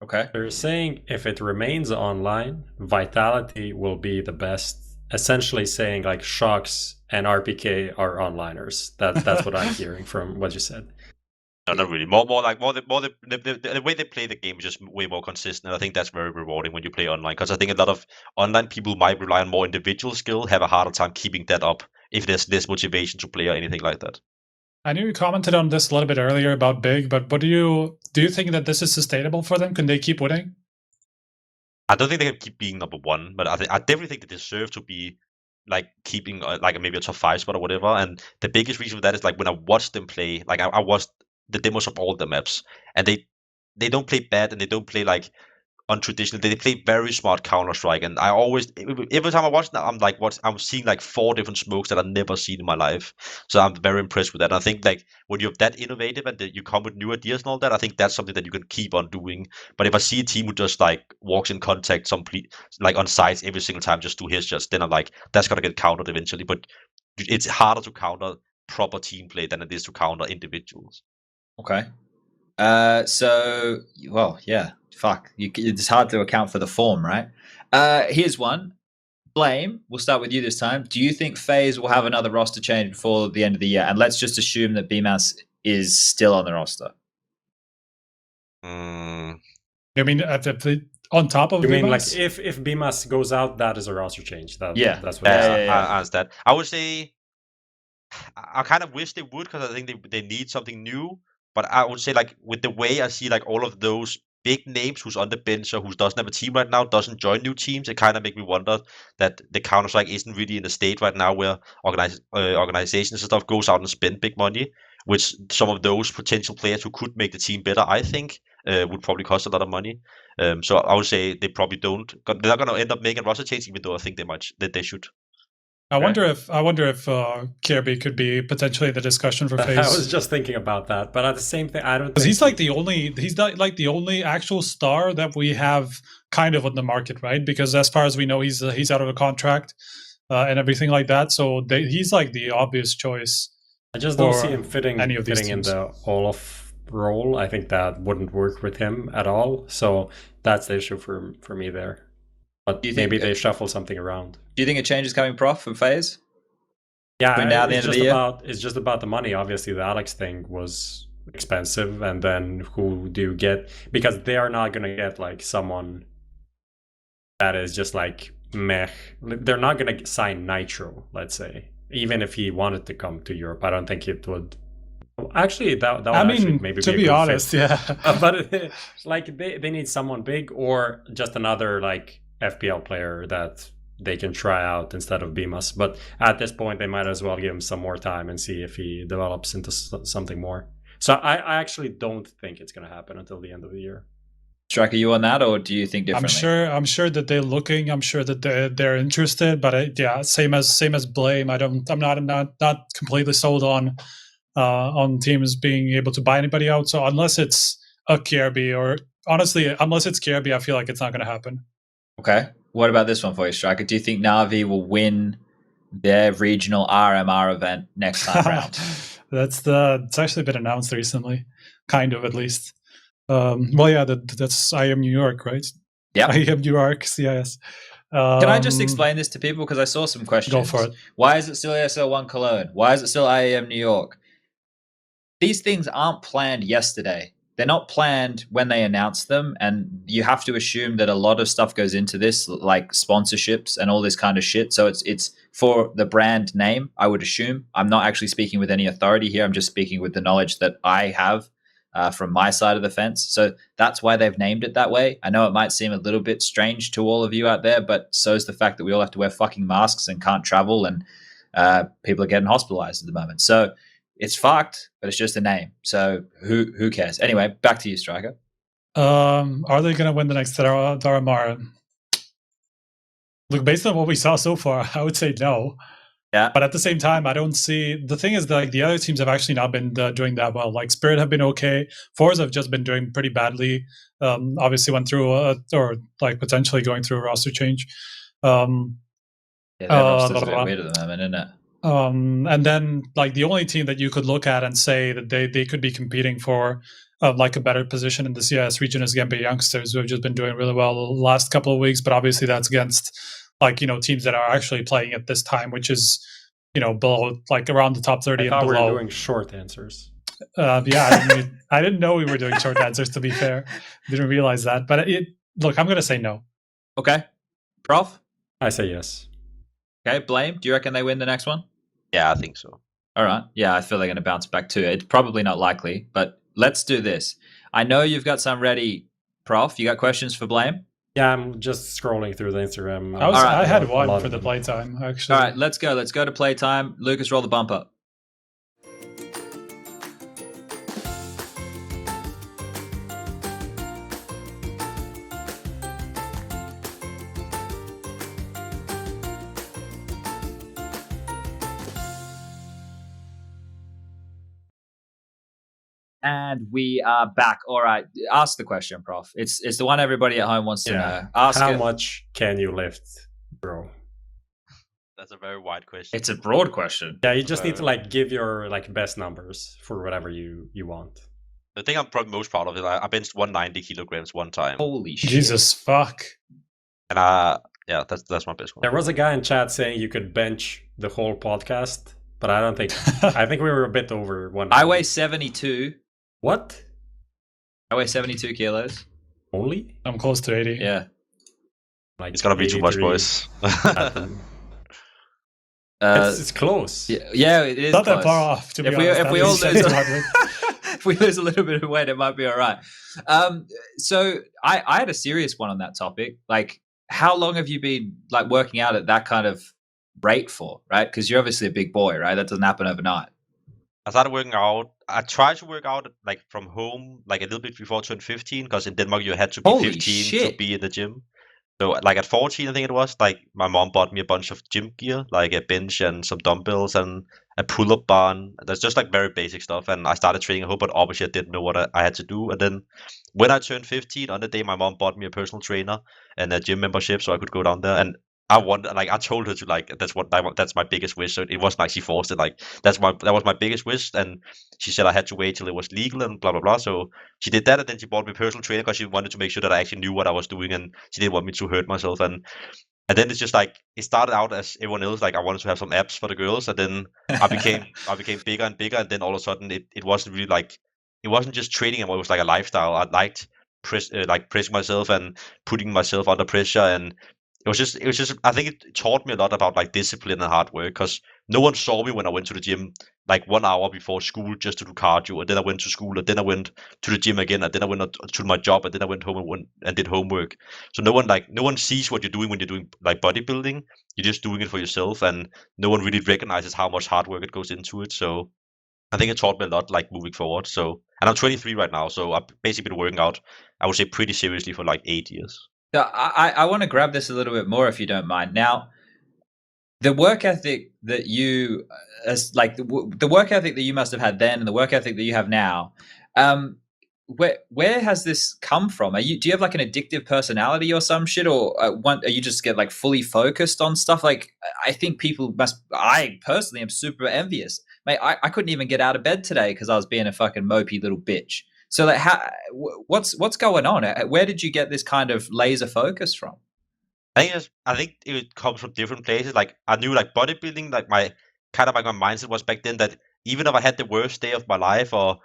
A: Okay.
C: They're saying if it remains online, Vitality will be the best. Essentially saying like Shocks and RPK are onliners. That's what I'm hearing from what you said.
D: No, not really. The way they play the game is just way more consistent. And I think that's very rewarding when you play online, because I think a lot of online people might rely on more individual skill, have a harder time keeping that up if there's less motivation to play or anything like that.
B: I knew you commented on this a little bit earlier about Big, but what do you think that this is sustainable for them? Can they keep winning?
D: I don't think they can keep being number one, but I definitely think they deserve to be like keeping like maybe a top 5 spot or whatever. And the biggest reason for that is like when I watched them play, like I watched the demos of all the maps, and they don't play bad and they don't play like untraditional. They play very smart Counter-Strike, and I always, every time I watch that, I'm like, I'm seeing like 4 different smokes that I've never seen in my life. So I'm very impressed with that. And I think like when you're that innovative and you come with new ideas and all that, I think that's something that you can keep on doing. But if I see a team who just like walks in contact like on sites every single time, just do headshots, then I'm like, that's gonna get countered eventually. But it's harder to counter proper team play than it is to counter individuals.
A: Okay. So, well, yeah. Fuck. It's hard to account for the form, right? Here's one. Blame, we'll start with you this time. Do you think FaZe will have another roster change before the end of the year? And let's just assume that BMAS is still on the roster.
B: I mean, on top of
C: you
B: BMAS?
C: mean like if BMAS goes out, that is a roster change? That's what
D: I understand. I would say I kind of wish they would, because I think they need something new. But I would say like with the way I see like all of those big names who's on the bench or who doesn't have a team right now doesn't join new teams, it kind of make me wonder that the Counter-Strike isn't really in a state right now where organizations and stuff goes out and spend big money, which some of those potential players who could make the team better, I think, would probably cost a lot of money. So I would say they probably don't. They're not going to end up making a roster change, even though I think they should.
B: I wonder if KRB could be potentially the discussion for FaZe.
C: I was just thinking about that, but at the same thing, I don't. Because
B: he's not like the only actual star that we have kind of on the market, right? Because as far as we know, he's out of a contract and everything like that. So he's like the obvious choice.
C: I just don't see him fitting in
B: teams.
C: the Olaf role. I think that wouldn't work with him at all. So that's the issue for me there. But maybe they shuffle something around.
A: Do you think a change is coming, Prof, from FaZe?
C: Yeah,
A: now the end of the year?
C: It's just about the money. Obviously, the Alex thing was expensive, and then who do you get? Because they are not going to get like someone that is just like meh. They're not going to sign Nitro, let's say. Even if he wanted to come to Europe, I don't think it would. Actually, that would actually maybe
B: to
C: be
B: be honest,
C: fit.
B: yeah.
C: But like they need someone big or just another like FPL player that they can try out instead of BMAS. But at this point, they might as well give him some more time and see if he develops into something more. So I actually don't think it's going to happen until the end of the year.
A: Strike, are you on that, or do you think differently?
B: I'm sure that they're looking. I'm sure that they're interested. But yeah, same as Blame. I'm not completely sold on teams being able to buy anybody out. So unless it's a KRB, or honestly, unless it's KRB, I feel like it's not going to happen.
A: Okay. What about this one for you, Striker? Do you think Navi will win their regional RMR event next time round?
B: It's actually been announced recently, kind of at least. Well, yeah, that's IM New York, right?
A: Yeah.
B: IM New York, CIS.
A: Can I just explain this to people, because I saw some questions?
B: Go for it.
A: Why is it still ESL1 Cologne? Why is it still IAM New York? These things aren't planned yesterday. They're not planned when they announce them, and you have to assume that a lot of stuff goes into this, like sponsorships and all this kind of shit. So it's for the brand name, I would assume. I'm not actually speaking with any authority here. I'm just speaking with the knowledge that I have from my side of the fence. So that's why they've named it that way. I know it might seem a little bit strange to all of you out there, but so is the fact that we all have to wear fucking masks and can't travel, and people are getting hospitalized at the moment. So it's fucked, but it's just a name. So who cares? Anyway, back to you, Striker.
B: Are they going to win the next Daramara? Look, based on what we saw so far, I would say no.
A: Yeah.
B: But at the same time, I don't see... The thing is that, like, the other teams have actually not been doing that well. Like, Spirit have been okay. FaZe have just been doing pretty badly. Obviously went through, or like potentially going through a roster change.
A: Yeah, their roster's a bit weird at the moment, isn't it?
B: And then, like, the only team that you could look at and say that they could be competing for like a better position in the CS region is Gemba Youngsters, who have just been doing really well the last couple of weeks. But obviously that's against, like, you know, teams that are actually playing at this time, which is, you know, below, like, around the top 30 and below.
C: We were doing short answers.
B: Yeah, I didn't know we were doing short answers, to be fair. Didn't realize that. But look, I'm going to say no.
A: Okay. Prof?
C: I say yes.
A: Okay, Blame, do you reckon they win the next one?
D: Yeah, I think so.
A: All right. Yeah, I feel they're going to bounce back too. It's probably not likely, but let's do this. I know you've got some ready, Prof. You got questions for Blame?
C: Yeah, I'm just scrolling through the Instagram.
B: I had one for the playtime, actually.
A: All right, let's go. Let's go to playtime. Lucas, roll the bumper. And we are back. All right, ask the question, Prof. It's the one everybody at home wants to know. Ask
C: how much can you lift, bro?
D: That's a very wide question.
A: It's a broad question.
C: Yeah, you just need to, like, give your, like, best numbers for whatever you want.
D: The thing I'm probably most proud of is I benched 190 kilograms one time.
A: Holy shit!
B: Jesus fuck!
D: And yeah, that's my best one.
C: There was a guy in chat saying you could bench the whole podcast, but I don't think. I think we were a bit over 190.
A: I weigh 72.
C: What?
A: I weigh 72 kilos.
C: Only?
B: I'm close to 80.
A: Yeah.
D: Like, it's gonna be too much, boys.
C: It's close.
A: Yeah, it is
B: not
A: close.
B: That far off. To be honest,
A: if we all lose, if we lose a little bit of weight, it might be all right. So I had a serious one on that topic. Like, how long have you been, like, working out at that kind of rate for? Right? Because you're obviously a big boy, right? That doesn't happen overnight.
D: I started working out. I tried to work out, like, from home, like, a little bit before I turned 15, because in Denmark you had to be 15 to be in the gym. So, like, at 14, I think it was, like, my mom bought me a bunch of gym gear, like a bench and some dumbbells and a pull-up bar. That's just, like, very basic stuff. And I started training at home, but obviously I didn't know what I had to do. And then when I turned 15, on the day, my mom bought me a personal trainer and a gym membership so I could go down there. And I wanted, like, I told her to, like, that's my biggest wish. So it wasn't like she forced it. Like, that was my biggest wish. And she said I had to wait till it was legal and blah blah blah. So she did that, and then she bought me a personal trainer because she wanted to make sure that I actually knew what I was doing, and she didn't want me to hurt myself. And then it's just like, it started out as everyone else. Like, I wanted to have some abs for the girls, and then I became bigger and bigger. And then all of a sudden, it wasn't really like, it wasn't just training. It was like a lifestyle. I liked pressing myself and putting myself under pressure. And it was just I think it taught me a lot about, like, discipline and hard work, because no one saw me when I went to the gym, like, 1 hour before school just to do cardio, and then I went to school, and then I went to the gym again, and then I went to my job, and then I went home and did homework. So no one sees what you're doing when you're doing, like, bodybuilding. You're just doing it for yourself, and no one really recognizes how much hard work it goes into it. So I think it taught me a lot, like, moving forward. So, and I'm 23 right now, so I've basically been working out, I would say, pretty seriously for like 8 years.
A: Yeah, I want to grab this a little bit more, if you don't mind. Now, the work ethic that you, the work ethic that you must have had then, and the work ethic that you have now, where has this come from? Do you have, like, an addictive personality or some shit, or are you just get, like, fully focused on stuff? Like, I think people I personally am super envious. Mate, I couldn't even get out of bed today because I was being a fucking mopey little bitch. So, like, what's going on? Where did you get this kind of laser focus from?
D: I think it comes from different places. Like, I knew, like, bodybuilding, like, my mindset was back then that even if I had the worst day of my life, or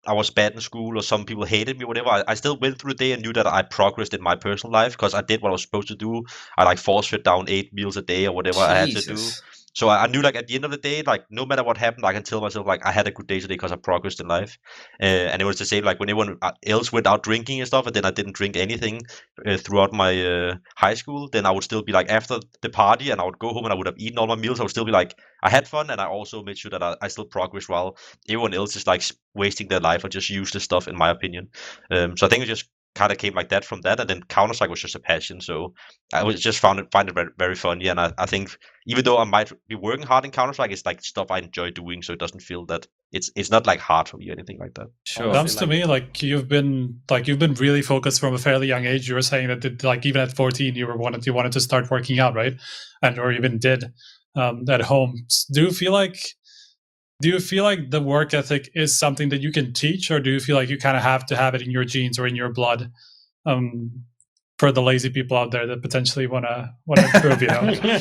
D: I was bad in school, or some people hated me, whatever, I still went through the day and knew that I progressed in my personal life because I did what I was supposed to do. I, like, force fed down 8 meals a day or whatever I had to do. So I knew like at the end of the day, like no matter what happened, I can tell myself like I had a good day today because I progressed in life. And it was the same like when everyone else went out drinking and stuff, and then I didn't drink anything throughout my high school. Then I would still be like after the party, and I would go home and I would have eaten all my meals. I would still be like I had fun, and I also made sure that I still progressed while everyone else is like wasting their life or just useless stuff, in my opinion. So I think it just kind of came like that from that, and then Counter-Strike was just a passion. So I was just find it very, very funny, and I think even though I might be working hard in Counter-Strike, it's like stuff I enjoy doing, so it doesn't feel that it's not like hard for me or anything like that.
A: Sure.
B: Sounds to me like you've been really focused from a fairly young age. You were saying that like even at 14 you wanted to start working out, right? And or even did at home. Do you feel like the work ethic is something that you can teach, or do you feel like you kind of have to have it in your genes or in your blood? For the lazy people out there that potentially want to improve, you know.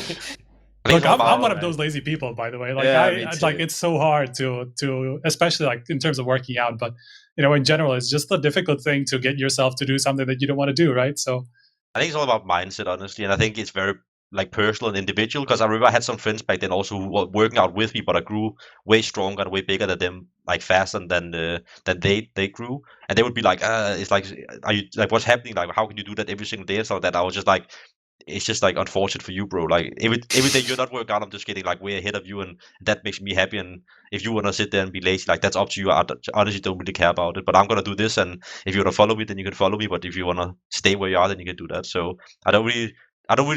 B: Look, I'm one of those lazy people, by the way. Like like it's so hard to especially like in terms of working out, but you know, in general, it's just a difficult thing to get yourself to do something that you don't want to do, right? So
D: I think it's all about mindset, honestly, and I think it's very like personal and individual, because I remember I had some friends back then also who were working out with me, but I grew way stronger and way bigger than them, like faster than they grew, and they would be like, it's like, are you like, what's happening? Like, how can you do that every single day? And so that I was just like, it's just like unfortunate for you, bro. Like every day you're not working out, I'm just getting like way ahead of you, and that makes me happy. And if you wanna sit there and be lazy, like that's up to you. I honestly don't really care about it, but I'm gonna do this, and if you wanna follow me, then you can follow me. But if you wanna stay where you are, then you can do that. So I don't really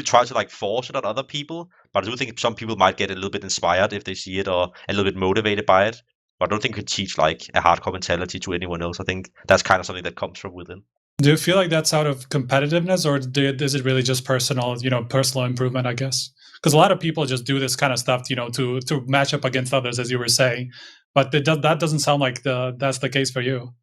D: try to like force it on other people, but I do think some people might get a little bit inspired if they see it, or a little bit motivated by it. But I don't think you could teach like a hardcore mentality to anyone else. I think that's kind of something that comes from within.
B: do you feel like that's out of competitiveness, or is it really just personal improvement, I guess? Because a lot of people just do this kind of stuff, you know, to match up against others, as you were saying, but that doesn't sound like that's the case for you.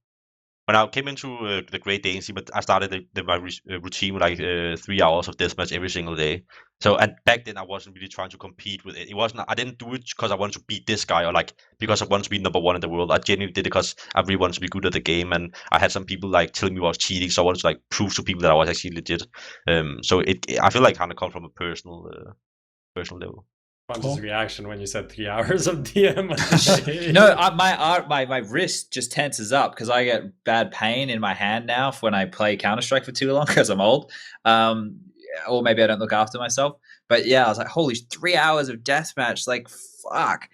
D: When I came into the Great Dane scene, I started my routine with like 3 hours of deathmatch every single day. So, and back then I wasn't really trying to compete with it. I didn't do it because I wanted to beat this guy, or like because I wanted to be number one in the world. I genuinely did it because I really wanted to be good at the game, and I had some people like telling me I was cheating, so I wanted to like prove to people that I was actually legit. So I feel like kind of come from a personal level.
C: His reaction when you said 3 hours of DM.
A: No, my wrist just tenses up because I get bad pain in my hand now when I play Counter-Strike for too long because I'm old. Or maybe I don't look after myself. But yeah, I was like, holy, 3 hours of deathmatch. Like, fuck.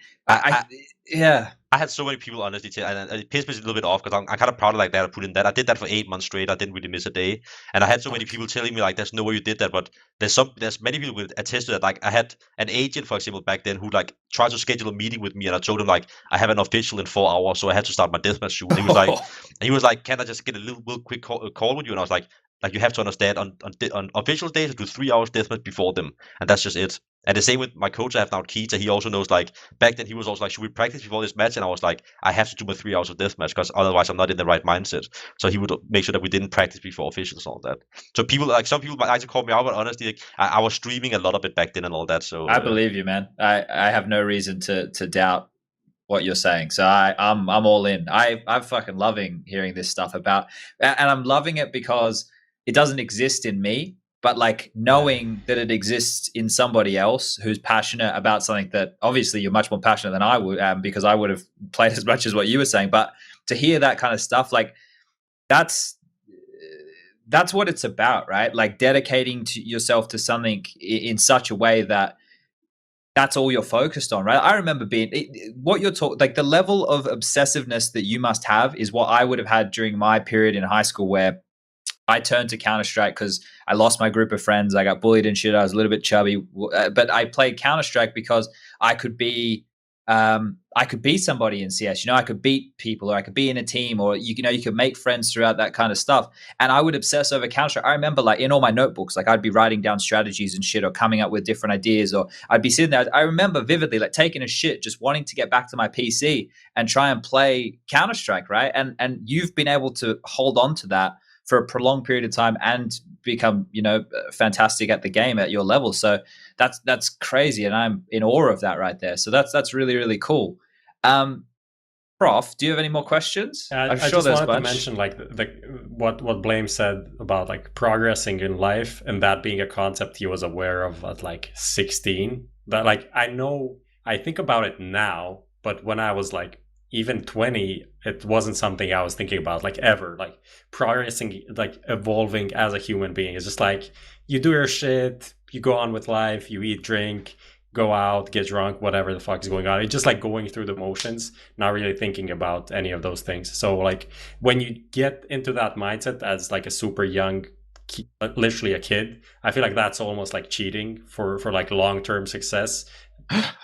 A: Yeah.
D: I had so many people honestly, and it pissed me a little bit off because I'm kind of proud of like that. I put in that. I did that for 8 months straight. I didn't really miss a day, and I had so many people telling me like, "There's no way you did that." But there's many people who attest to that. Like I had an agent, for example, back then who like tried to schedule a meeting with me, and I told him like I have an official in 4 hours, so I had to start my deathmatch shoot. And he was like, "Can I just get a little quick call with you?" And I was like you have to understand on official days I do 3 hours deathmatch before them, and that's just it. And the same with my coach I have now, Keita. He also knows, like, back then he was also like, should we practice before this match? And I was like, I have to do my 3 hours of deathmatch because otherwise I'm not in the right mindset. So he would make sure that we didn't practice before officials and all that. So people, like, some people might actually call me out, but honestly, like, I was streaming a lot of it back then and all that. So
A: I believe you, man. I have no reason to doubt what you're saying. So I'm all in. I'm fucking loving hearing this stuff about, and I'm loving it because it doesn't exist in me. But like knowing that it exists in somebody else who's passionate about something that obviously you're much more passionate than I would, because I would have played as much as what you were saying. But to hear that kind of stuff, like that's what it's about, right? Like dedicating to yourself to something in such a way that that's all you're focused on, right? I remember what you're talking, like the level of obsessiveness that you must have is what I would have had during my period in high school, where I turned to Counter-Strike because I lost my group of friends. I got bullied and shit. I was a little bit chubby, but I played Counter-Strike because I could be somebody in CS. You know, I could beat people, or I could be in a team, or you could make friends throughout that kind of stuff. And I would obsess over Counter-Strike. I remember, like, in all my notebooks, like I'd be writing down strategies and shit, or coming up with different ideas, or I'd be sitting there. I remember vividly, like, taking a shit, just wanting to get back to my PC and try and play Counter-Strike, right? And you've been able to hold on to that for a prolonged period of time and become, fantastic at the game at your level. So that's crazy, and I'm in awe of that right there. So that's really, really cool. Prof, do you have any more questions?
C: I'm sure just wanted to mention like what Blame said about like progressing in life, and that being a concept he was aware of at like 16. That like I think about it now, but when I was like even 20, it wasn't something I was thinking about like ever. Like progressing, like evolving as a human being. It's just like you do your shit, you go on with life, you eat, drink, go out, get drunk, whatever the fuck is going on. It's just like going through the motions, not really thinking about any of those things. So like when you get into that mindset as like a super young, literally a kid, I feel like that's almost like cheating for like long-term success.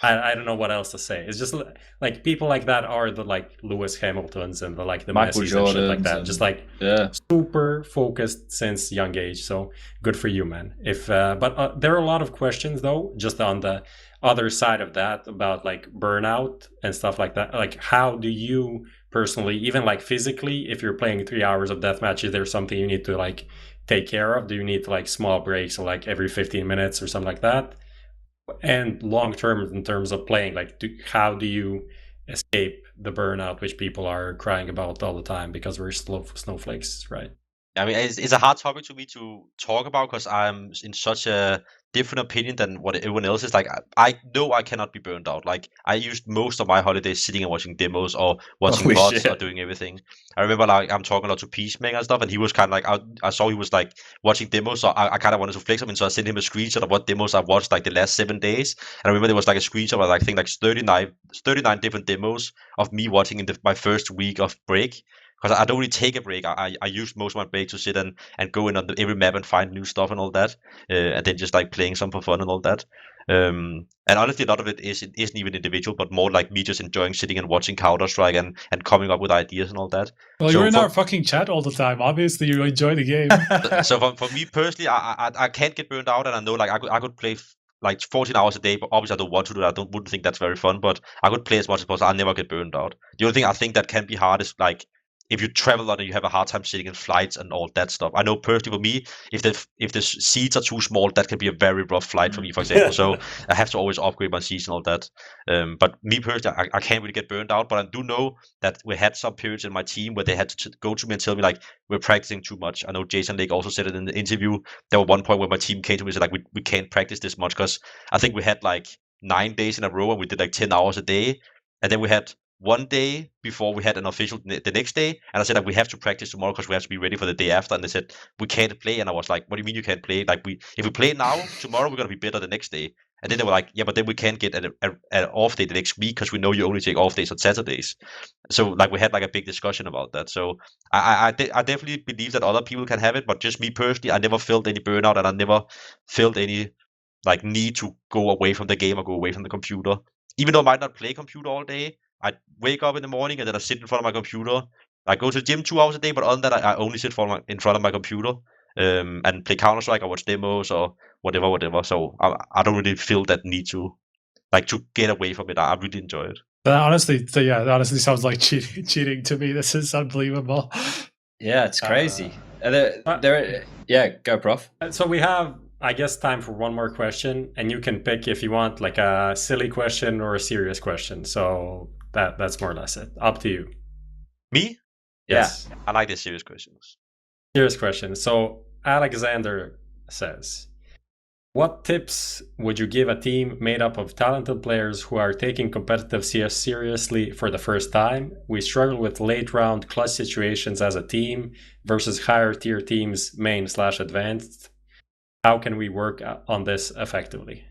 C: I don't know what else to say. It's just like people like that are the like Lewis Hamiltons and the like the
A: Michael
C: Messis and shit like that.
A: Jordans
C: Just like super focused since young age. So good for you, man. If but there are a lot of questions though, just on the other side of that about like burnout and stuff like that. Like how do you personally, even like physically, if you're playing 3 hours of deathmatch, is there something you need to like take care of? Do you need like small breaks or like every 15 minutes or something like that? And long term in terms of playing, like how do you escape the burnout which people are crying about all the time because we're snowflakes, right?
D: I mean, it's a hard topic to me to talk about because I'm in such a different opinion than what everyone else is. Like, I know I cannot be burned out. Like, I used most of my holidays sitting and watching demos or watching VODs or doing everything. I remember, like, I'm talking a lot to Peacemaker and stuff, and he was kind of like, I saw he was like watching demos, so I kind of wanted to flex him, and so I sent him a screenshot of what demos I've watched like the last 7 days. And I remember there was like a screenshot of like, I think like 39 different demos of me watching in my first week of break. Because I don't really take a break. I use most of my break to sit and go in on every map and find new stuff and all that, and then just like playing some for fun and all that. And honestly, a lot of it isn't even individual, but more like me just enjoying sitting and watching Counter-Strike and coming up with ideas and all that.
B: Well, so you're in our fucking chat all the time. Obviously, you enjoy the game.
D: So for me personally, I can't get burned out, and I know like I could play like 14 hours a day, but obviously I don't want to do that. Wouldn't think that's very fun, but I could play as much as possible. I'll never get burned out. The only thing I think that can be hard is like if you travel a lot and you have a hard time sitting in flights and all that stuff. I know personally for me, if the seats are too small, that can be a very rough flight for me, for example. So I have to always upgrade my seats and all that. But me personally, I can't really get burned out. But I do know that we had some periods in my team where they had to go to me and tell me like, we're practicing too much. I know Jason Lake also said it in the interview. There was one point where my team came to me and said like, we can't practice this much because I think we had like 9 days in a row and we did like 10 hours a day. And then we had one day before we had an official the next day, and I said like we have to practice tomorrow because we have to be ready for the day after. And they said we can't play, and I was like, what do you mean you can't play? Like if we play now, tomorrow we're gonna be better the next day. And then they were like, yeah, but then we can't get an off day the next week because we know you only take off days on Saturdays. So like we had like a big discussion about that. So I definitely believe that other people can have it, but just me personally, I never felt any burnout, and I never felt any like need to go away from the game or go away from the computer. Even though I might not play computer all day, I wake up in the morning and then I sit in front of my computer. I go to the gym 2 hours a day, but other than that, I only sit in front of my computer and play Counter-Strike or watch demos or whatever. So I don't really feel that need to get away from it. I really enjoy it.
B: That honestly sounds like cheating to me. This is unbelievable.
A: Yeah, it's crazy. Yeah, go, Prof.
C: So we have, I guess, time for one more question, and you can pick if you want like a silly question or a serious question. So that's more or less it. Up to you.
D: Me?
C: Yes.
D: Yeah. I like the serious questions.
C: Serious question. So Alexander says, what tips would you give a team made up of talented players who are taking competitive CS seriously for the first time? We struggle with late round clutch situations as a team versus higher tier teams, main/advanced. How can we work on this effectively?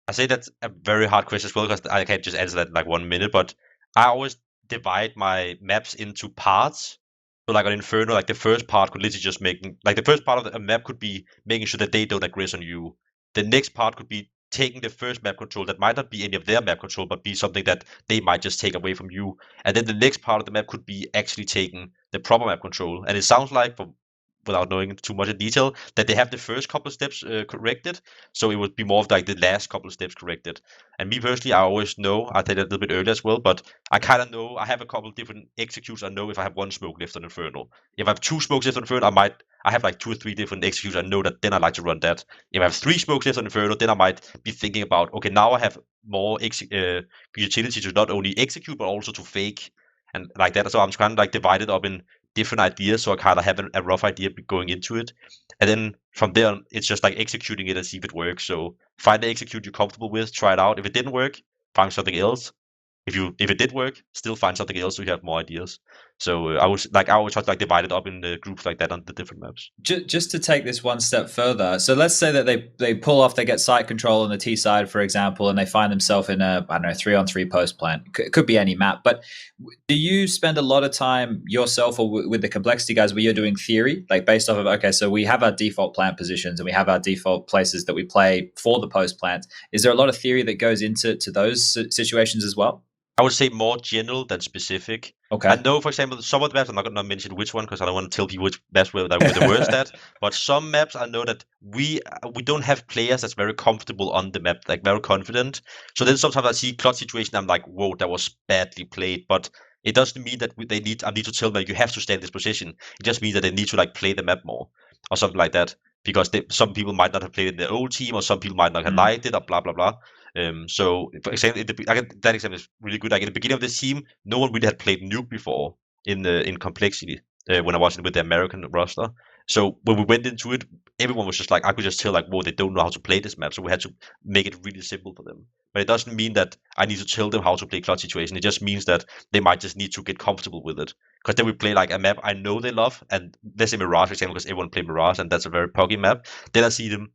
D: I say that's a very hard question as well because I can't just answer that in like 1 minute, but I always divide my maps into parts. So like on Inferno, like the first part could literally just the first part of a map could be making sure that they don't aggress on you. The next part could be taking the first map control that might not be any of their map control, but be something that they might just take away from you. And then the next part of the map could be actually taking the proper map control. And it sounds like, without knowing too much in detail, that they have the first couple of steps corrected, so it would be more of like the last couple of steps corrected. And me personally, I always know, I did it a little bit earlier as well, but I kind of know, I have a couple of different executes. I know if I have 1 smoke left on Inferno. If I have 2 smokes left on Inferno, I have like 2 or 3 different executes. I know that then I like to run that. If I have 3 smokes left on Inferno, then I might be thinking about, okay, now I have more utility to not only execute, but also to fake and like that. So I'm kind of like divided up in different ideas, so I kind of have a rough idea going into it. And then from there on, it's just like executing it and see if it works. So find the execute you're comfortable with, try it out. If it didn't work, find something else. If it did work, still find something else so you have more ideas. So I always try to like divide it up in the groups like that on the different maps.
A: Just to take this one step further, so let's say that they pull off, they get site control on the T side, for example, and they find themselves in a, I don't know, 3-on-3 post plant. It could be any map, but do you spend a lot of time yourself or with the complexity guys where you're doing theory, like based off of, okay, so we have our default plant positions and we have our default places that we play for the post plants. Is there a lot of theory that goes into those situations as well?
D: I would say more general than specific.
A: Okay.
D: I know, for example, some of the maps, I'm not going to mention which one because I don't want to tell people which maps were the worst at. But some maps, I know that we don't have players that's very comfortable on the map, like very confident. So then sometimes I see clutch situation, I'm like, whoa, that was badly played. But it doesn't mean that I need to tell them you have to stay in this position. It just means that they need to like play the map more or something like that. Because some people might not have played in their old team, or some people might not have liked it, or blah blah blah. So, for example, that example is really good. Like in the beginning of this team, no one really had played Nuke before in complexity when I was with the American roster. So when we went into it, everyone was just like, I could just tell like, whoa, they don't know how to play this map. So we had to make it really simple for them. But it doesn't mean that I need to tell them how to play clutch situation. It just means that they might just need to get comfortable with it. Because then we play like a map I know they love, and let's say Mirage, for example, because everyone play Mirage, and that's a very puggy map. Then I see them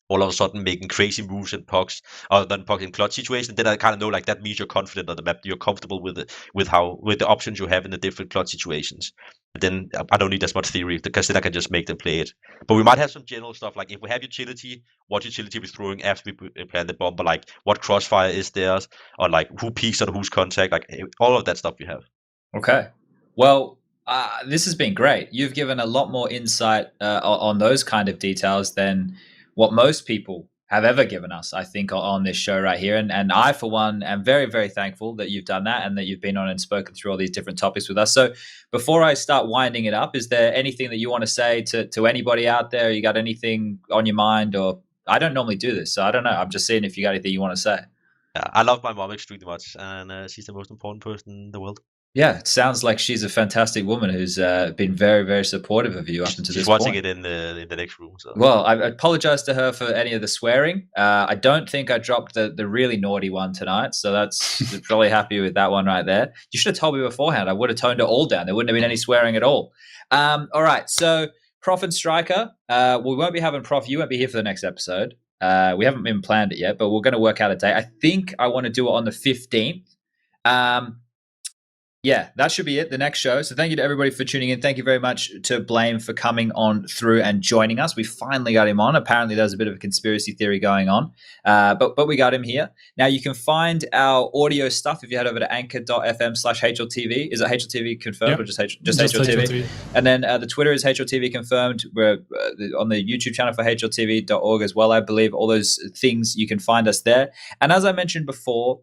D: all of a sudden making crazy moves and pucks, other than puck in clutch situation. Then I kind of know like that means you're confident on the map, you're comfortable with it, with the options you have in the different clutch situations. But then I don't need as much theory because then I can just make them play it. But we might have some general stuff like if we have utility, what utility we're throwing after we plant the bomb, or like what crossfire is theirs, or like who peeks on whose contact, like all of that stuff we have.
A: Okay. Well, this has been great. You've given a lot more insight on those kind of details than what most people have ever given us, I think, on this show right here. And I, for one, am very, very thankful that you've done that and that you've been on and spoken through all these different topics with us. So before I start winding it up, is there anything that you want to say to anybody out there? You got anything on your mind? Or I don't normally do this, so I don't know. I'm just seeing if you got anything you want to say.
D: I love my mom extremely much, and she's the most important person in the world.
A: Yeah, it sounds like she's a fantastic woman who's been very, very supportive of you up until this point.
D: She's watching it in the next room. So.
A: Well, I apologize to her for any of the swearing. I don't think I dropped the really naughty one tonight, so that's probably happy with that one right there. You should have told me beforehand. I would have toned it all down. There wouldn't have been any swearing at all. All right, so Prof and Striker, we won't be having Prof. You won't be here for the next episode. We haven't been planned it yet, but we're going to work out a date. I think I want to do it on the 15th. Yeah, that should be it, the next show. So thank you to everybody for tuning in. Thank you very much to Blame for coming on through and joining us. We finally got him on. Apparently there's a bit of a conspiracy theory going on, but we got him here. Now you can find our audio stuff if you head over to anchor.fm/HLTV. Is it HLTV confirmed or just HLTV? And then the Twitter is HLTV confirmed. We're on the YouTube channel for HLTV.org as well, I believe. All those things, you can find us there. And as I mentioned before,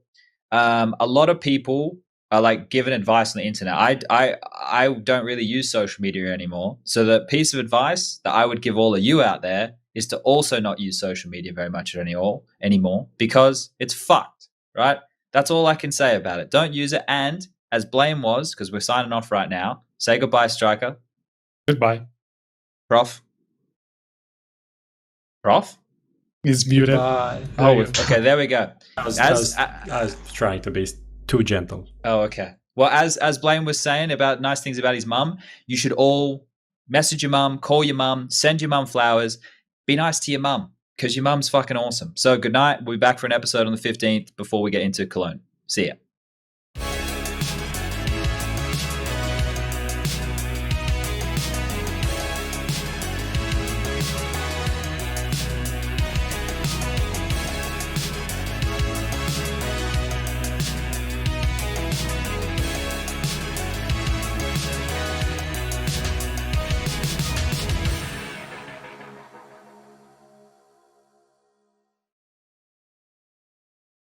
A: a lot of people are like giving advice on the internet. I don't really use social media anymore. So the piece of advice that I would give all of you out there is to also not use social media very much anymore because it's fucked, right? That's all I can say about it. Don't use it. And as Blame was, because we're signing off right now, say goodbye, Striker.
B: Goodbye.
A: Prof?
B: He's muted.
A: Okay, there we go.
C: I was trying to be too gentle.
A: Oh, okay. Well, as Blame was saying about nice things about his mum, you should all message your mum, call your mum, send your mum flowers. Be nice to your mum because your mum's fucking awesome. So good night. We'll be back for an episode on the 15th before we get into Cologne. See ya.